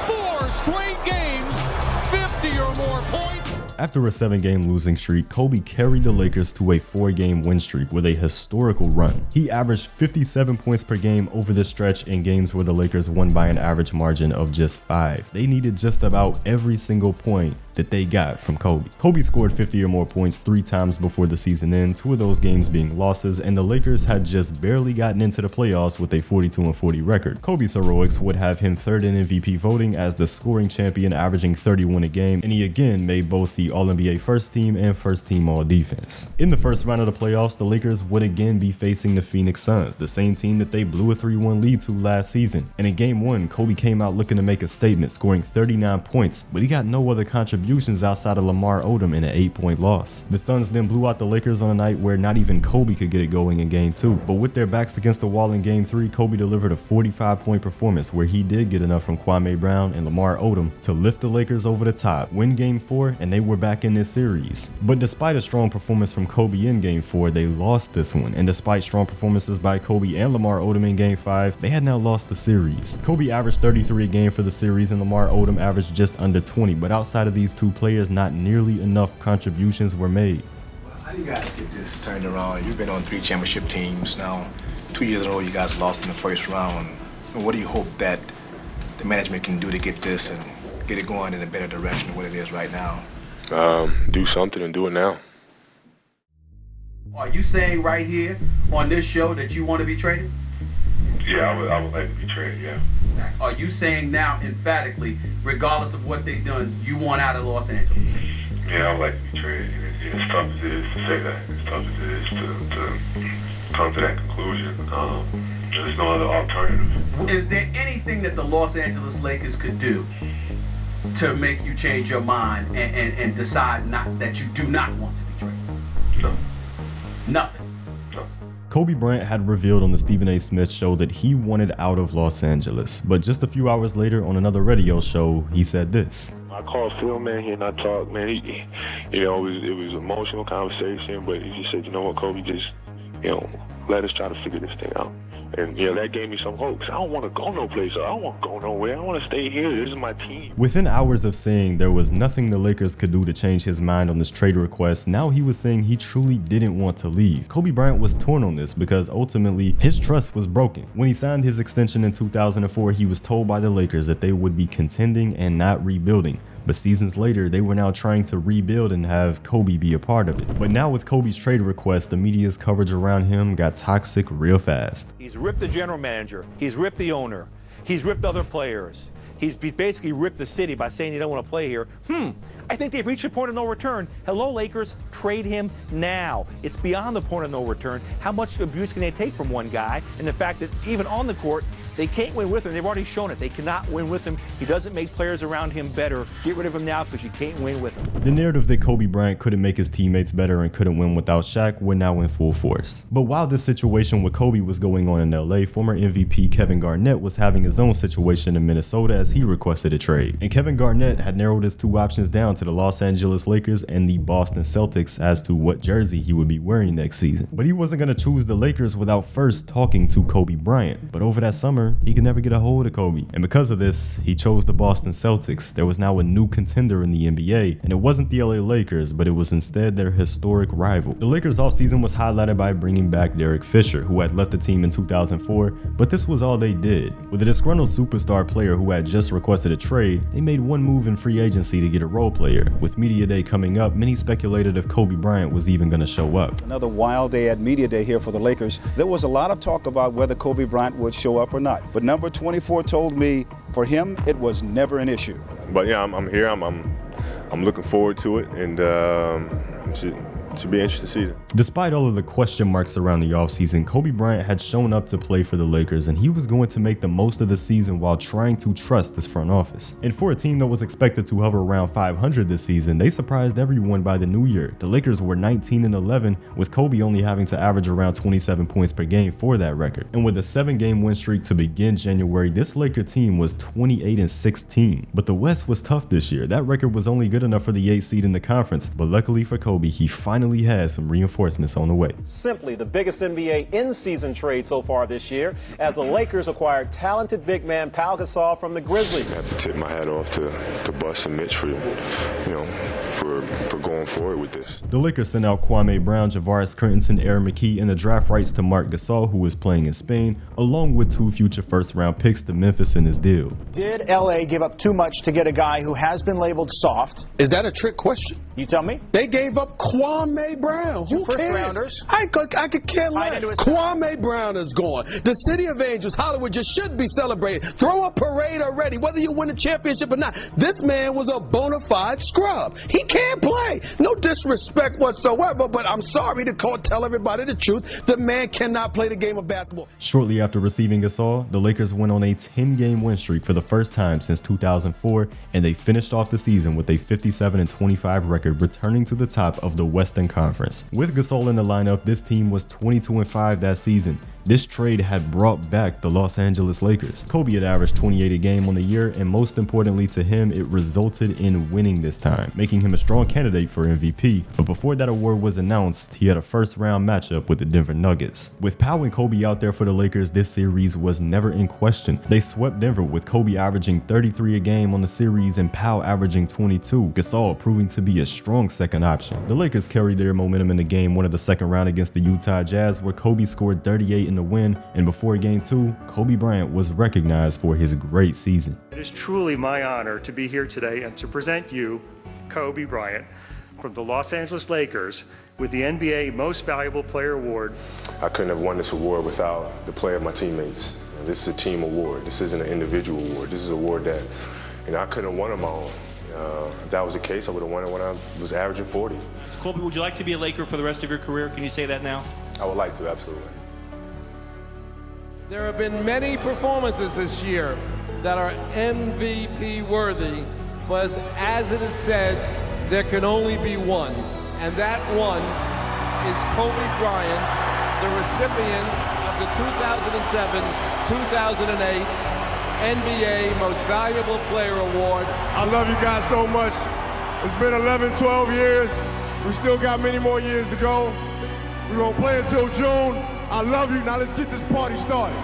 4 straight games, 50 or more points. After a 7-game losing streak, Kobe carried the Lakers to a 4-game win streak with a historical run. He averaged 57 points per game over this stretch in games where the Lakers won by an average margin of just 5. They needed just about every single point that they got from Kobe. Kobe scored 50 or more points 3 times before the season ended, 2 of those games being losses, and the Lakers had just barely gotten into the playoffs with a 42-40 record. Kobe's heroics would have him 3rd in MVP voting as the scoring champion, averaging 31 a game, and he again made both the All-NBA first team and first team All-Defense. In the first round of the playoffs, the Lakers would again be facing the Phoenix Suns, the same team that they blew a 3-1 lead to last season. And in Game 1, Kobe came out looking to make a statement, scoring 39 points, but he got no other contributions outside of Lamar Odom in an 8-point loss. The Suns then blew out the Lakers on a night where not even Kobe could get it going in Game 2. But with their backs against the wall in Game 3, Kobe delivered a 45-point performance where he did get enough from Kwame Brown and Lamar Odom to lift the Lakers over the top, win Game 4, and they were back in this series. But despite a strong performance from Kobe in Game 4, they lost this one. And despite strong performances by Kobe and Lamar Odom in Game 5, they had now lost the series. Kobe averaged 33 a game for the series and Lamar Odom averaged just under 20, but outside of these two players, not nearly enough contributions were made. How do you guys get this turned around? You've been on 3 championship teams now. 2 years in a row, you guys lost in the first round. And what do you hope that the management can do to get this and get it going in a better direction than what it is right now? Do something and do it now. Are you saying right here on this show that you want to be traded? Yeah, I would like to be traded, yeah. Are you saying now emphatically, regardless of what they've done, you want out of Los Angeles? Yeah, I would like to be traded. As tough as it is to say that, as tough as it is to come to that conclusion, there's no other alternative. Is there anything that the Los Angeles Lakers could do to make you change your mind and decide that you do not want to be traded? No. Nothing. Kobe Bryant had revealed on the Stephen A. Smith show that he wanted out of Los Angeles, but just a few hours later on another radio show, he said this. I called Phil, man, he and I talked, man. It was emotional conversation, but he just said, you know what, Kobe, just, let us try to figure this thing out. And, that gave me some hope. I don't want to go no place. I don't want to go nowhere. I want to stay here. This is my team. Within hours of saying there was nothing the Lakers could do to change his mind on this trade request, now he was saying he truly didn't want to leave. Kobe Bryant was torn on this because ultimately his trust was broken. When he signed his extension in 2004, he was told by the Lakers that they would be contending and not rebuilding. But seasons later, they were now trying to rebuild and have Kobe be a part of it. But now with Kobe's trade request, the media's coverage around him got toxic real fast. He's ripped the general manager. He's ripped the owner. He's ripped other players. He's basically ripped the city by saying you don't want to play here. I think they've reached a point of no return. Hello, Lakers, trade him now. It's beyond the point of no return. How much abuse can they take from one guy? And the fact that even on the court, they can't win with him. They've already shown it. They cannot win with him. He doesn't make players around him better. Get rid of him now because you can't win with him. The narrative that Kobe Bryant couldn't make his teammates better and couldn't win without Shaq were now in full force. But while this situation with Kobe was going on in LA, former MVP Kevin Garnett was having his own situation in Minnesota as he requested a trade. And Kevin Garnett had narrowed his 2 options down to the Los Angeles Lakers and the Boston Celtics as to what jersey he would be wearing next season. But he wasn't going to choose the Lakers without first talking to Kobe Bryant. But over that summer, he could never get a hold of Kobe. And because of this, he chose the Boston Celtics. There was now a new contender in the NBA, and it wasn't the LA Lakers, but it was instead their historic rival. The Lakers offseason was highlighted by bringing back Derek Fisher, who had left the team in 2004, but this was all they did. With a disgruntled superstar player who had just requested a trade, they made one move in free agency to get a role player. With Media Day coming up, many speculated if Kobe Bryant was even going to show up. Another wild day at Media Day here for the Lakers. There was a lot of talk about whether Kobe Bryant would show up or not, but number 24 told me for him it was never an issue. But yeah, I'm here. I'm looking forward to it, and Should be an interesting season. Despite all of the question marks around the offseason, Kobe Bryant had shown up to play for the Lakers, and he was going to make the most of the season while trying to trust his front office. And for a team that was expected to hover around 500 this season, they surprised everyone by the new year. The Lakers were 19-11, with Kobe only having to average around 27 points per game for that record. And with a 7-game win streak to begin January, this Laker team was 28-16. But the West was tough this year. That record was only good enough for the 8th seed in the conference, but luckily for Kobe, he finally had some reinforcements on the way. Simply the biggest NBA in-season trade so far this year, as the Lakers acquired talented big man Pau Gasol from the Grizzlies. I have to tip my hat off to Buss and Mitch for going forward with this. The Lakers sent out Kwame Brown, Javaris Crittenton, Aaron McKee, and the draft rights to Marc Gasol, who is playing in Spain, along with 2 future first-round picks to Memphis in his deal. Did LA give up too much to get a guy who has been labeled soft? Is that a trick question? You tell me. They gave up Kwame Brown. Who First cares? rounders. I could care less. Kwame Brown is gone. The City of Angels, Hollywood, just should be celebrated. Throw a parade already, whether you win a championship or not. This man was a bona fide scrub. He can't play. No disrespect whatsoever, but I'm sorry to tell everybody the truth. The man cannot play the game of basketball. Shortly after receiving Gasol, the Lakers went on a 10-game win streak for the first time since 2004, and they finished off the season with a 57-25 record, returning to the top of the Western Conference. With Gasol in the lineup, this team was 22-5 that season. This trade had brought back the Los Angeles Lakers. Kobe had averaged 28 a game on the year, and most importantly to him, it resulted in winning this time, making him a strong candidate for MVP. But before that award was announced, he had a first-round matchup with the Denver Nuggets. With Pau and Kobe out there for the Lakers, this series was never in question. They swept Denver, with Kobe averaging 33 a game on the series and Pau averaging 22, Gasol proving to be a strong second option. The Lakers carried their momentum in the game 1 of the second round against the Utah Jazz, where Kobe scored 38 in the win, and before game 2, Kobe Bryant was recognized for his great season. It is truly my honor to be here today and to present you, Kobe Bryant, from the Los Angeles Lakers, with the NBA Most Valuable Player Award. I couldn't have won this award without the play of my teammates. This is a team award. This isn't an individual award. This is an award that I couldn't have won on my own. If that was the case, I would have won it when I was averaging 40. Kobe, would you like to be a Laker for the rest of your career? Can you say that now? I would like to, absolutely. There have been many performances this year that are MVP worthy, but as it is said, there can only be one. And that one is Kobe Bryant, the recipient of the 2007-2008 NBA Most Valuable Player Award. I love you guys so much. It's been 11, 12 years. We still got many more years to go. We're gonna play until June. I love you. Now let's get this party started.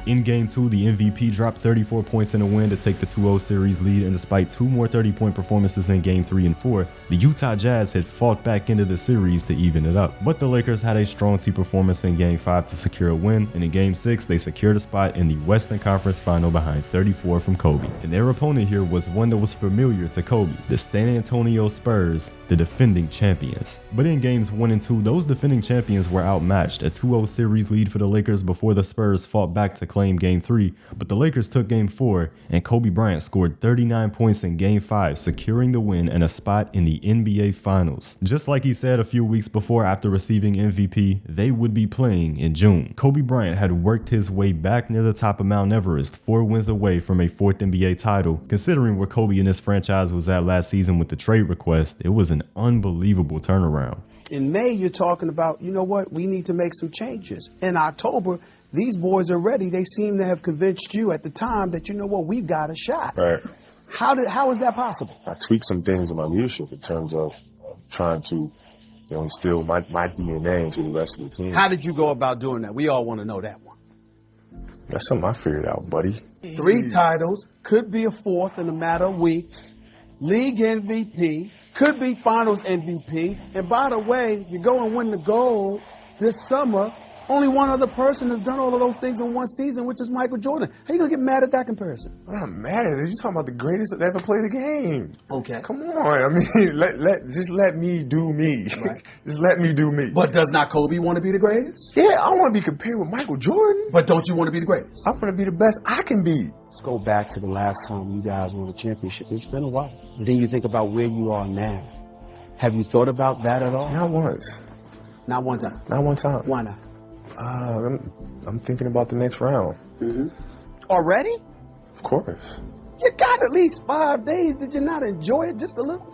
In Game 2, the MVP dropped 34 points in a win to take the 2-0 series lead, and despite 2 more 30-point performances in Game 3 and 4, the Utah Jazz had fought back into the series to even it up. But the Lakers had a strong team performance in Game 5 to secure a win, and in Game 6, they secured a spot in the Western Conference Final behind 34 from Kobe. And their opponent here was one that was familiar to Kobe, the San Antonio Spurs, the defending champions. But in Games 1 and 2, those defending champions were outmatched, a 2-0 series lead for the Lakers before the Spurs fought back to claim Game 3, but the Lakers took Game 4, and Kobe Bryant scored 39 points in Game 5, securing the win and a spot in the NBA Finals. Just like he said a few weeks before after receiving MVP, they would be playing in June. Kobe Bryant had worked his way back near the top of Mount Everest, 4 wins away from a 4th NBA title. Considering where Kobe and his franchise was at last season with the trade request, it was an unbelievable turnaround. In May, you're talking about, you know what, we need to make some changes. In October, these boys are ready. They seem to have convinced you at the time that, you know what, we've got a shot. Right. How is that possible? I tweaked some things in my leadership in terms of trying to instill my DNA into the rest of the team. How did you go about doing that? We all want to know that one. That's something I figured out, buddy. 3 titles, could be a 4th in a matter of weeks. League MVP, could be Finals MVP. And by the way, you go and win the gold this summer. Only one other person has done all of those things in one season, which is Michael Jordan. How you gonna get mad at that comparison? I'm not mad at it. You're talking about the greatest that ever played the game. Okay. Come on. I mean, just let me do me. Right. Just let me do me. But does not Kobe want to be the greatest? Yeah, I want to be compared with Michael Jordan. But don't you want to be the greatest? I want to be the best I can be. Let's go back to the last time you guys won a championship. It's been a while. And then you think about where you are now. Have you thought about that at all? Not once. Not one time? Not one time. Why not? I'm thinking about the next round. Already? Of course. You got at least 5 days. Did you not enjoy it just a little?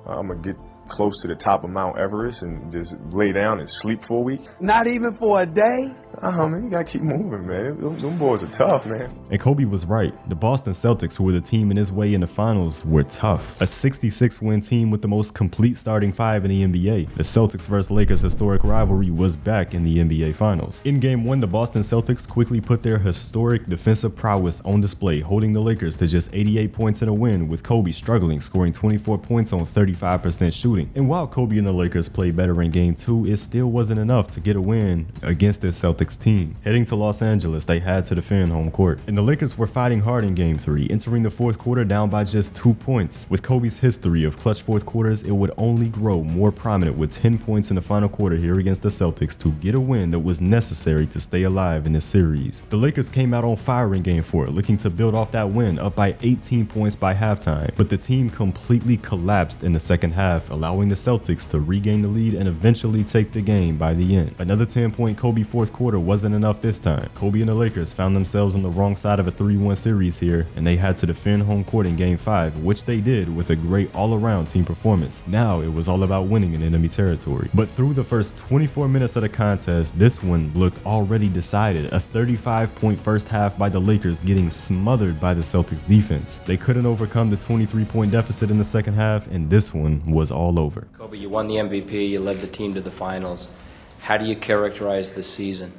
I'm going to get close to the top of Mount Everest and just lay down and sleep for a week. Not even for a day? Oh, man, you got to keep moving, man. Them boys are tough, man. And Kobe was right. The Boston Celtics, who were the team in his way in the finals, were tough. A 66-win team with the most complete starting five in the NBA. The Celtics vs. Lakers historic rivalry was back in the NBA finals. In game one, the Boston Celtics quickly put their historic defensive prowess on display, holding the Lakers to just 88 points in a win, with Kobe struggling, scoring 24 points on 35% shooting. And while Kobe and the Lakers played better in game two, it still wasn't enough to get a win against this Celtics team. Heading to Los Angeles, they had to defend home court. And the Lakers were fighting hard in game three, entering the fourth quarter down by just 2 points. With Kobe's history of clutch fourth quarters, it would only grow more prominent with 10 points in the final quarter here against the Celtics to get a win that was necessary to stay alive in this series. The Lakers came out on fire in game four, looking to build off that win, up by 18 points by halftime. But the team completely collapsed in the second half, allowing the Celtics to regain the lead and eventually take the game by the end. Another 10-point Kobe fourth quarter wasn't enough this time. Kobe and the Lakers found themselves on the wrong side of a 3-1 series here, and they had to defend home court in game 5, which they did with a great all-around team performance. Now it was all about winning in enemy territory. But through the first 24 minutes of the contest, this one looked already decided. A 35-point first half by the Lakers getting smothered by the Celtics defense. They couldn't overcome the 23-point deficit in the second half, and this one was all over. Kobe, you won the MVP, you led the team to the finals. How do you characterize this season?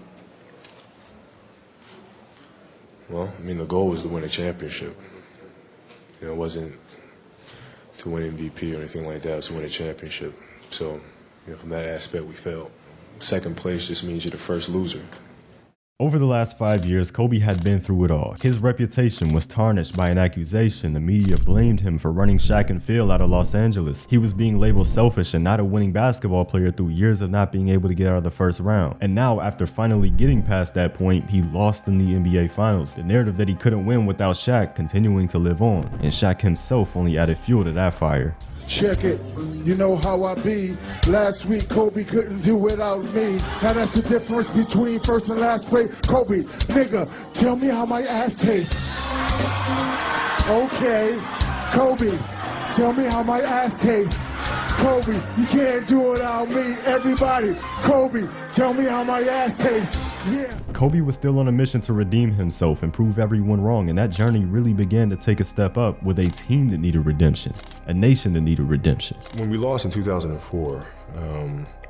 Well, I mean, the goal was to win a championship. You know, it wasn't to win MVP or anything like that. It was to win a championship. So, you know, from that aspect, we failed. Second place just means you're the first loser. Over the last 5 years, Kobe had been through it all. His reputation was tarnished by an accusation. The media blamed him for running Shaq and Phil out of Los Angeles. He was being labeled selfish and not a winning basketball player through years of not being able to get out of the first round. And now, after finally getting past that point, he lost in the NBA Finals. The narrative that he couldn't win without Shaq continuing to live on, and Shaq himself only added fuel to that fire. Check it, you know how I be. Last week Kobe couldn't do without me. Now that's the difference between first and last place. Kobe, nigga, tell me how my ass tastes. Okay, Kobe, tell me how my ass tastes. Kobe, you can't do it without me. Everybody, Kobe, tell me how my ass tastes. Yeah. Kobe was still on a mission to redeem himself and prove everyone wrong, and that journey really began to take a step up with a team that needed redemption, a nation that needed redemption. When we lost in 2004,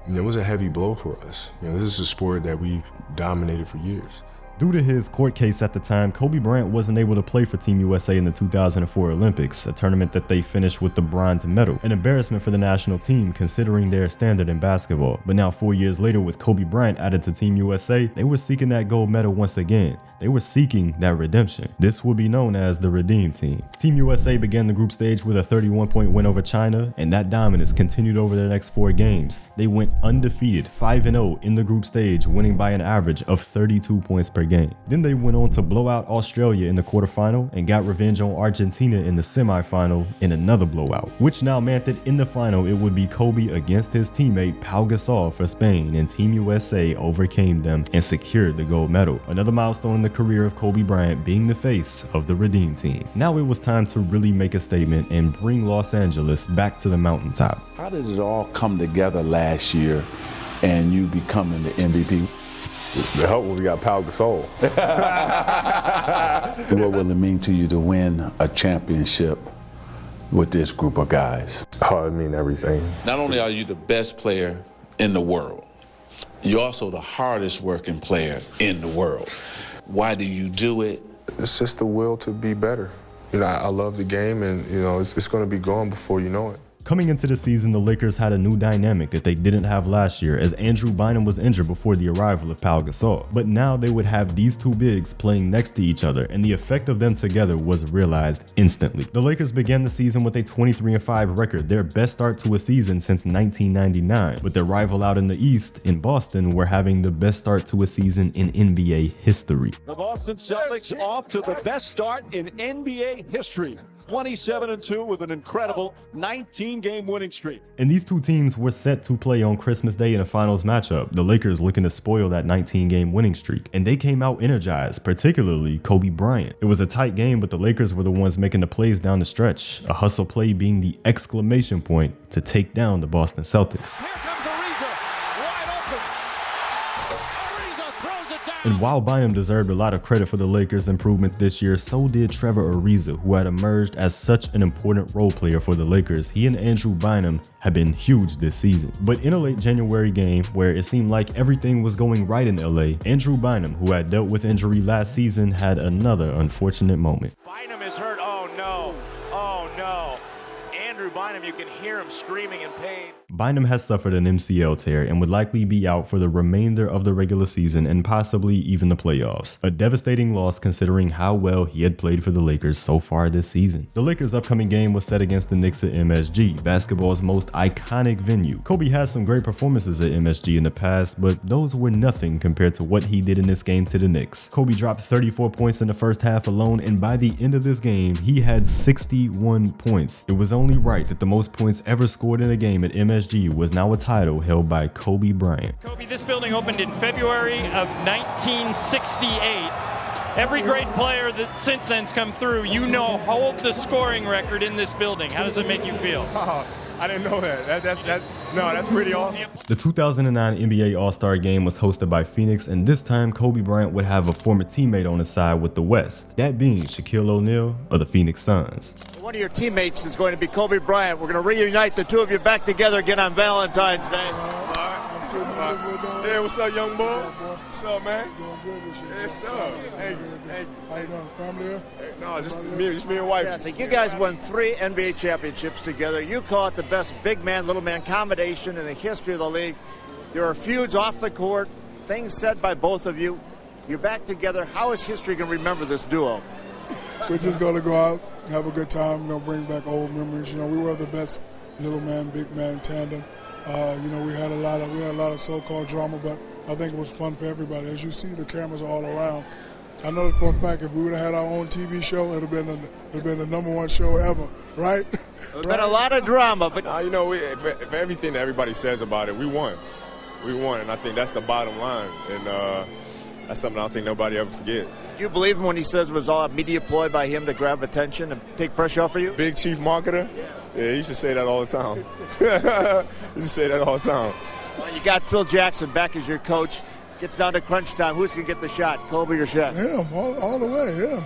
it was a heavy blow for us. You know, this is a sport that we dominated for years. Due to his court case at the time, Kobe Bryant wasn't able to play for Team USA in the 2004 Olympics, a tournament that they finished with the bronze medal. An embarrassment for the national team considering their standard in basketball. But now 4 years later, with Kobe Bryant added to Team USA, they were seeking that gold medal once again. They were seeking that redemption. This would be known as the Redeem Team. Team USA began the group stage with a 31-point win over China, and that dominance continued over their next 4 games. They went undefeated, 5-0 in the group stage, winning by an average of 32 points per game. Then they went on to blow out Australia in the quarterfinal and got revenge on Argentina in the semifinal in another blowout, which now meant that in the final it would be Kobe against his teammate Pau Gasol for Spain, and Team USA overcame them and secured the gold medal. Another milestone in the career of Kobe Bryant, being the face of the Redeem Team. Now it was time to really make a statement and bring Los Angeles back to the mountaintop. How did it all come together last year and you becoming the MVP? The help when we got Pau Gasol. What will it mean to you to win a championship with this group of guys? Oh, it means everything. Not only are you the best player in the world, you're also the hardest working player in the world. Why do you do it? It's just the will to be better. You know, I love the game, and, you know, it's going to be gone before you know it. Coming into the season, the Lakers had a new dynamic that they didn't have last year, as Andrew Bynum was injured before the arrival of Pau Gasol. But now they would have these two bigs playing next to each other, and the effect of them together was realized instantly. The Lakers began the season with a 23-5 record, their best start to a season since 1999. But their rival out in the East, in Boston, were having the best start to a season in NBA history. The Boston Celtics off to the best start in NBA history. 27-2 with an incredible 19-game winning streak. And these two teams were set to play on Christmas Day in a finals matchup, the Lakers looking to spoil that 19-game winning streak. And they came out energized, particularly Kobe Bryant. It was a tight game, but the Lakers were the ones making the plays down the stretch, a hustle play being the exclamation point to take down the Boston Celtics. And while Bynum deserved a lot of credit for the Lakers' improvement this year, so did Trevor Ariza, who had emerged as such an important role player for the Lakers. He and Andrew Bynum have been huge this season. But in a late January game, where it seemed like everything was going right in LA, Andrew Bynum, who had dealt with injury last season, had another unfortunate moment. Bynum is hurt. Oh no. Oh no. Andrew Bynum, you can hear him screaming in pain. Bynum has suffered an MCL tear and would likely be out for the remainder of the regular season and possibly even the playoffs. A devastating loss considering how well he had played for the Lakers so far this season. The Lakers' upcoming game was set against the Knicks at MSG, basketball's most iconic venue. Kobe had some great performances at MSG in the past, but those were nothing compared to what he did in this game to the Knicks. Kobe dropped 34 points in the first half alone, and by the end of this game, he had 61 points. It was only right that the most points ever scored in a game at MSG was now a title held by Kobe Bryant. Kobe, this building opened in February of 1968. Every great player that since then's come through, hold the scoring record in this building. How does it make you feel? Oh, I didn't know that. That's pretty awesome. The 2009 NBA All-Star Game was hosted by Phoenix, and this time Kobe Bryant would have a former teammate on his side with the West, that being Shaquille O'Neal of the Phoenix Suns. One of your teammates is going to be Kobe Bryant. We're going to reunite the two of you back together again on Valentine's Day. Yeah, what's up, young boy? What's up, man? Yes, sir. Hey, how you doing? Family here? Hey, no, just me and wife. Yeah, so you guys won 3 NBA championships together. You call it the best big man, little man combination in the history of the league. There are feuds off the court, things said by both of you. You're back together. How is history going to remember this duo? We're just going to go out, have a good time, bring back old memories. We were the best little man, big man tandem. We had a lot of so-called drama, but I think it was fun for everybody. As you see, the cameras are all around. I know for a fact if we would have had our own TV show, it'd have been the #1 show ever, right? There's been a lot of drama, but if everything that everybody says about it, we won, and I think that's the bottom line, and that's something I don't think nobody ever forget. Do you believe him when he says it was all a media ploy by him to grab attention and take pressure off of you? Big chief marketer? Yeah, he should say that all the time. He should say that all the time. Well, you got Phil Jackson back as your coach. Gets down to crunch time. Who's going to get the shot, Kobe or Shaq? Him, all the way, him.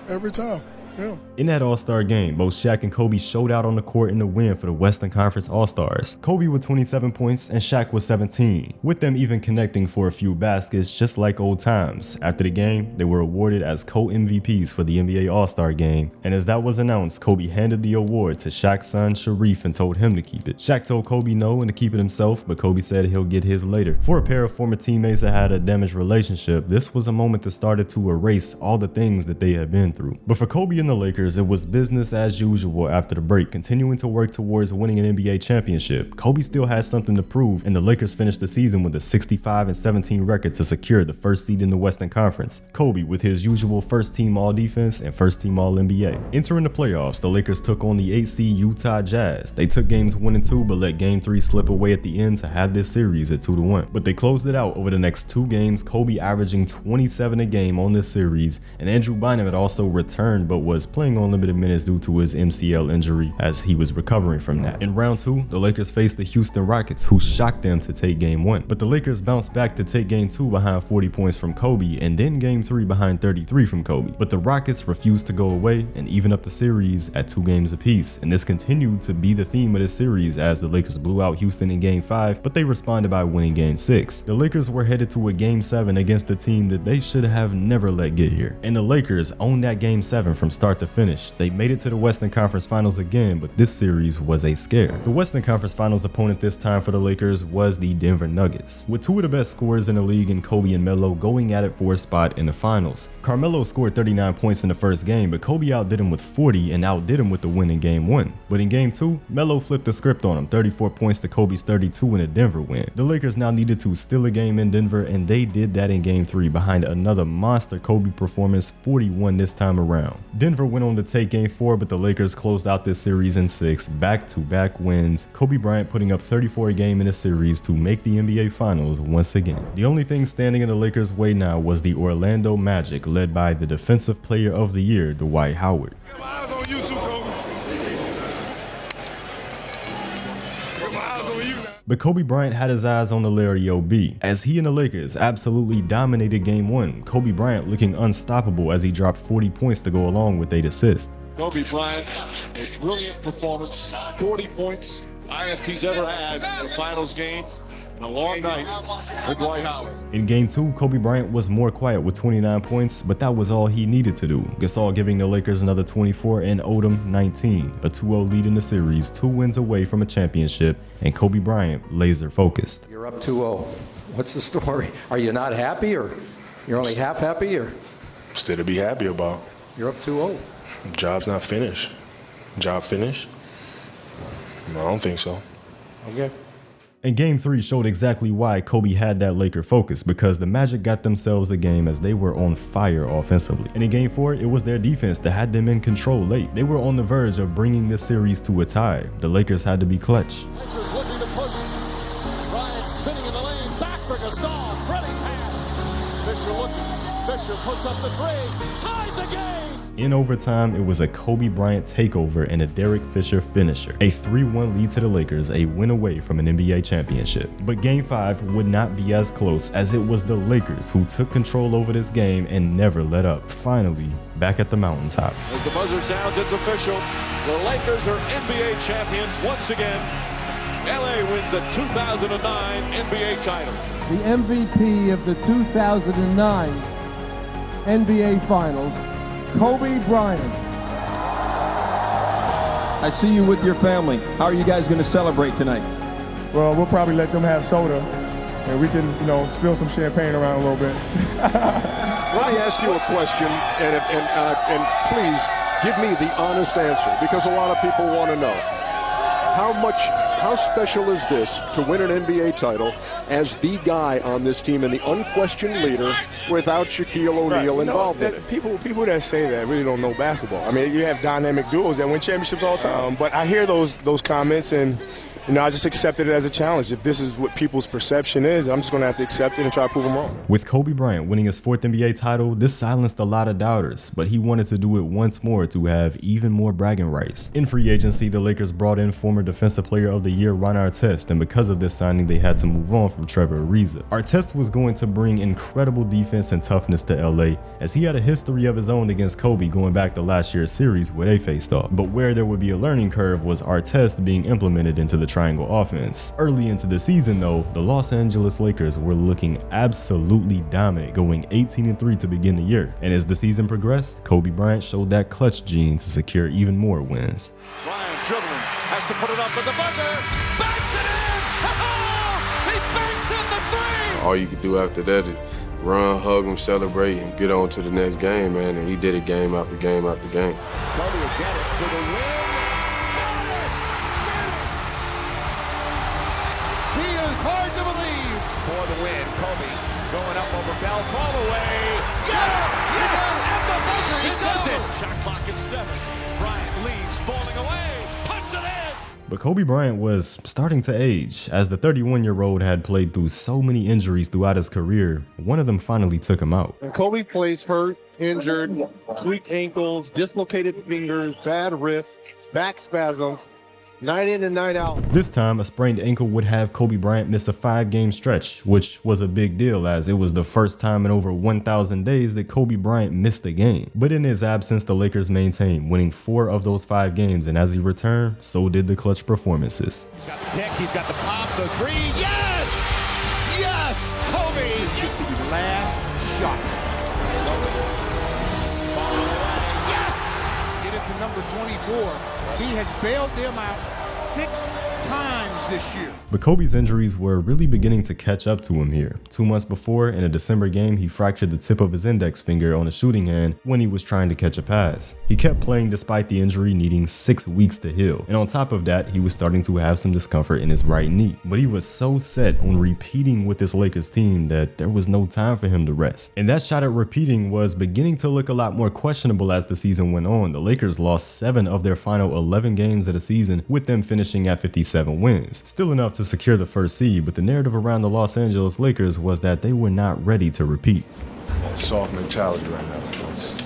Every time. Yeah. In that All-Star game, both Shaq and Kobe showed out on the court in the win for the Western Conference All-Stars. Kobe with 27 points and Shaq with 17, with them even connecting for a few baskets just like old times. After the game, they were awarded as co-MVPs for the NBA All-Star game, and as that was announced, Kobe handed the award to Shaq's son Sharif and told him to keep it. Shaq told Kobe no and to keep it himself, but Kobe said he'll get his later. For a pair of former teammates that had a damaged relationship, this was a moment that started to erase all the things that they had been through. But for Kobe and the Lakers, it was business as usual after the break, continuing to work towards winning an NBA championship. Kobe still has something to prove, and the Lakers finished the season with a 65-17 record to secure the first seed in the Western Conference. Kobe with his usual first-team All-Defense and first-team All-NBA. Entering the playoffs, the Lakers took on the 8 seed Utah Jazz. They took games 1 and 2, but let game 3 slip away at the end to have this series at 2-1. But they closed it out over the next 2 games, Kobe averaging 27 a game on this series, and Andrew Bynum had also returned but was playing on limited minutes due to his MCL injury as he was recovering from that. In round 2, the Lakers faced the Houston Rockets, who shocked them to take game 1. But the Lakers bounced back to take game 2 behind 40 points from Kobe, and then game 3 behind 33 from Kobe. But the Rockets refused to go away and even up the series at 2 games apiece, and this continued to be the theme of this series as the Lakers blew out Houston in game 5, but they responded by winning game 6. The Lakers were headed to a game 7 against a team that they should have never let get here, and the Lakers owned that game 7 from start to finish. They made it to the Western Conference Finals again, but this series was a scare. The Western Conference Finals opponent this time for the Lakers was the Denver Nuggets, with 2 of the best scorers in the league in Kobe and Melo going at it for a spot in the finals. Carmelo scored 39 points in the first game, but Kobe outdid him with 40 and outdid him with the win in game 1. But in game 2, Melo flipped the script on him, 34 points to Kobe's 32 in a Denver win. The Lakers now needed to steal a game in Denver, and they did that in game 3 behind another monster Kobe performance, 41 this time around. Denver Denver went on to take Game 4, but the Lakers closed out this series in 6 back-to-back wins. Kobe Bryant putting up 34 a game in the series to make the NBA Finals once again. The only thing standing in the Lakers' way now was the Orlando Magic, led by the Defensive Player of the Year, Dwight Howard. Got my eyes on you too, Kobe. Got my eyes on you now. But Kobe Bryant had his eyes on the Larry O.B. as he and the Lakers absolutely dominated Game 1. Kobe Bryant looking unstoppable as he dropped 40 points to go along with 8 assists. Kobe Bryant, a brilliant performance, 40 points, highest he's ever had in a finals game. A long night with Dwight Howard. In Game 2, Kobe Bryant was more quiet with 29 points, but that was all he needed to do. Gasol giving the Lakers another 24 and Odom 19. A 2-0 lead in the series, 2 wins away from a championship, and Kobe Bryant laser focused. You're up 2-0. What's the story? Are you not happy, or you're only half happy, or? Still to be happy about. You're up 2-0. Job's not finished. Job finished? No, I don't think so. Okay. And Game 3 showed exactly why Kobe had that Laker focus, because the Magic got themselves a game as they were on fire offensively. And in Game 4, it was their defense that had them in control late. They were on the verge of bringing this series to a tie. The Lakers had to be clutch. Lakers looking to push. Bryant spinning in the lane, back for Gasol, Freddie pass. Fisher looking, Fisher puts up the 3, ties the game. In overtime, it was a Kobe Bryant takeover and a Derek Fisher finisher. A 3-1 lead to the Lakers, a win away from an NBA championship. But Game 5 would not be as close, as it was the Lakers who took control over this game and never let up. Finally, back at the mountaintop. As the buzzer sounds, it's official. The Lakers are NBA champions once again. LA wins the 2009 NBA title. The MVP of the 2009 NBA Finals, Kobe Bryant. I see you with your family. How are you guys going to celebrate tonight? Well, we'll probably let them have soda, and we can, spill some champagne around a little bit. Let me ask you a question, and please give me the honest answer, because a lot of people want to know. How special is this to win an NBA title as the guy on this team and the unquestioned leader without Shaquille O'Neal involved in it? People that say that really don't know basketball. I mean, you have dynamic duos that win championships all the time. But I hear those comments, and I just accepted it as a challenge. If this is what people's perception is, I'm just going to have to accept it and try to prove them wrong. With Kobe Bryant winning his 4th NBA title, this silenced a lot of doubters, but he wanted to do it once more to have even more bragging rights. In free agency, the Lakers brought in former Defensive Player of the Year Ron Artest, and because of this signing, they had to move on from Trevor Ariza. Artest was going to bring incredible defense and toughness to LA, as he had a history of his own against Kobe going back to last year's series where they faced off. But where there would be a learning curve was Artest being implemented into the triangle offense. Early into the season though, the Los Angeles Lakers were looking absolutely dominant, going 18-3 to begin the year. And as the season progressed, Kobe Bryant showed that clutch gene to secure even more wins. Bryant dribbling, has to put it up with the buzzer, backs it in! He banks in the 3! All you could do after that is run, hug him, celebrate, and get on to the next game, man. And he did it game after game after game. Kobe will get it for the win. He is hard to believe. For the win, Kobe going up over Bell, fall away. Yes! Yes! At the buzzer, he does it! Shot clock at 7. Bryant leads, falling away, puts it in! But Kobe Bryant was starting to age. As the 31-year-old had played through so many injuries throughout his career, one of them finally took him out. And Kobe plays hurt, injured, tweaked ankles, dislocated fingers, bad wrists, back spasms, night in and night out. This time, a sprained ankle would have Kobe Bryant miss a 5-game stretch, which was a big deal as it was the first time in over 1,000 days that Kobe Bryant missed a game. But in his absence, the Lakers maintained, winning 4 of those 5 games, and as he returned, so did the clutch performances. He's got the pick, he's got the pop, the 3, yes! Yes! Kobe! Gets the last shot. Get it to number 24. He has bailed them out 6 times this year. But Kobe's injuries were really beginning to catch up to him here. 2 months before, in a December game, he fractured the tip of his index finger on a shooting hand when he was trying to catch a pass. He kept playing despite the injury needing 6 weeks to heal, and on top of that, he was starting to have some discomfort in his right knee. But he was so set on repeating with this Lakers team that there was no time for him to rest. And that shot at repeating was beginning to look a lot more questionable as the season went on. The Lakers lost 7 of their final 11 games of the season, with them finishing at 57 wins. Still enough to secure the first seed, but the narrative around the Los Angeles Lakers was that they were not ready to repeat. Soft mentality right now. It's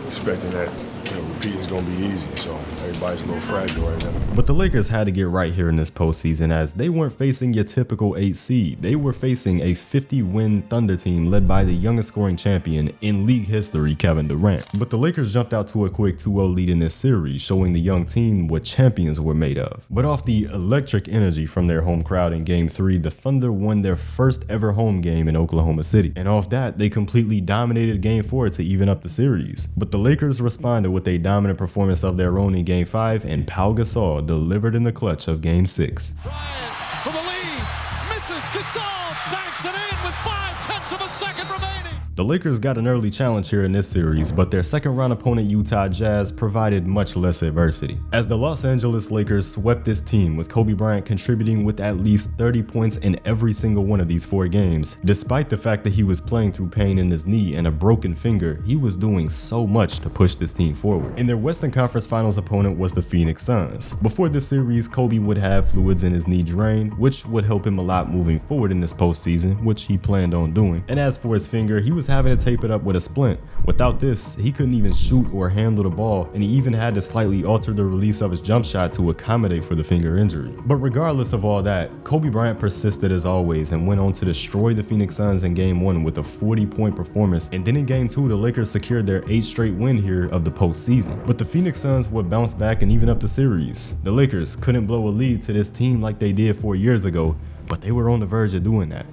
expecting that repeating is going to be easy, so everybody's a little fragile right now. But the Lakers had to get right here in this postseason, as they weren't facing your typical 8 seed. They were facing a 50-win Thunder team led by the youngest scoring champion in league history, Kevin Durant. But the Lakers jumped out to a quick 2-0 lead in this series, showing the young team what champions were made of. But off the electric energy from their home crowd in Game 3, the Thunder won their first ever home game in Oklahoma City. And off that, they completely dominated Game 4 to even up the series. But the Lakers responded with a dominant performance of their own in Game 5, and Pau Gasol delivered in the clutch of Game 6. Bryant for the lead, misses. Gasol banks it in with 0.5 of a second remaining. The Lakers got an early challenge here in this series, but their second round opponent Utah Jazz provided much less adversity, as the Los Angeles Lakers swept this team, with Kobe Bryant contributing with at least 30 points in every single one of these 4 games. Despite the fact that he was playing through pain in his knee and a broken finger, he was doing so much to push this team forward. And their Western Conference Finals opponent was the Phoenix Suns. Before this series, Kobe would have fluids in his knee drained, which would help him a lot moving forward in this postseason, which he planned on doing. And as for his finger, he was having to tape it up with a splint. Without this, he couldn't even shoot or handle the ball, and he even had to slightly alter the release of his jump shot to accommodate for the finger injury. But regardless of all that, Kobe Bryant persisted as always and went on to destroy the Phoenix Suns in Game 1 with a 40-point performance, and then in Game 2, the Lakers secured their 8th straight win here of the postseason. But the Phoenix Suns would bounce back and even up the series. The Lakers couldn't blow a lead to this team like they did 4 years ago, but they were on the verge of doing that.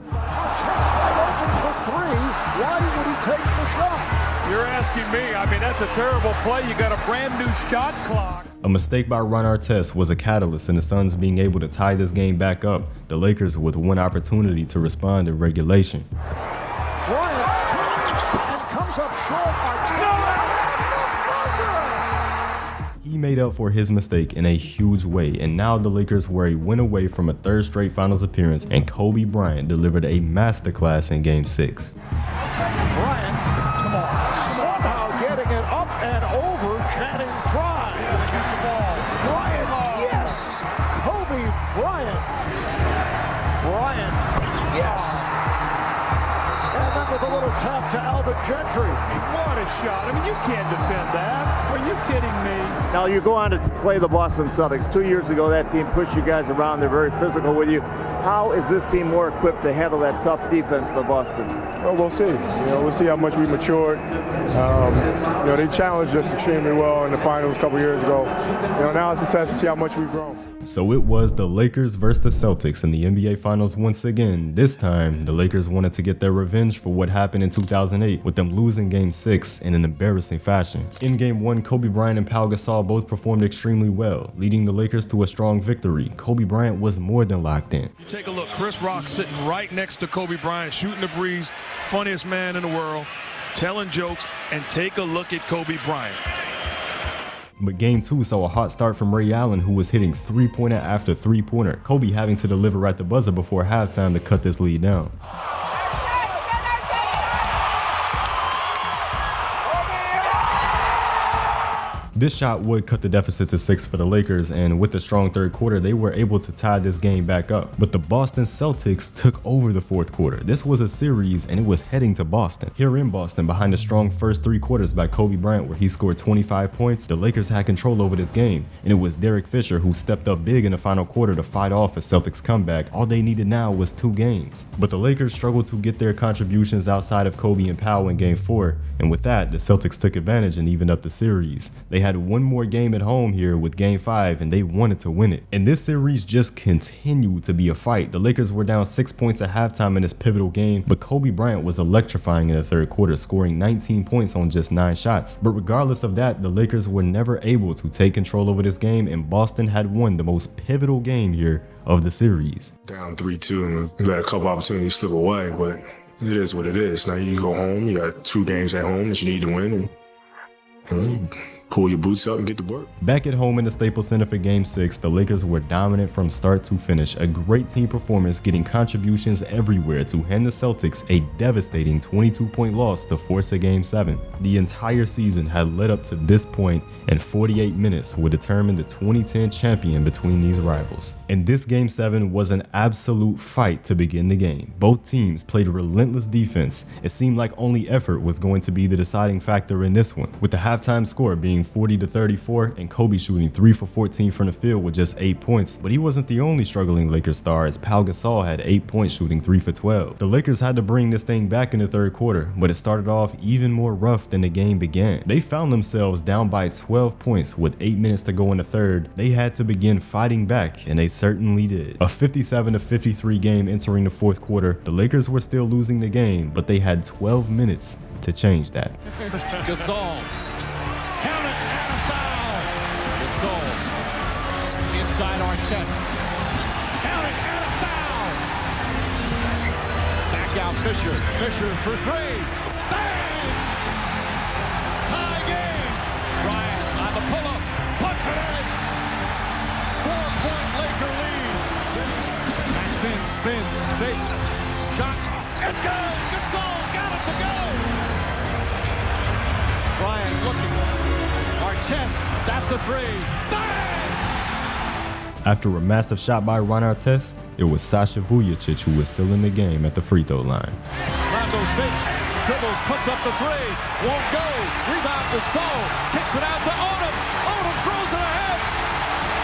You're asking me. I mean, that's a terrible play. You got a brand new shot clock. A mistake by Ron Artest was a catalyst in the Suns being able to tie this game back up, the Lakers with one opportunity to respond in regulation. Bryant and comes up short. He made up for his mistake in a huge way, and now the Lakers were a win away from a 3rd straight finals appearance, and Kobe Bryant delivered a masterclass in Game 6. Bryant, come on, somehow getting it up and over Channing Frye. Bryant, yes! Kobe Bryant. Bryant, yes! And then with a little tap to Alvin Gentry. What a shot. I mean, you can't defend that. Are you kidding me? Now, you go on to play the Boston Celtics. 2 years ago, that team pushed you guys around. They're very physical with you. How is this team more equipped to handle that tough defense by Boston? Well, we'll see. We'll see how much we matured. They challenged us extremely well in the finals a couple years ago. Now it's a test to see how much we've grown. So it was the Lakers versus the Celtics in the NBA Finals once again. This time, the Lakers wanted to get their revenge for what happened in 2008, with them losing Game 6 in an embarrassing fashion. In Game 1, Kobe Bryant and Pau Gasol both performed extremely well, leading the Lakers to a strong victory. Kobe Bryant was more than locked in. Take a look. Chris Rock sitting right next to Kobe Bryant, shooting the breeze, funniest man in the world, telling jokes, and take a look at Kobe Bryant. But Game 2 saw a hot start from Ray Allen, who was hitting 3-pointer after 3-pointer, Kobe having to deliver at the buzzer before halftime to cut this lead down. This shot would cut the deficit to 6 for the Lakers, and with the strong 3rd quarter, they were able to tie this game back up. But the Boston Celtics took over the 4th quarter. This was a series, and it was heading to Boston. Here in Boston, behind the strong first 3 quarters by Kobe Bryant, where he scored 25 points, the Lakers had control over this game, and it was Derek Fisher who stepped up big in the final quarter to fight off a Celtics comeback. All they needed now was 2 games. But the Lakers struggled to get their contributions outside of Kobe and Pau in Game 4, and with that, the Celtics took advantage and evened up the series. They had had one more game at home here with Game 5, and they wanted to win it. And this series just continued to be a fight. The Lakers were down 6 points at halftime in this pivotal game, but Kobe Bryant was electrifying in the third quarter, scoring 19 points on just 9 shots. But regardless of that, the Lakers were never able to take control over this game, and Boston had won the most pivotal game here of the series. Down 3-2 and let a couple opportunities slip away, but it is what it is. Now you go home, you got 2 games at home that you need to win, and pull your boots up and get to work. Back at home in the Staples Center for Game 6, the Lakers were dominant from start to finish. A great team performance, getting contributions everywhere to hand the Celtics a devastating 22-point loss to force a Game 7. The entire season had led up to this point, and 48 minutes would determine the 2010 champion between these rivals. And this Game 7 was an absolute fight to begin the game. Both teams played relentless defense. It seemed like only effort was going to be the deciding factor in this one, with the halftime score being 40-34 and Kobe shooting 3 for 14 from the field with just 8 points. But he wasn't the only struggling Lakers star, as Pau Gasol had 8 points shooting 3 for 12. The Lakers had to bring this thing back in the third quarter, but it started off even more rough than the game began. They found themselves down by 12 points with 8 minutes to go in the third. They had to begin fighting back, and they certainly did. A 57-53 game entering the fourth quarter. The Lakers were still losing the game, but they had 12 minutes to change that. Gasol. Count it and a foul. Gasol. Inside Artest. Count it and a foul. Back out Fisher. Fisher for 3. Bang! Tie game. Bryant on the pull-up. Puts it in. 4-point Laker lead. Backs in, spins, fake. Shot. It's good. Gasol got it to go. Bryant looking. Artest, that's a 3. Bang! After a massive shot by Ron Artest, it was Sasha Vujacic who was still in the game at the free throw line. Rondo fakes, dribbles, puts up the 3, won't go. Rebound to Gasol, kicks it out to Odom. Odom throws it ahead.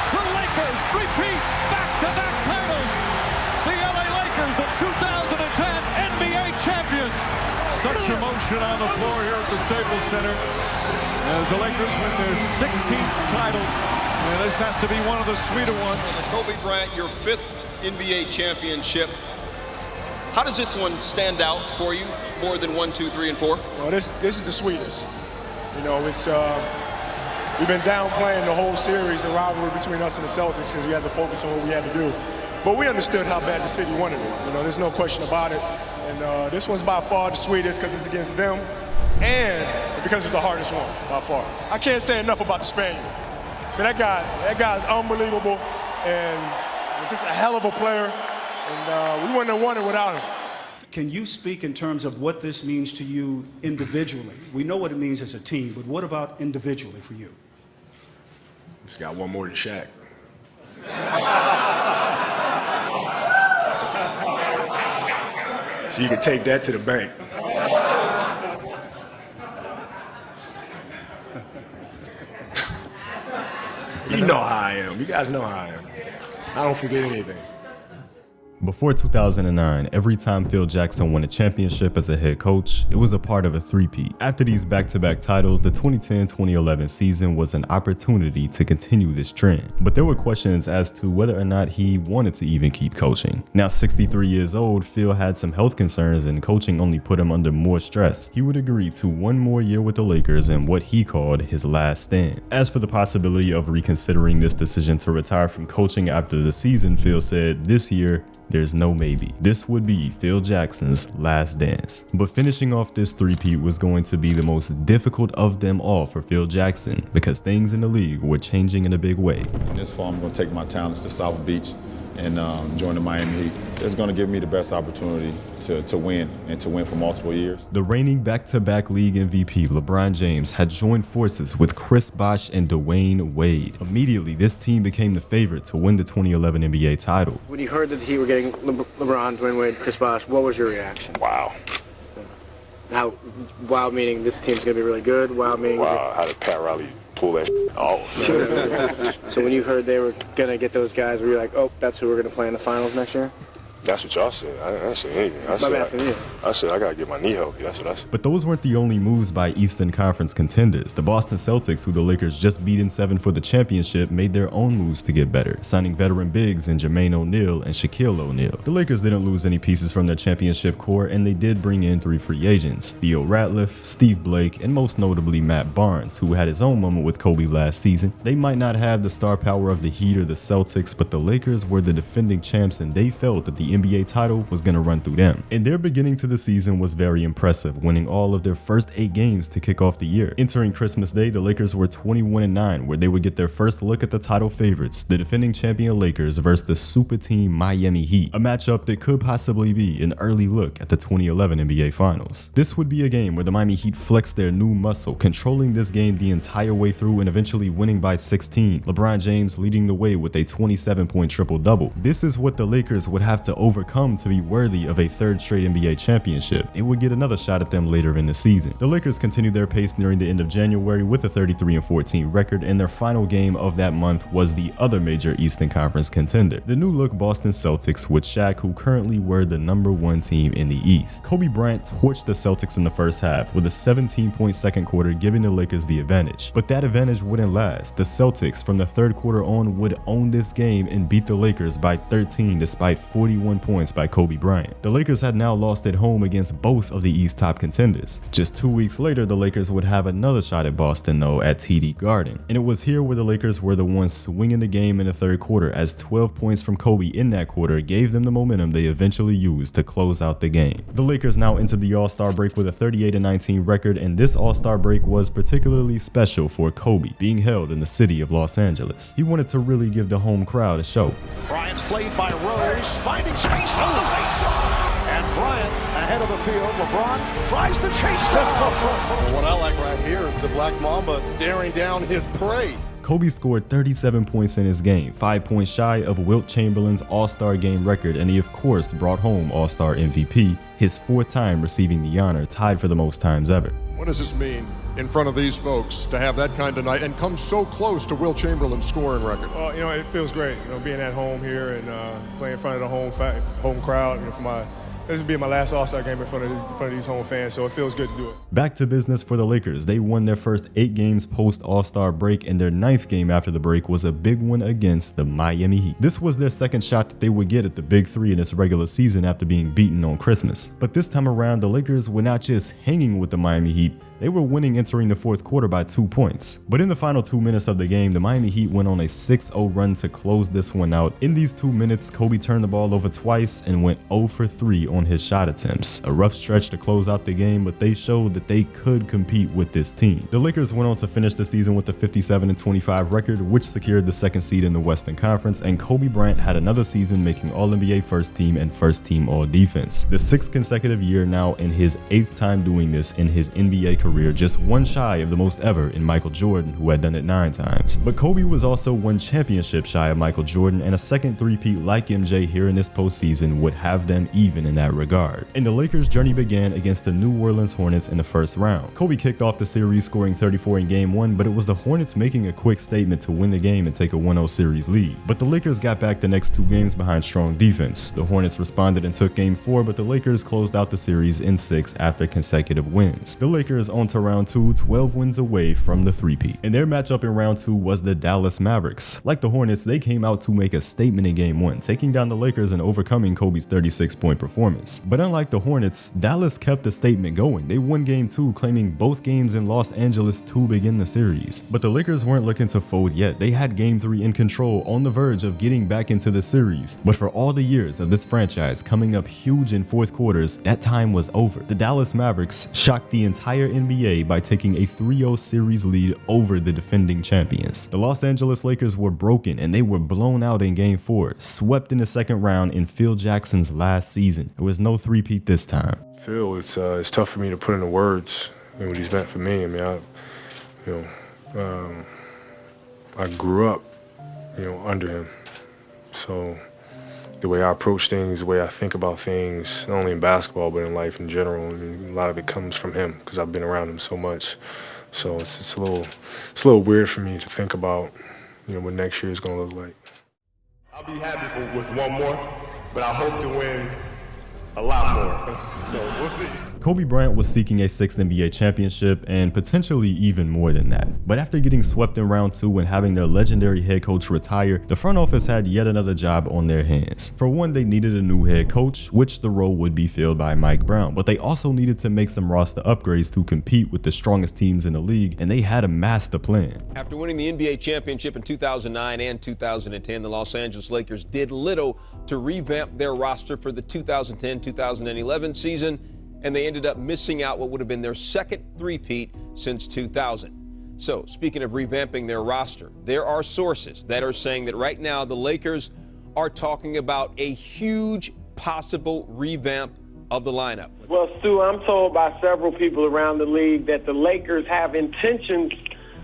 The Lakers repeat back-to-back titles. The LA Lakers, the 2010 NBA champions. Such emotion on the floor here at the Staples Center as the Lakers win their 16th title. And this has to be one of the sweeter ones. Kobe Bryant, your 5th NBA championship. How does this one stand out for you more than 1, 2, 3, and 4? Well, this is the sweetest. You know, it's we've been downplaying the whole series, the rivalry between us and the Celtics, because we had to focus on what we had to do. But we understood how bad the city wanted it. You know, there's no question about it. And this one's by far the sweetest because it's against them, and because it's the hardest one by far. I can't say enough about the Spaniard. But that guy's unbelievable and just a hell of a player. And we wouldn't have won it without him. Can you speak in terms of what this means to you individually? We know what it means as a team, but what about individually for you? Just got one more than Shaq. So you can take that to the bank. You know how I am. You guys know how I am. I don't forget anything. Before 2009, every time Phil Jackson won a championship as a head coach, it was a part of a three-peat. After these back-to-back titles, the 2010-2011 season was an opportunity to continue this trend. But there were questions as to whether or not he wanted to even keep coaching. Now 63 years old, Phil had some health concerns and coaching only put him under more stress. He would agree to one more year with the Lakers in what he called his last stand. As for the possibility of reconsidering this decision to retire from coaching after the season, Phil said, "This year, there's no maybe. This would be Phil Jackson's last dance." But finishing off this three-peat was going to be the most difficult of them all for Phil Jackson because things in the league were changing in a big way. In this fall, I'm going to take my talents to South Beach and join the Miami Heat. It's going to give me the best opportunity to win and to win for multiple years. The reigning back-to-back league MVP, LeBron James, had joined forces with Chris Bosh and Dwayne Wade. Immediately, this team became the favorite to win the 2011 NBA title. When you heard that he were getting LeBron, Dwayne Wade, Chris Bosh, what was your reaction? Wow. How, wow meaning this team's going to be really good? Wow meaning... Wow, how did Pat Riley pull that off? So when you heard they were going to get those guys, were you like, oh, that's who we're going to play in the finals next year? That's what y'all said. I didn't say anything. I said I gotta get my knee healthy. That's what I said. But those weren't the only moves by Eastern Conference contenders. The Boston Celtics, who the Lakers just beat in 7 for the championship, made their own moves to get better, signing veteran bigs in Jermaine O'Neal and Shaquille O'Neal. The Lakers didn't lose any pieces from their championship core, and they did bring in 3 free agents: Theo Ratliff, Steve Blake, and most notably Matt Barnes, who had his own moment with Kobe last season. They might not have the star power of the Heat or the Celtics, but the Lakers were the defending champs, and they felt that the NBA title was going to run through them. And their beginning to the season was very impressive, winning all of their first 8 games to kick off the year. Entering Christmas Day, the Lakers were 21-9, where they would get their first look at the title favorites, the defending champion Lakers versus the super team Miami Heat, a matchup that could possibly be an early look at the 2011 NBA Finals. This would be a game where the Miami Heat flexed their new muscle, controlling this game the entire way through and eventually winning by 16, LeBron James leading the way with a 27-point triple-double. This is what the Lakers would have to overcome to be worthy of a 3rd straight NBA championship. It would get another shot at them later in the season. The Lakers continued their pace nearing the end of January with a 33-14 record, and their final game of that month was the other major Eastern Conference contender, the new-look Boston Celtics with Shaq, who currently were the #1 team in the East. Kobe Bryant torched the Celtics in the first half with a 17-point second quarter, giving the Lakers the advantage. But that advantage wouldn't last. The Celtics from the 3rd quarter on would own this game and beat the Lakers by 13 despite 41 points by Kobe Bryant. The Lakers had now lost at home against both of the East top contenders. Just 2 weeks later, the Lakers would have another shot at Boston though at TD Garden. And it was here where the Lakers were the ones swinging the game in the 3rd quarter, as 12 points from Kobe in that quarter gave them the momentum they eventually used to close out the game. The Lakers now entered the All-Star break with a 38-19 record, and this All-Star break was particularly special for Kobe, being held in the city of Los Angeles. He wanted to really give the home crowd a show. Bryant played by Rose, finding space on the baseline. And Bryant ahead of the field. LeBron tries to chase down. What I like right here is the Black Mamba staring down his prey. Kobe scored 37 points in his game, 5 points shy of Wilt Chamberlain's All-Star game record, and he of course brought home All-Star MVP, his 4th time receiving the honor, tied for the most times ever. What does this mean in front of these folks to have that kind of night and come so close to Wilt Chamberlain's scoring record? Well, it feels great, being at home here and playing in front of the home crowd. This will be my last All-Star game in front of these home fans, so it feels good to do it. Back to business for the Lakers. They won their first 8 games post All-Star break, and their 9th game after the break was a big one against the Miami Heat. This was their second shot that they would get at the Big 3 in this regular season after being beaten on Christmas. But this time around, the Lakers were not just hanging with the Miami Heat, they were winning entering the 4th quarter by 2 points. But in the final 2 minutes of the game, the Miami Heat went on a 6-0 run to close this one out. In these 2 minutes, Kobe turned the ball over twice and went 0 for 3 on his shot attempts. A rough stretch to close out the game, but they showed that they could compete with this team. The Lakers went on to finish the season with a 57-25 record, which secured the 2nd seed in the Western Conference, and Kobe Bryant had another season making All-NBA First Team and First Team All-Defense. The 6th consecutive year now, and his 8th time doing this in his NBA career, just one shy of the most ever in Michael Jordan, who had done it 9 times. But Kobe was also one championship shy of Michael Jordan, and a second three-peat like MJ here in this postseason would have them even in that regard. And the Lakers' journey began against the New Orleans Hornets in the first round. Kobe kicked off the series scoring 34 in Game 1, but it was the Hornets making a quick statement to win the game and take a 1-0 series lead. But the Lakers got back the next 2 games behind strong defense. The Hornets responded and took Game 4, but the Lakers closed out the series in 6 after consecutive wins. The Lakers on to round 2, 12 wins away from the three-peat. And their matchup in round 2 was the Dallas Mavericks. Like the Hornets, they came out to make a statement in Game 1, taking down the Lakers and overcoming Kobe's 36-point performance. But unlike the Hornets, Dallas kept the statement going. They won Game 2, claiming both games in Los Angeles to begin the series. But the Lakers weren't looking to fold yet. They had Game 3 in control, on the verge of getting back into the series. But for all the years of this franchise coming up huge in 4th quarters, that time was over. The Dallas Mavericks shocked the entire NBA by taking a 3-0 series lead over the defending champions. The Los Angeles Lakers were broken and they were blown out in Game 4, swept in the 2nd round in Phil Jackson's last season. There was no three-peat this time. Phil, it's tough for me to put into words what he's meant for me. I mean, I grew up, under him. So the way I approach things, the way I think about things, not only in basketball but in life in general, I mean, a lot of it comes from him because I've been around him so much. So it's a little weird for me to think about, what next year is going to look like. I'll be happy with one more. but I hope to win a lot more. So we'll see. Kobe Bryant was seeking a 6th NBA championship and potentially even more than that. But after getting swept in round 2 and having their legendary head coach retire, the front office had yet another job on their hands. For one, they needed a new head coach, which the role would be filled by Mike Brown, but they also needed to make some roster upgrades to compete with the strongest teams in the league, and they had a master plan. After winning the NBA championship in 2009 and 2010, the Los Angeles Lakers did little to revamp their roster for the 2010-2011 season, and they ended up missing out what would have been their second three-peat since 2000. So, speaking of revamping their roster, there are sources that are saying that right now the Lakers are talking about a huge possible revamp of the lineup. Well, Stu, I'm told by several people around the league that the Lakers have intentions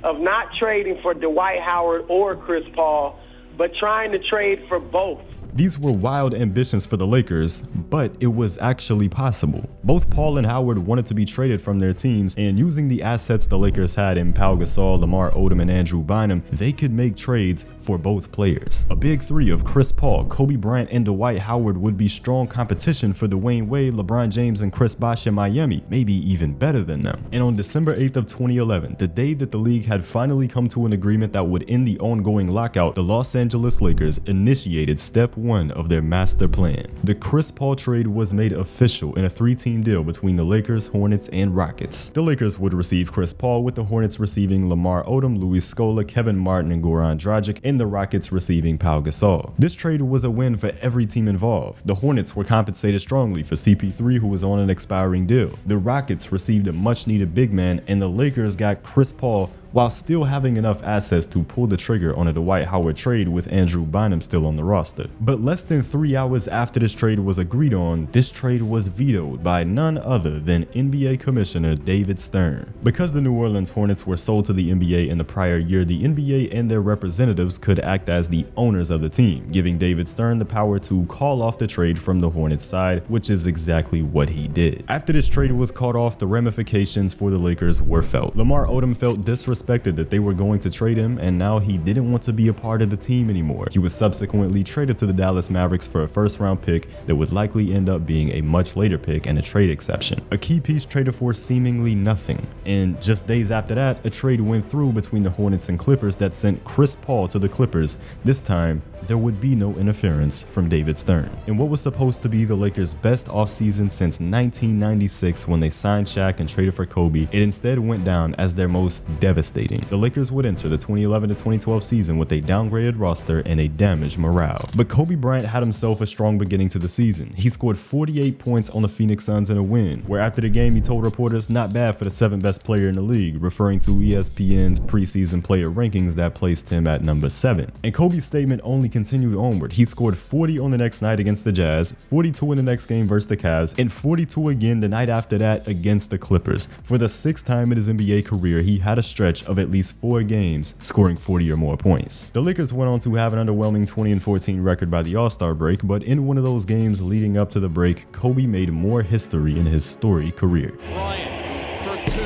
of not trading for Dwight Howard or Chris Paul, but trying to trade for both. These were wild ambitions for the Lakers, but it was actually possible. Both Paul and Howard wanted to be traded from their teams, and using the assets the Lakers had in Pau Gasol, Lamar Odom, and Andrew Bynum, they could make trades for both players. A big three of Chris Paul, Kobe Bryant, and Dwight Howard would be strong competition for Dwayne Wade, LeBron James, and Chris Bosh in Miami, maybe even better than them. And on December 8th of 2011, the day that the league had finally come to an agreement that would end the ongoing lockout, the Los Angeles Lakers initiated step 1 of their master plan. The Chris Paul trade was made official in a 3-team deal between the Lakers, Hornets, and Rockets. The Lakers would receive Chris Paul, with the Hornets receiving Lamar Odom, Luis Scola, Kevin Martin, and Goran Dragic, and the Rockets receiving Pau Gasol. This trade was a win for every team involved. The Hornets were compensated strongly for CP3, who was on an expiring deal. The Rockets received a much-needed big man, and the Lakers got Chris Paul while still having enough assets to pull the trigger on a Dwight Howard trade with Andrew Bynum still on the roster. But less than 3 hours after this trade was agreed on, this trade was vetoed by none other than NBA Commissioner David Stern. Because the New Orleans Hornets were sold to the NBA in the prior year, the NBA and their representatives could act as the owners of the team, giving David Stern the power to call off the trade from the Hornets side, which is exactly what he did. After this trade was called off, the ramifications for the Lakers were felt. Lamar Odom felt disrespected that they were going to trade him, and now he didn't want to be a part of the team anymore. He was subsequently traded to the Dallas Mavericks for a first-round pick that would likely end up being a much later pick and a trade exception. A key piece traded for seemingly nothing. And just days after that, a trade went through between the Hornets and Clippers that sent Chris Paul to the Clippers. This time, there would be no interference from David Stern. In what was supposed to be the Lakers' best offseason since 1996, when they signed Shaq and traded for Kobe, it instead went down as their most devastating. The Lakers would enter the 2011-2012 season with a downgraded roster and a damaged morale. But Kobe Bryant had himself a strong beginning to the season. He scored 48 points on the Phoenix Suns in a win, where after the game he told reporters not bad for the 7th best player in the league, referring to ESPN's preseason player rankings that placed him at number 7. And Kobe's statement only continued onward. He scored 40 on the next night against the Jazz, 42 in the next game versus the Cavs, and 42 again the night after that against the Clippers. For the 6th time in his NBA career, he had a stretch of at least 4 games scoring 40 or more points. The Lakers went on to have an underwhelming 20-14 record by the All-Star break, but in one of those games leading up to the break, Kobe made more history in his storied career. Bryant for 2,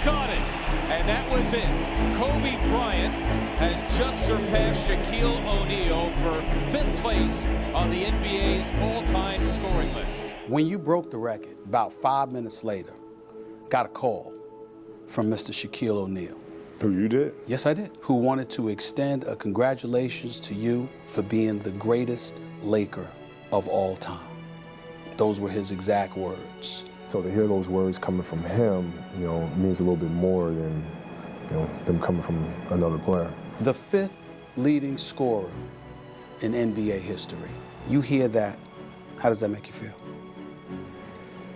got it, and that was it. Kobe Bryant has just surpassed Shaquille O'Neal for 5th place on the NBA's all-time scoring list. When you broke the record, about 5 minutes later, got a call from Mr. Shaquille O'Neal. Who, you did? Yes, I did. Who wanted to extend a congratulations to you for being the greatest Laker of all time. Those were his exact words. So to hear those words coming from him, means a little bit more than, them coming from another player. The 5th leading scorer in NBA history. You hear that, how does that make you feel?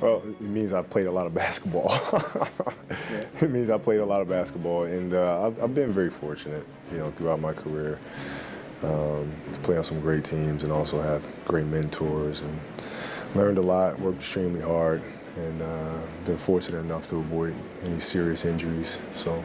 Well, it means I played a lot of basketball. It means I played a lot of basketball, and I've been very fortunate, throughout my career to play on some great teams and also have great mentors, and learned a lot, worked extremely hard, and been fortunate enough to avoid any serious injuries. So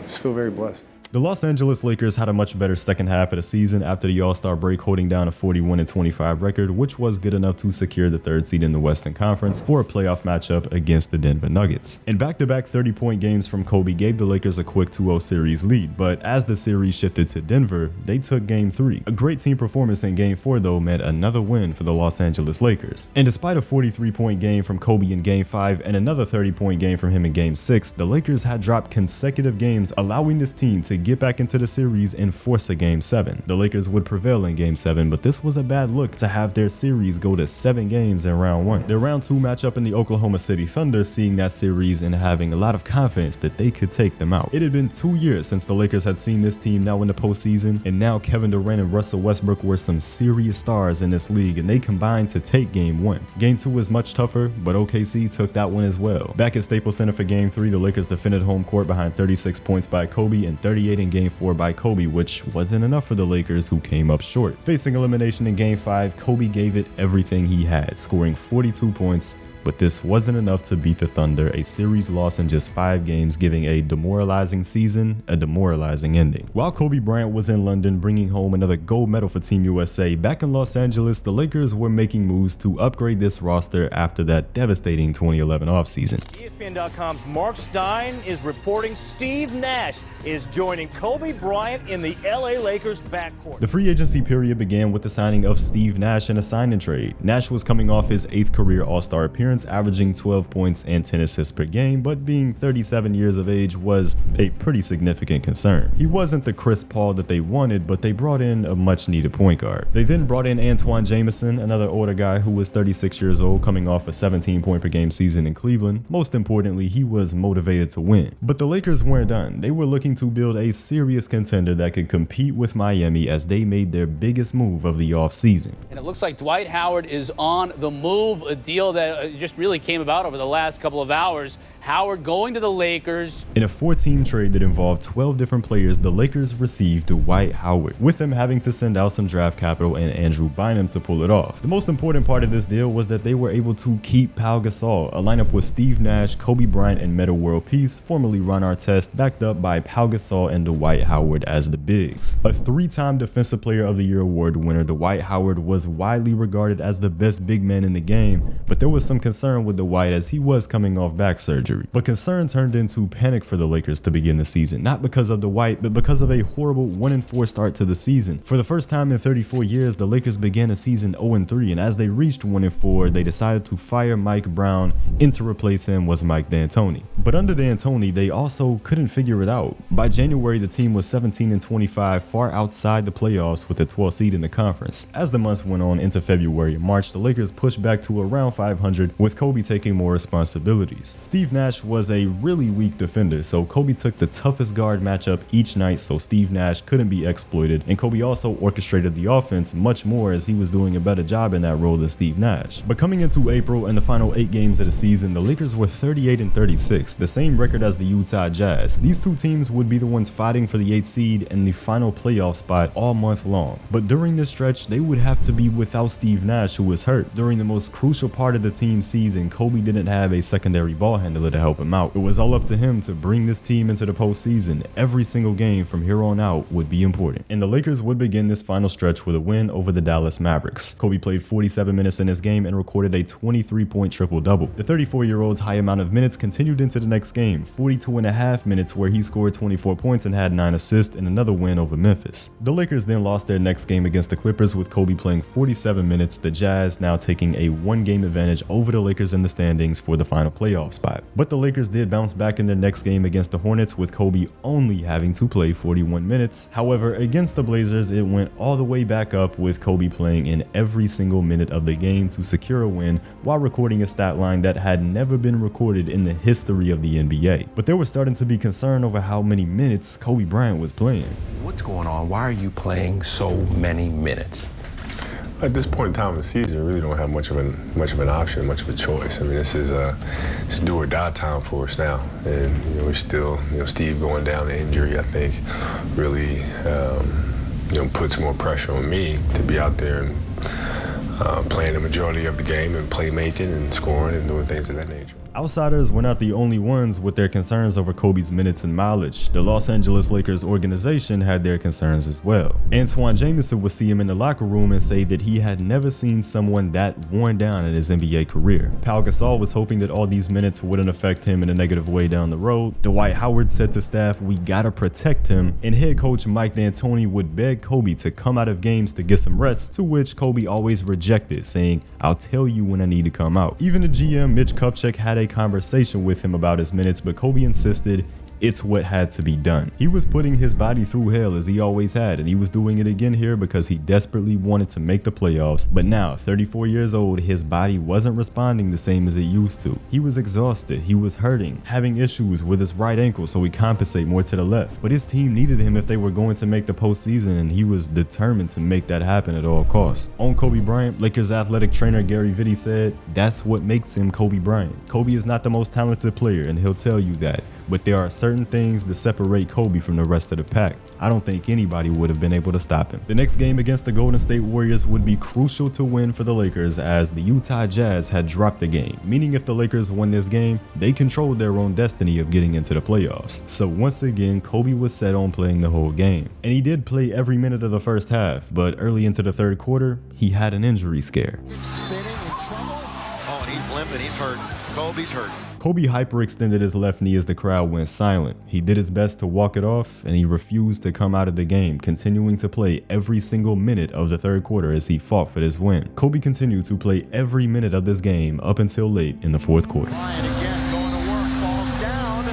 just feel very blessed. The Los Angeles Lakers had a much better second half of the season after the All-Star break, holding down a 41-25 record, which was good enough to secure the 3rd seed in the Western Conference for a playoff matchup against the Denver Nuggets. And back-to-back 30-point games from Kobe gave the Lakers a quick 2-0 series lead, but as the series shifted to Denver, they took Game 3. A great team performance in Game 4, though, meant another win for the Los Angeles Lakers. And despite a 43-point game from Kobe in Game 5 and another 30-point game from him in Game 6, the Lakers had dropped consecutive games, allowing this team to get back into the series and force a Game 7. The Lakers would prevail in Game 7, but this was a bad look to have their series go to 7 games in round 1. Their round 2 matchup in the Oklahoma City Thunder, seeing that series and having a lot of confidence that they could take them out. It had been 2 years since the Lakers had seen this team now in the postseason, and now Kevin Durant and Russell Westbrook were some serious stars in this league, and they combined to take Game 1. Game 2 was much tougher, but OKC took that one as well. Back at Staples Center for Game 3, the Lakers defended home court behind 36 points by Kobe and 38 in Game 4 by Kobe, which wasn't enough for the Lakers, who came up short. Facing elimination in Game 5, Kobe gave it everything he had, scoring 42 points, but this wasn't enough to beat the Thunder, a series loss in just 5 games, giving a demoralizing season a demoralizing ending. While Kobe Bryant was in London bringing home another gold medal for Team USA, back in Los Angeles, the Lakers were making moves to upgrade this roster after that devastating 2011 offseason. ESPN.com's Mark Stein is reporting Steve Nash is joining Kobe Bryant in the LA Lakers backcourt. The free agency period began with the signing of Steve Nash in a sign-and trade. Nash was coming off his 8th career All-Star appearance, averaging 12 points and 10 assists per game, but being 37 years of age was a pretty significant concern. He wasn't the Chris Paul that they wanted, but they brought in a much-needed point guard. They then brought in Antoine Jamison, another older guy who was 36 years old, coming off a 17-point-per-game season in Cleveland. Most importantly, he was motivated to win. But the Lakers weren't done. They were looking to build a serious contender that could compete with Miami as they made their biggest move of the offseason. And it looks like Dwight Howard is on the move, a deal that just really came about over the last couple of hours. Howard going to the Lakers. In a 4-team trade that involved 12 different players, the Lakers received Dwight Howard, with them having to send out some draft capital and Andrew Bynum to pull it off. The most important part of this deal was that they were able to keep Pau Gasol, a lineup with Steve Nash, Kobe Bryant, and Metta World Peace, formerly Ron Artest, backed up by Pau Gasol and Dwight Howard as the bigs. A 3-time Defensive Player of the Year award winner, Dwight Howard was widely regarded as the best big man in the game, but there was some concern with Dwight as he was coming off back surgery. But concern turned into panic for the Lakers to begin the season, not because of Dwight, but because of a horrible 1-4 start to the season. For the first time in 34 years, the Lakers began a season 0-3, and as they reached 1-4, they decided to fire Mike Brown, and to replace him was Mike D'Antoni. But under D'Antoni, they also couldn't figure it out. By January, the team was 17-25, far outside the playoffs with a 12th seed in the conference. As the months went on into February and March, the Lakers pushed back to around 500, with Kobe taking more responsibilities. Steve Nash was a really weak defender, so Kobe took the toughest guard matchup each night so Steve Nash couldn't be exploited, and Kobe also orchestrated the offense much more as he was doing a better job in that role than Steve Nash. But coming into April and the final 8 games of the season, the Lakers were 38-36, the same record as the Utah Jazz. These two teams would be the ones fighting for the 8th seed and the final playoff spot all month long. But during this stretch, they would have to be without Steve Nash, who was hurt. During the most crucial part of the team's season, Kobe didn't have a secondary ball handler to help him out. It was all up to him to bring this team into the postseason. Every single game from here on out would be important. And the Lakers would begin this final stretch with a win over the Dallas Mavericks. Kobe played 47 minutes in this game and recorded a 23-point triple-double. The 34-year-old's high amount of minutes continued into the next game, 42.5 minutes, where he scored 24 points and had 9 assists in another win over Memphis. The Lakers then lost their next game against the Clippers with Kobe playing 47 minutes, the Jazz now taking a 1-game advantage over the Lakers in the standings for the final playoff spot. But the Lakers did bounce back in their next game against the Hornets with Kobe only having to play 41 minutes. However, against the Blazers, it went all the way back up with Kobe playing in every single minute of the game to secure a win while recording a stat line that had never been recorded in the history of the NBA. But there was starting to be concern over how many minutes Kobe Bryant was playing. What's going on? Why are you playing so many minutes? At this point in time in the season, we really don't have much of an option, much of a choice. I mean, this is it's do or die time for us now, and we're still, Steve going down to injury, I think, really, puts more pressure on me to be out there and playing the majority of the game and playmaking and scoring and doing things of that nature. Outsiders were not the only ones with their concerns over Kobe's minutes and mileage. The Los Angeles Lakers organization had their concerns as well. Antoine Jamison would see him in the locker room and say that he had never seen someone that worn down in his NBA career. Pau Gasol was hoping that all these minutes wouldn't affect him in a negative way down the road. Dwight Howard said to staff, "We gotta protect him," and head coach Mike D'Antoni would beg Kobe to come out of games to get some rest, to which Kobe always rejected, saying, "I'll tell you when I need to come out." Even the GM Mitch Kupchak had a conversation with him about his minutes, but Kobe insisted it's what had to be done. He was putting his body through hell as he always had, and he was doing it again here because he desperately wanted to make the playoffs. But now, 34 years old, his body wasn't responding the same as it used to. He was exhausted, he was hurting, having issues with his right ankle, so he compensated more to the left. But his team needed him if they were going to make the postseason, and he was determined to make that happen at all costs. On Kobe Bryant, Lakers athletic trainer Gary Vitti said, "That's what makes him Kobe Bryant. Kobe is not the most talented player, and he'll tell you that. But there are certain things that separate Kobe from the rest of the pack. I don't think anybody would have been able to stop him." The next game against the Golden State Warriors would be crucial to win for the Lakers, as the Utah Jazz had dropped the game, meaning if the Lakers won this game, they controlled their own destiny of getting into the playoffs. So once again, Kobe was set on playing the whole game. And he did play every minute of the first half, but early into the third quarter, he had an injury scare. Spinning in trouble. Oh, and he's limping, he's hurt. Kobe's hurt. Kobe hyperextended his left knee as the crowd went silent. He did his best to walk it off, and he refused to come out of the game, continuing to play every single minute of the third quarter as he fought for this win. Kobe continued to play every minute of this game up until late in the fourth quarter. Bryant again going to work, falls down.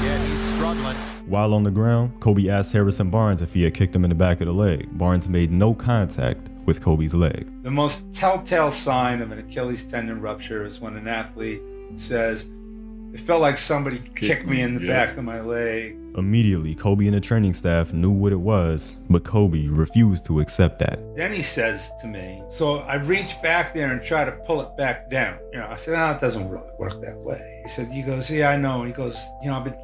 Again, he's struggling. While on the ground, Kobe asked Harrison Barnes if he had kicked him in the back of the leg. Barnes made no contact with Kobe's leg. The most telltale sign of an Achilles tendon rupture is when an athlete says, "It felt like somebody kicked me in the back of my leg." Immediately, Kobe and the training staff knew what it was, but Kobe refused to accept that. Then he says to me, so I reach back there and try to pull it back down. I said, "No, it doesn't really work that way." He goes, "Yeah, I know." He goes, I've been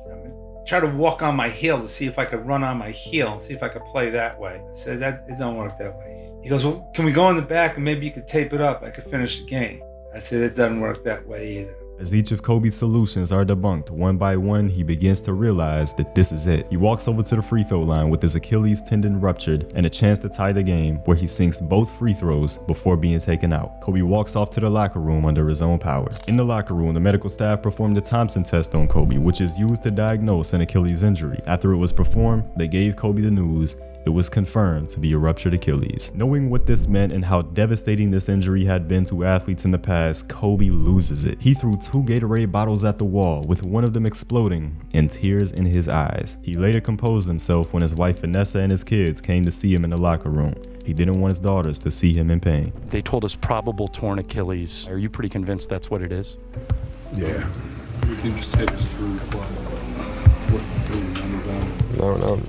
trying to walk on my heel to see if I could run on my heel, see if I could play that way." I said, "It don't work that way." He goes, "Well, can we go in the back and maybe you could tape it up? I could finish the game." I said, "It doesn't work that way either." As each of Kobe's solutions are debunked one by one, he begins to realize that this is it. He walks over to the free throw line with his Achilles tendon ruptured and a chance to tie the game, where he sinks both free throws before being taken out. Kobe walks off to the locker room under his own power. In the locker room, the medical staff performed the Thompson test on Kobe, which is used to diagnose an Achilles injury. After it was performed, they gave Kobe the news. It was confirmed to be a ruptured Achilles. Knowing what this meant and how devastating this injury had been to athletes in the past, Kobe loses it. He threw 2 Gatorade bottles at the wall, with one of them exploding and tears in his eyes. He later composed himself when his wife Vanessa and his kids came to see him in the locker room. He didn't want his daughters to see him in pain. They told us probable torn Achilles. Are you pretty convinced that's what it is? Yeah. You can just take us through what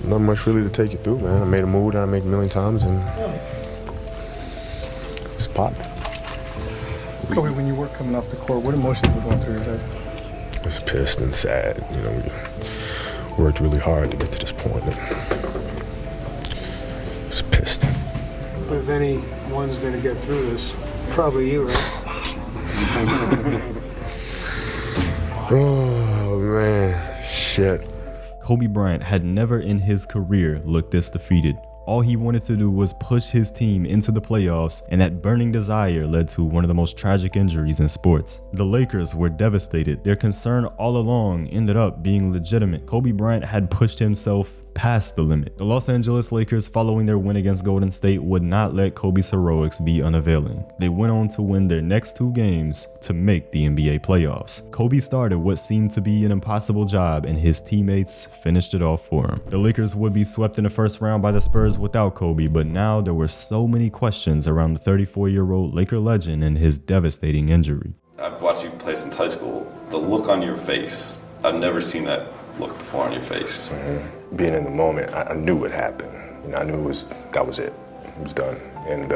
Not much really to take you through, man. I made a move that I make a million times and just popped. Kobe, when you were coming off the court, what emotions were going through your head? I was pissed and sad. We worked really hard to get to this point. I was pissed. But if anyone's going to get through this, probably you, right? Oh, man. Shit. Kobe Bryant had never in his career looked this defeated. All he wanted to do was push his team into the playoffs, and that burning desire led to one of the most tragic injuries in sports. The Lakers were devastated. Their concern all along ended up being legitimate. Kobe Bryant had pushed himself past the limit. The Los Angeles Lakers, following their win against Golden State, would not let Kobe's heroics be unavailing. They went on to win their next 2 games to make the NBA playoffs. Kobe started what seemed to be an impossible job, and his teammates finished it off for him. The Lakers would be swept in the first round by the Spurs without Kobe, but now there were so many questions around the 34-year-old Laker legend and his devastating injury. I've watched you play since high school. The look on your face, I've never seen that look before on your face. Being in the moment, I knew what happened. I knew that was it. It was done. And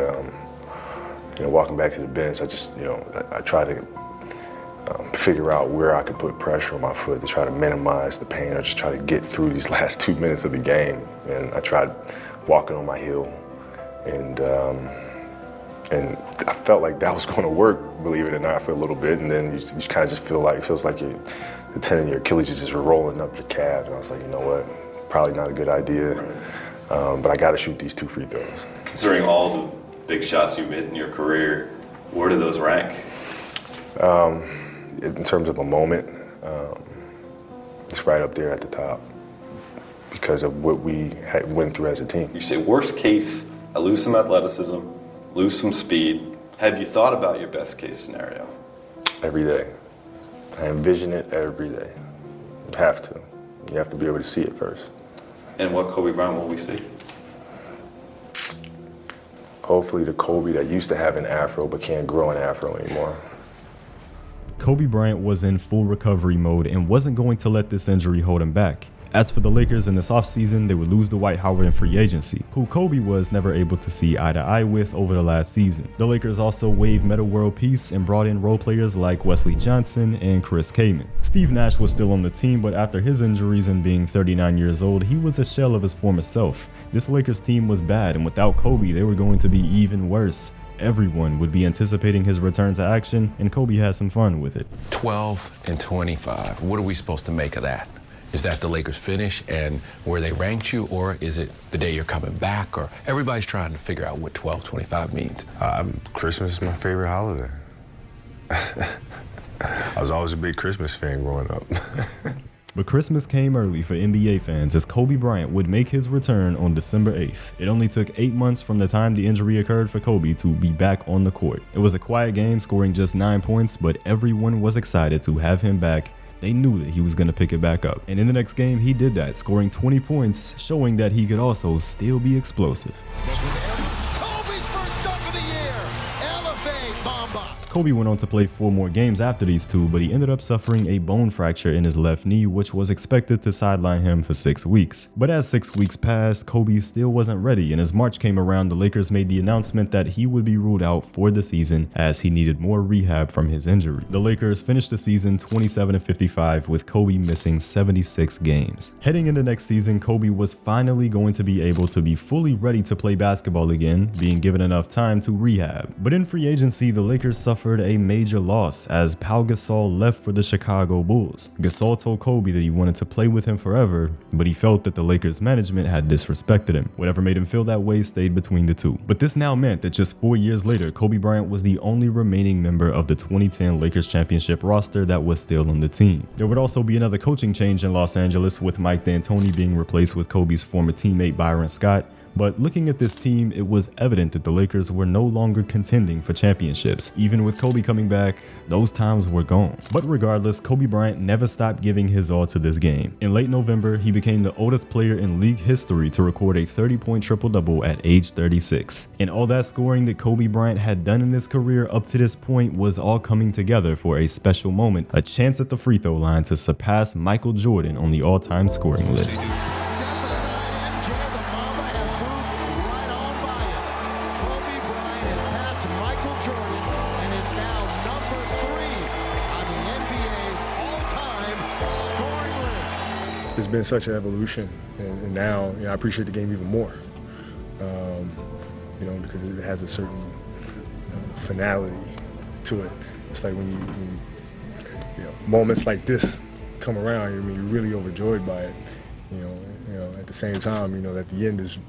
walking back to the bench, I tried to figure out where I could put pressure on my foot to try to minimize the pain, or just try to get through these last 2 minutes of the game. And I tried walking on my heel, and And I felt like that was going to work, believe it or not, for a little bit. And then you kind of just feel like, it feels like the tendon in your Achilles is just rolling up your calf. And I was like, you know what, probably not a good idea. But I got to shoot these 2 free throws. Considering all the big shots you've hit in your career, where do those rank? In terms of a moment, it's right up there at the top because of what we went through as a team. You say worst case, I lose some athleticism, lose some speed. Have you thought about your best case scenario? Every day. I envision it every day. You have to. You have to be able to see it first. And what Kobe Bryant will we see? Hopefully the Kobe that used to have an afro but can't grow an afro anymore. Kobe Bryant was in full recovery mode and wasn't going to let this injury hold him back. As for the Lakers in this offseason, they would lose Dwight Howard in free agency, who Kobe was never able to see eye to eye with over the last season. The Lakers also waived Metta World Peace and brought in role players like Wesley Johnson and Chris Kaman. Steve Nash was still on the team, but after his injuries and being 39 years old, he was a shell of his former self. This Lakers team was bad, and without Kobe, they were going to be even worse. Everyone would be anticipating his return to action, and Kobe had some fun with it. 12 and 25. What are we supposed to make of that? Is that the Lakers finish and where they ranked you, or is it the day you're coming back? Or everybody's trying to figure out what 12-25 means. Christmas is my favorite holiday. I was always a big Christmas fan growing up. But Christmas came early for NBA fans as Kobe Bryant would make his return on December 8th. It only took 8 months from the time the injury occurred for Kobe to be back on the court. It was a quiet game, scoring just 9 points, but everyone was excited to have him back. They knew that he was going to pick it back up. And in the next game, he did that, scoring 20 points, showing that he could also still be explosive. Kobe's first dunk of the year. LFA Mamba. Kobe went on to play 4 more games after these 2, but he ended up suffering a bone fracture in his left knee, which was expected to sideline him for 6 weeks. But as 6 weeks passed, Kobe still wasn't ready, and as March came around, the Lakers made the announcement that he would be ruled out for the season as he needed more rehab from his injury. The Lakers finished the season 27-55 with Kobe missing 76 games. Heading into next season, Kobe was finally going to be able to be fully ready to play basketball again, being given enough time to rehab. But in free agency, the Lakers suffered a major loss as Pau Gasol left for the Chicago Bulls. Gasol told Kobe that he wanted to play with him forever, but he felt that the Lakers management had disrespected him. Whatever made him feel that way stayed between the two. But this now meant that just 4 years later, Kobe Bryant was the only remaining member of the 2010 Lakers championship roster that was still on the team. There would also be another coaching change in Los Angeles, with Mike D'Antoni being replaced with Kobe's former teammate Byron Scott. But looking at this team, it was evident that the Lakers were no longer contending for championships. Even with Kobe coming back, those times were gone. But regardless, Kobe Bryant never stopped giving his all to this game. In late November, he became the oldest player in league history to record a 30-point triple-double at age 36. And all that scoring that Kobe Bryant had done in his career up to this point was all coming together for a special moment, a chance at the free throw line to surpass Michael Jordan on the all-time scoring list. It's been such an evolution, and now I appreciate the game even more. Because it has a certain finality to it. It's like when moments like this come around, you're really overjoyed by it. At the same time, that the end is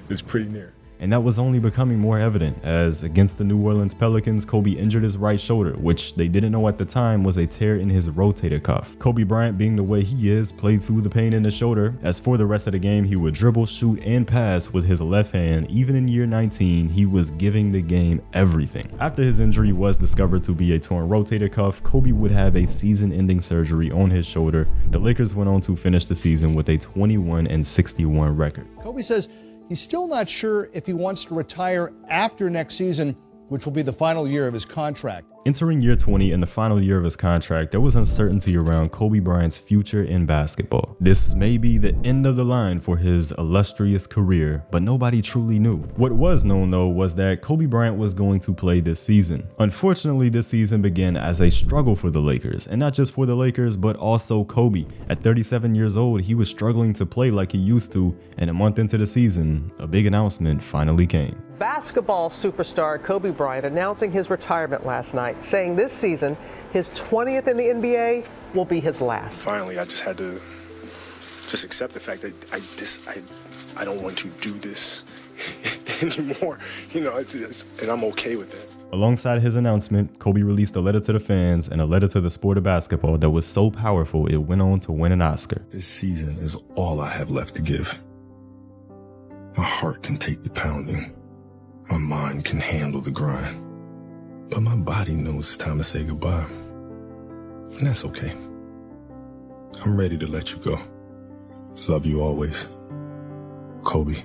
is pretty near. And that was only becoming more evident as against the New Orleans Pelicans, Kobe injured his right shoulder, which they didn't know at the time was a tear in his rotator cuff. Kobe Bryant, being the way he is, played through the pain in the shoulder. As for the rest of the game, he would dribble, shoot, and pass with his left hand. Even in year 19, he was giving the game everything. After his injury was discovered to be a torn rotator cuff, Kobe would have a season-ending surgery on his shoulder. The Lakers went on to finish the season with a 21-61 record. Kobe says he's still not sure if he wants to retire after next season, which will be the final year of his contract. Entering year 20 and the final year of his contract, there was uncertainty around Kobe Bryant's future in basketball. This may be the end of the line for his illustrious career, but nobody truly knew. What was known though was that Kobe Bryant was going to play this season. Unfortunately, this season began as a struggle for the Lakers, and not just for the Lakers, but also Kobe. At 37 years old, he was struggling to play like he used to, and a month into the season, a big announcement finally came. Basketball superstar Kobe Bryant announcing his retirement last night, saying this season, his 20th in the NBA, will be his last. Finally, I just had to accept the fact that I don't want to do this anymore. You know, and I'm okay with that. Alongside his announcement, Kobe released a letter to the fans and a letter to the sport of basketball that was so powerful it went on to win an Oscar. This season is all I have left to give. My heart can take the pounding. My mind can handle the grind. But my body knows it's time to say goodbye. And that's okay. I'm ready to let you go. Love you always. Kobe.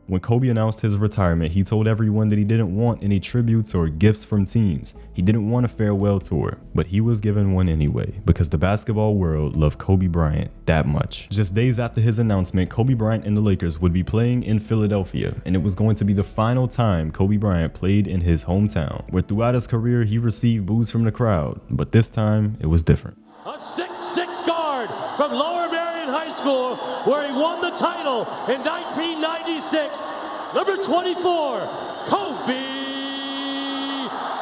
When Kobe announced his retirement, he told everyone that he didn't want any tributes or gifts from teams. He didn't want a farewell tour, but he was given one anyway, because the basketball world loved Kobe Bryant that much. Just days after his announcement, Kobe Bryant and the Lakers would be playing in Philadelphia, and it was going to be the final time Kobe Bryant played in his hometown, where throughout his career he received boos from the crowd, but this time it was different. A 6'6" guard from Lower Merion High School, where he won the title in 1996. Number 24, Kobe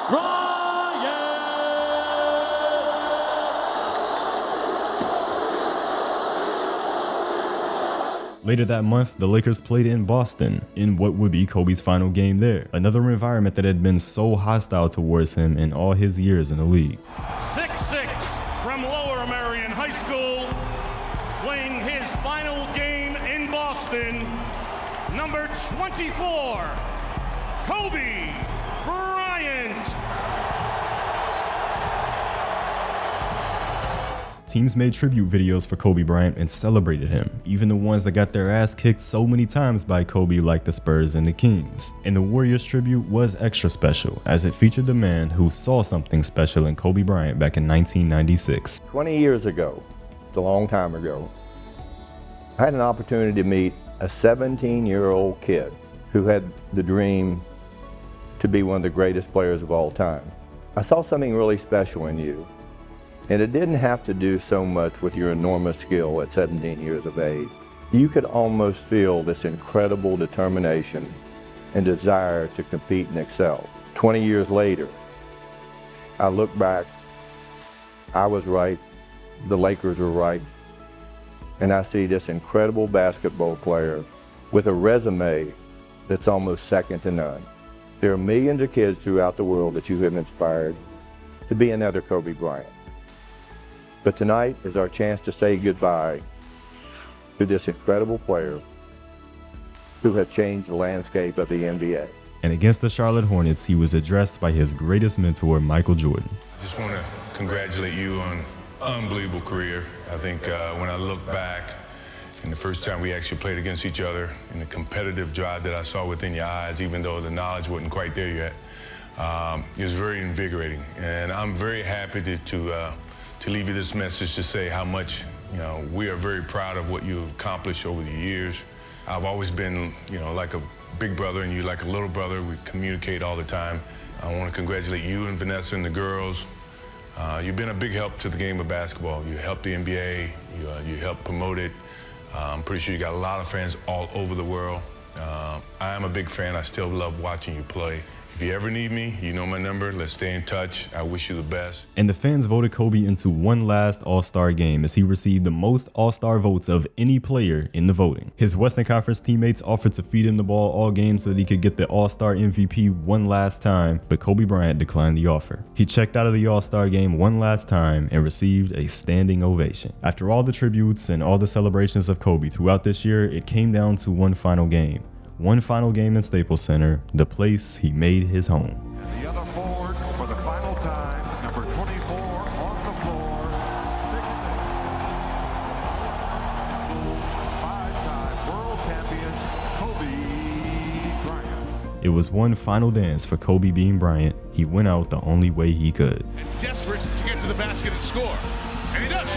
Bryant. Later that month, the Lakers played in Boston, in what would be Kobe's final game there, another environment that had been so hostile towards him in all his years in the league. 6'6" from Lower Merion High School, playing his final game in Boston, number 24, Kobe Bryant. Teams made tribute videos for Kobe Bryant and celebrated him, even the ones that got their ass kicked so many times by Kobe, like the Spurs and the Kings. And the Warriors tribute was extra special, as it featured the man who saw something special in Kobe Bryant back in 1996. 20 years ago, it's a long time ago, I had an opportunity to meet a 17-year-old kid who had the dream to be one of the greatest players of all time. I saw something really special in you. And it didn't have to do so much with your enormous skill at 17 years of age. You could almost feel this incredible determination and desire to compete and excel. 20 years later, I look back, I was right, the Lakers were right, and I see this incredible basketball player with a resume that's almost second to none. There are millions of kids throughout the world that you have inspired to be another Kobe Bryant. But tonight is our chance to say goodbye to this incredible player who has changed the landscape of the NBA. And against the Charlotte Hornets, he was addressed by his greatest mentor, Michael Jordan. I just want to congratulate you on an unbelievable career. I think when I look back, and the first time we actually played against each other, and the competitive drive that I saw within your eyes, even though the knowledge wasn't quite there yet, it was very invigorating. And I'm very happy to leave you this message to say how much, we are very proud of what you've accomplished over the years. I've always been, like a big brother and you like a little brother. We communicate all the time. I want to congratulate you and Vanessa and the girls. You've been a big help to the game of basketball. You helped the NBA, you helped promote it. I'm pretty sure you got a lot of fans all over the world. I am a big fan. I still love watching you play. If you ever need me, you know my number. Let's stay in touch. I wish you the best. And the fans voted Kobe into one last All-Star game as he received the most All-Star votes of any player in the voting. His Western Conference teammates offered to feed him the ball all game so that he could get the All-Star MVP one last time, but Kobe Bryant declined the offer. He checked out of the All-Star game one last time and received a standing ovation. After all the tributes and all the celebrations of Kobe throughout this year, it came down to one final game. One final game in Staples Center, the place he made his home. And the other forward for the final time, number 24 on the floor, five-time world champion, Kobe Bryant. It was one final dance for Kobe Bean Bryant he went out the only way he could. And desperate to get to the basket and score. And he does.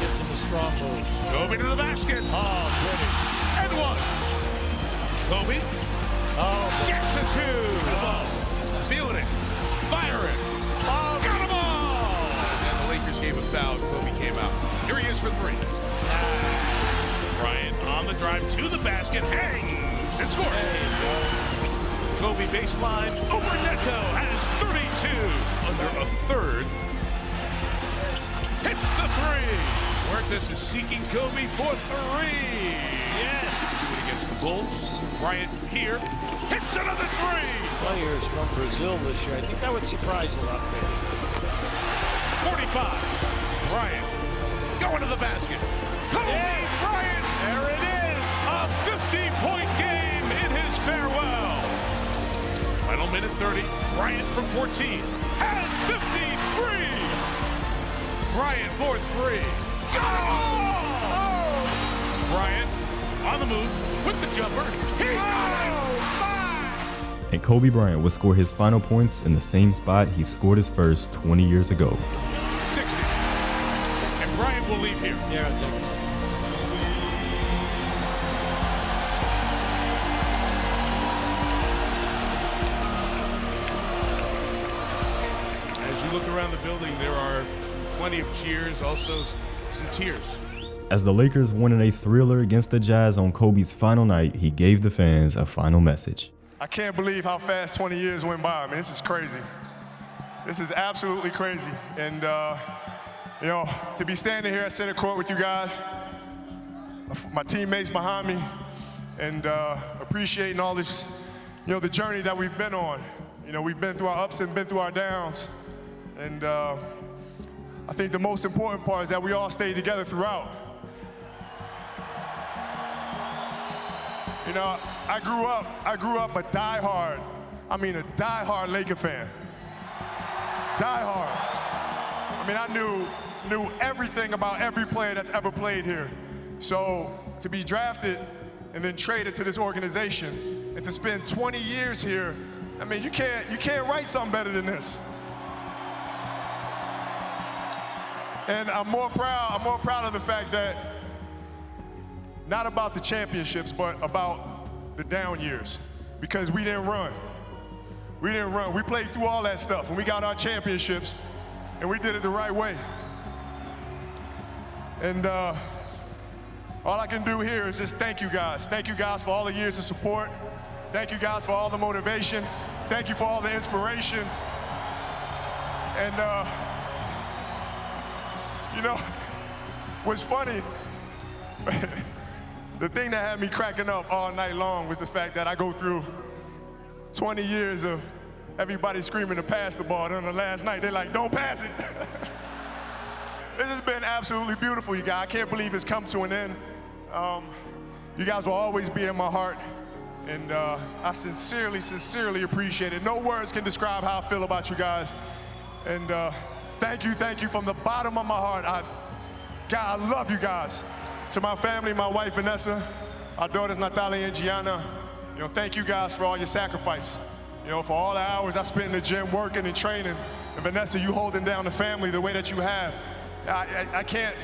This is a strong move. Kobe to the basket. Oh, pretty. And one. Kobe. Oh, Jackson two. Feeling it. Firing. Oh, got them all. And the Lakers gave a foul. Kobe came out. Here he is for three. Bryant on the drive to the basket. Hangs and scores. Kobe baseline over Neto has 32. Under a third. Hits the three. Huertas is seeking Kobe for three. Yes. Do it against the Bulls. Bryant here. Hits another three. Players from Brazil this year. I think that would surprise a lot of people. 45. Bryant going to the basket. Kobe Bryant. There it is. A 50-point game in his farewell. Final minute 30. Bryant from 14 has 53. Bryant for three. Go! Oh! Bryant on the move with the jumper. He got it! And Kobe Bryant would score his final points in the same spot he scored his first 20 years ago. 60. And Bryant will leave here. Yeah, As you look around the building, there are plenty of cheers, also some tears. As the Lakers won in a thriller against the Jazz on Kobe's final night, he gave the fans a final message. I can't believe how fast 20 years went by. I mean, this is crazy. This is absolutely crazy. And, you know, to be standing here at center court with you guys, my teammates behind me, and appreciating all this, you know, the journey that we've been on. You know, we've been through our ups and been through our downs. And I think the most important part is that we all stayed together throughout. You know, I grew up a diehard Laker fan. Diehard. I mean, I knew everything about every player that's ever played here. So to be drafted and then traded to this organization and to spend 20 years here, I mean, you can't write something better than this. And I'm more proud of the fact that not about the championships, but about the down years, because we didn't run. We didn't run. We played through all that stuff, and we got our championships, and we did it the right way. And all I can do here is just thank you guys. Thank you guys for all the years of support. Thank you guys for all the motivation. Thank you for all the inspiration. And you know, what's funny, the thing that had me cracking up all night long was the fact that I go through 20 years of everybody screaming to pass the ball. And on the last night, they're like, don't pass it. This has been absolutely beautiful, you guys. I can't believe it's come to an end. You guys will always be in my heart. And I sincerely appreciate it. No words can describe how I feel about you guys. And thank you from the bottom of my heart. God, I love you guys. To my family, my wife Vanessa, our daughters Natalia and Gianna, you know, thank you guys for all your sacrifice. You know, for all the hours I spent in the gym working and training. And Vanessa, you holding down the family the way that you have. I can't,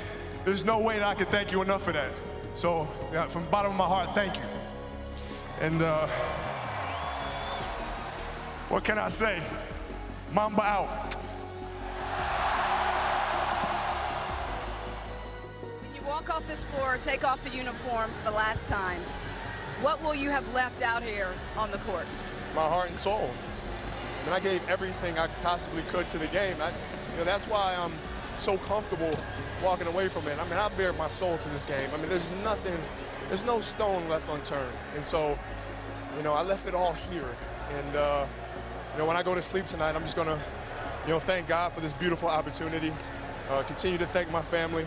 there's no way that I can thank you enough for that. So, yeah, from the bottom of my heart, thank you. And what can I say? Mamba out. Walk off this floor, take off the uniform for the last time. What will you have left out here on the court? My heart and soul. And I gave everything I possibly could to the game. You know, that's why I'm so comfortable walking away from it. I mean, I bared my soul to this game. I mean, there's no stone left unturned. And so, you know, I left it all here. And, you know, when I go to sleep tonight, I'm just gonna, you know, thank God for this beautiful opportunity. Continue to thank my family.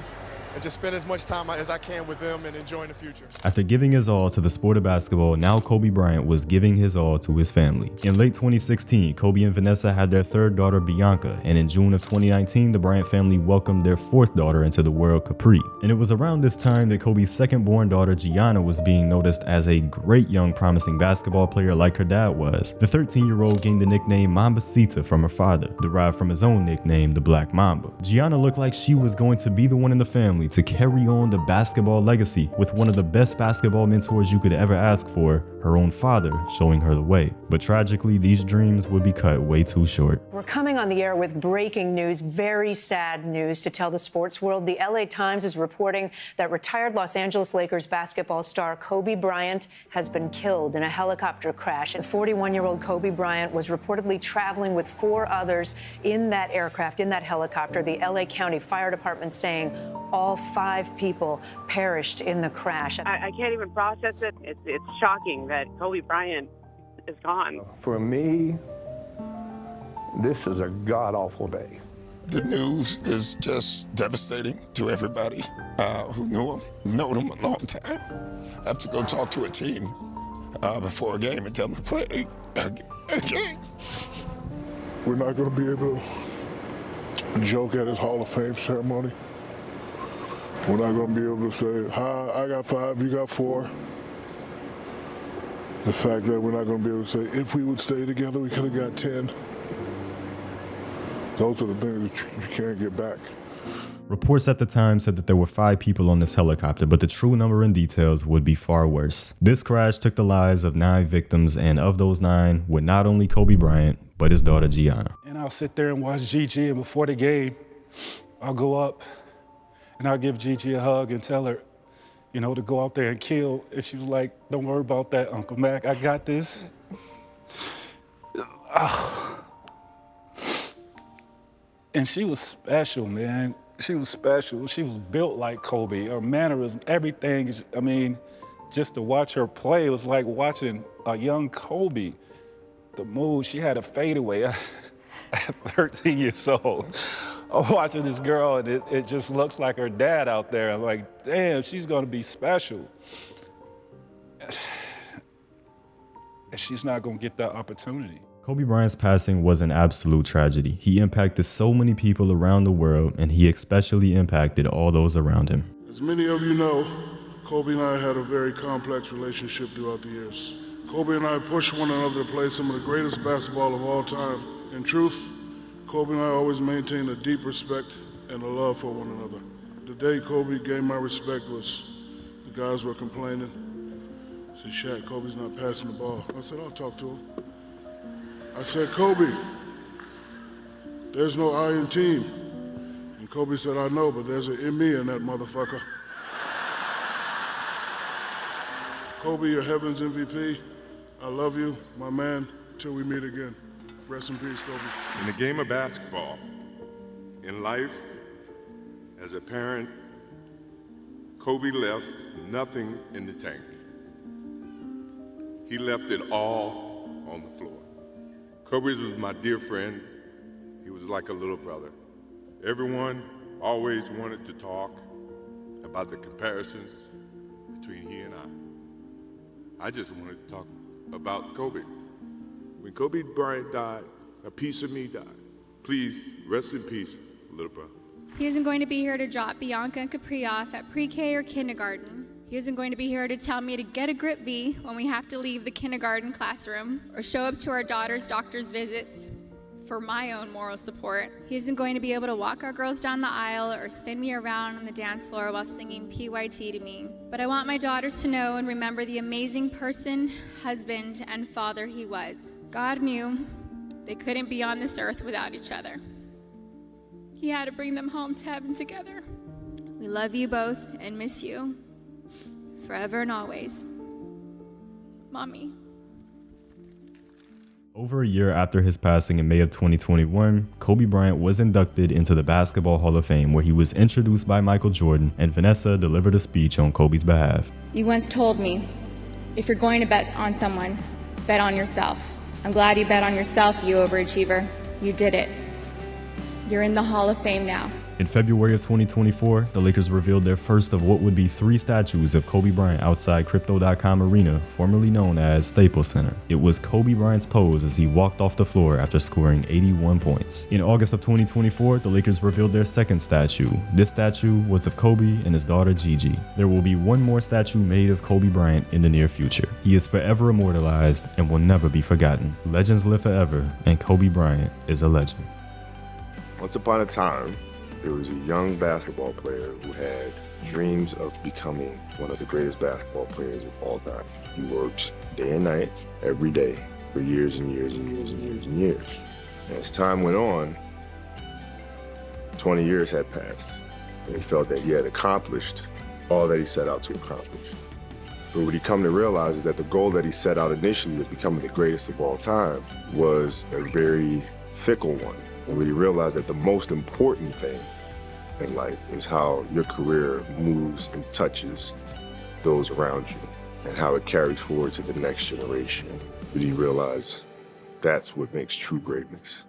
and just spend as much time as I can with them and enjoying the future. After giving his all to the sport of basketball, now Kobe Bryant was giving his all to his family. In late 2016, Kobe and Vanessa had their third daughter, Bianca, and in June of 2019, the Bryant family welcomed their fourth daughter into the world, Capri. And it was around this time that Kobe's second-born daughter, Gianna, was being noticed as a great young promising basketball player like her dad was. The 13-year-old gained the nickname Mambacita from her father, derived from his own nickname, the Black Mamba. Gianna looked like she was going to be the one in the family to carry on the basketball legacy with one of the best basketball mentors you could ever ask for, her own father, showing her the way. But tragically, these dreams would be cut way too short. We're coming on the air with breaking news, very sad news to tell the sports world. The LA Times is reporting that retired Los Angeles Lakers basketball star Kobe Bryant has been killed in a helicopter crash. And 41-year-old Kobe Bryant was reportedly traveling with 4 others in that aircraft, in that helicopter. The LA County Fire Department saying all 5 people perished in the crash. I can't even process it. It's shocking that Kobe Bryant is gone. For me, this is a god-awful day. The news is just devastating to everybody who knew him, known him a long time. I have to go talk to a team before a game and tell them to play a game. We're not going to be able to joke at his Hall of Fame ceremony. We're not going to be able to say, hi, I got 5, you got 4. The fact that we're not going to be able to say, if we would stay together, we could have got 10. Those are the things that you can't get back. Reports at the time said that there were 5 people on this helicopter, but the true number and details would be far worse. This crash took the lives of 9 victims, and of those 9 were not only Kobe Bryant, but his daughter Gianna. And I'll sit there and watch Gigi, and before the game, I'll go up and I'll give Gigi a hug and tell her, you know, to go out there and kill. And she was like, don't worry about that, Uncle Mac, I got this. And she was special, man. She was special. She was built like Kobe. Her mannerism, everything. I mean, just to watch her play, it was like watching a young Kobe. The move, she had a fadeaway at 13 years old. I'm watching this girl, and it just looks like her dad out there. I'm like, damn, she's gonna be special. And she's not gonna get that opportunity. Kobe Bryant's passing was an absolute tragedy. He impacted so many people around the world, and he especially impacted all those around him. As many of you know, Kobe and I had a very complex relationship throughout the years. Kobe and I pushed one another to play some of the greatest basketball of all time. In truth, Kobe and I always maintained a deep respect and a love for one another. The day Kobe gained my respect was the guys were complaining. Said, Shaq, Kobe's not passing the ball. I said, I'll talk to him. I said, Kobe, there's no I in team. And Kobe said, I know, but there's an in me in that motherfucker. Kobe, you're heaven's MVP. I love you, my man, till we meet again. Rest in peace, Kobe. In the game of basketball, in life, as a parent, Kobe left nothing in the tank. He left it all on the floor. Kobe was my dear friend. He was like a little brother. Everyone always wanted to talk about the comparisons between he and I just wanted to talk about Kobe. When Kobe Bryant died, a piece of me died. Please rest in peace, little brother. He isn't going to be here to drop Bianca and Capri off at pre-K or kindergarten. He isn't going to be here to tell me to get a grip V when we have to leave the kindergarten classroom or show up to our daughter's doctor's visits for my own moral support. He isn't going to be able to walk our girls down the aisle or spin me around on the dance floor while singing PYT to me. But I want my daughters to know and remember the amazing person, husband, and father he was. God knew they couldn't be on this earth without each other. He had to bring them home to heaven together. We love you both and miss you forever and always. Mommy. Over a year after his passing in May of 2021, Kobe Bryant was inducted into the Basketball Hall of Fame, where he was introduced by Michael Jordan, and Vanessa delivered a speech on Kobe's behalf. You once told me, if you're going to bet on someone, bet on yourself. I'm glad you bet on yourself, you overachiever. You did it. You're in the Hall of Fame now. In February of 2024, the Lakers revealed their first of what would be 3 statues of Kobe Bryant outside Crypto.com Arena, formerly known as Staples Center. It was Kobe Bryant's pose as he walked off the floor after scoring 81 points. In August of 2024, the Lakers revealed their second statue. This statue was of Kobe and his daughter Gigi. There will be one more statue made of Kobe Bryant in the near future. He is forever immortalized and will never be forgotten. Legends live forever, and Kobe Bryant is a legend. Once upon a time, there was a young basketball player who had dreams of becoming one of the greatest basketball players of all time. He worked day and night, every day, for years and years and years and years and years. And as time went on, 20 years had passed, and he felt that he had accomplished all that he set out to accomplish. But what he come to realize is that the goal that he set out initially of becoming the greatest of all time was a very fickle one. And when he realized that the most important thing in life is how your career moves and touches those around you and how it carries forward to the next generation. But he realized that's what makes true greatness.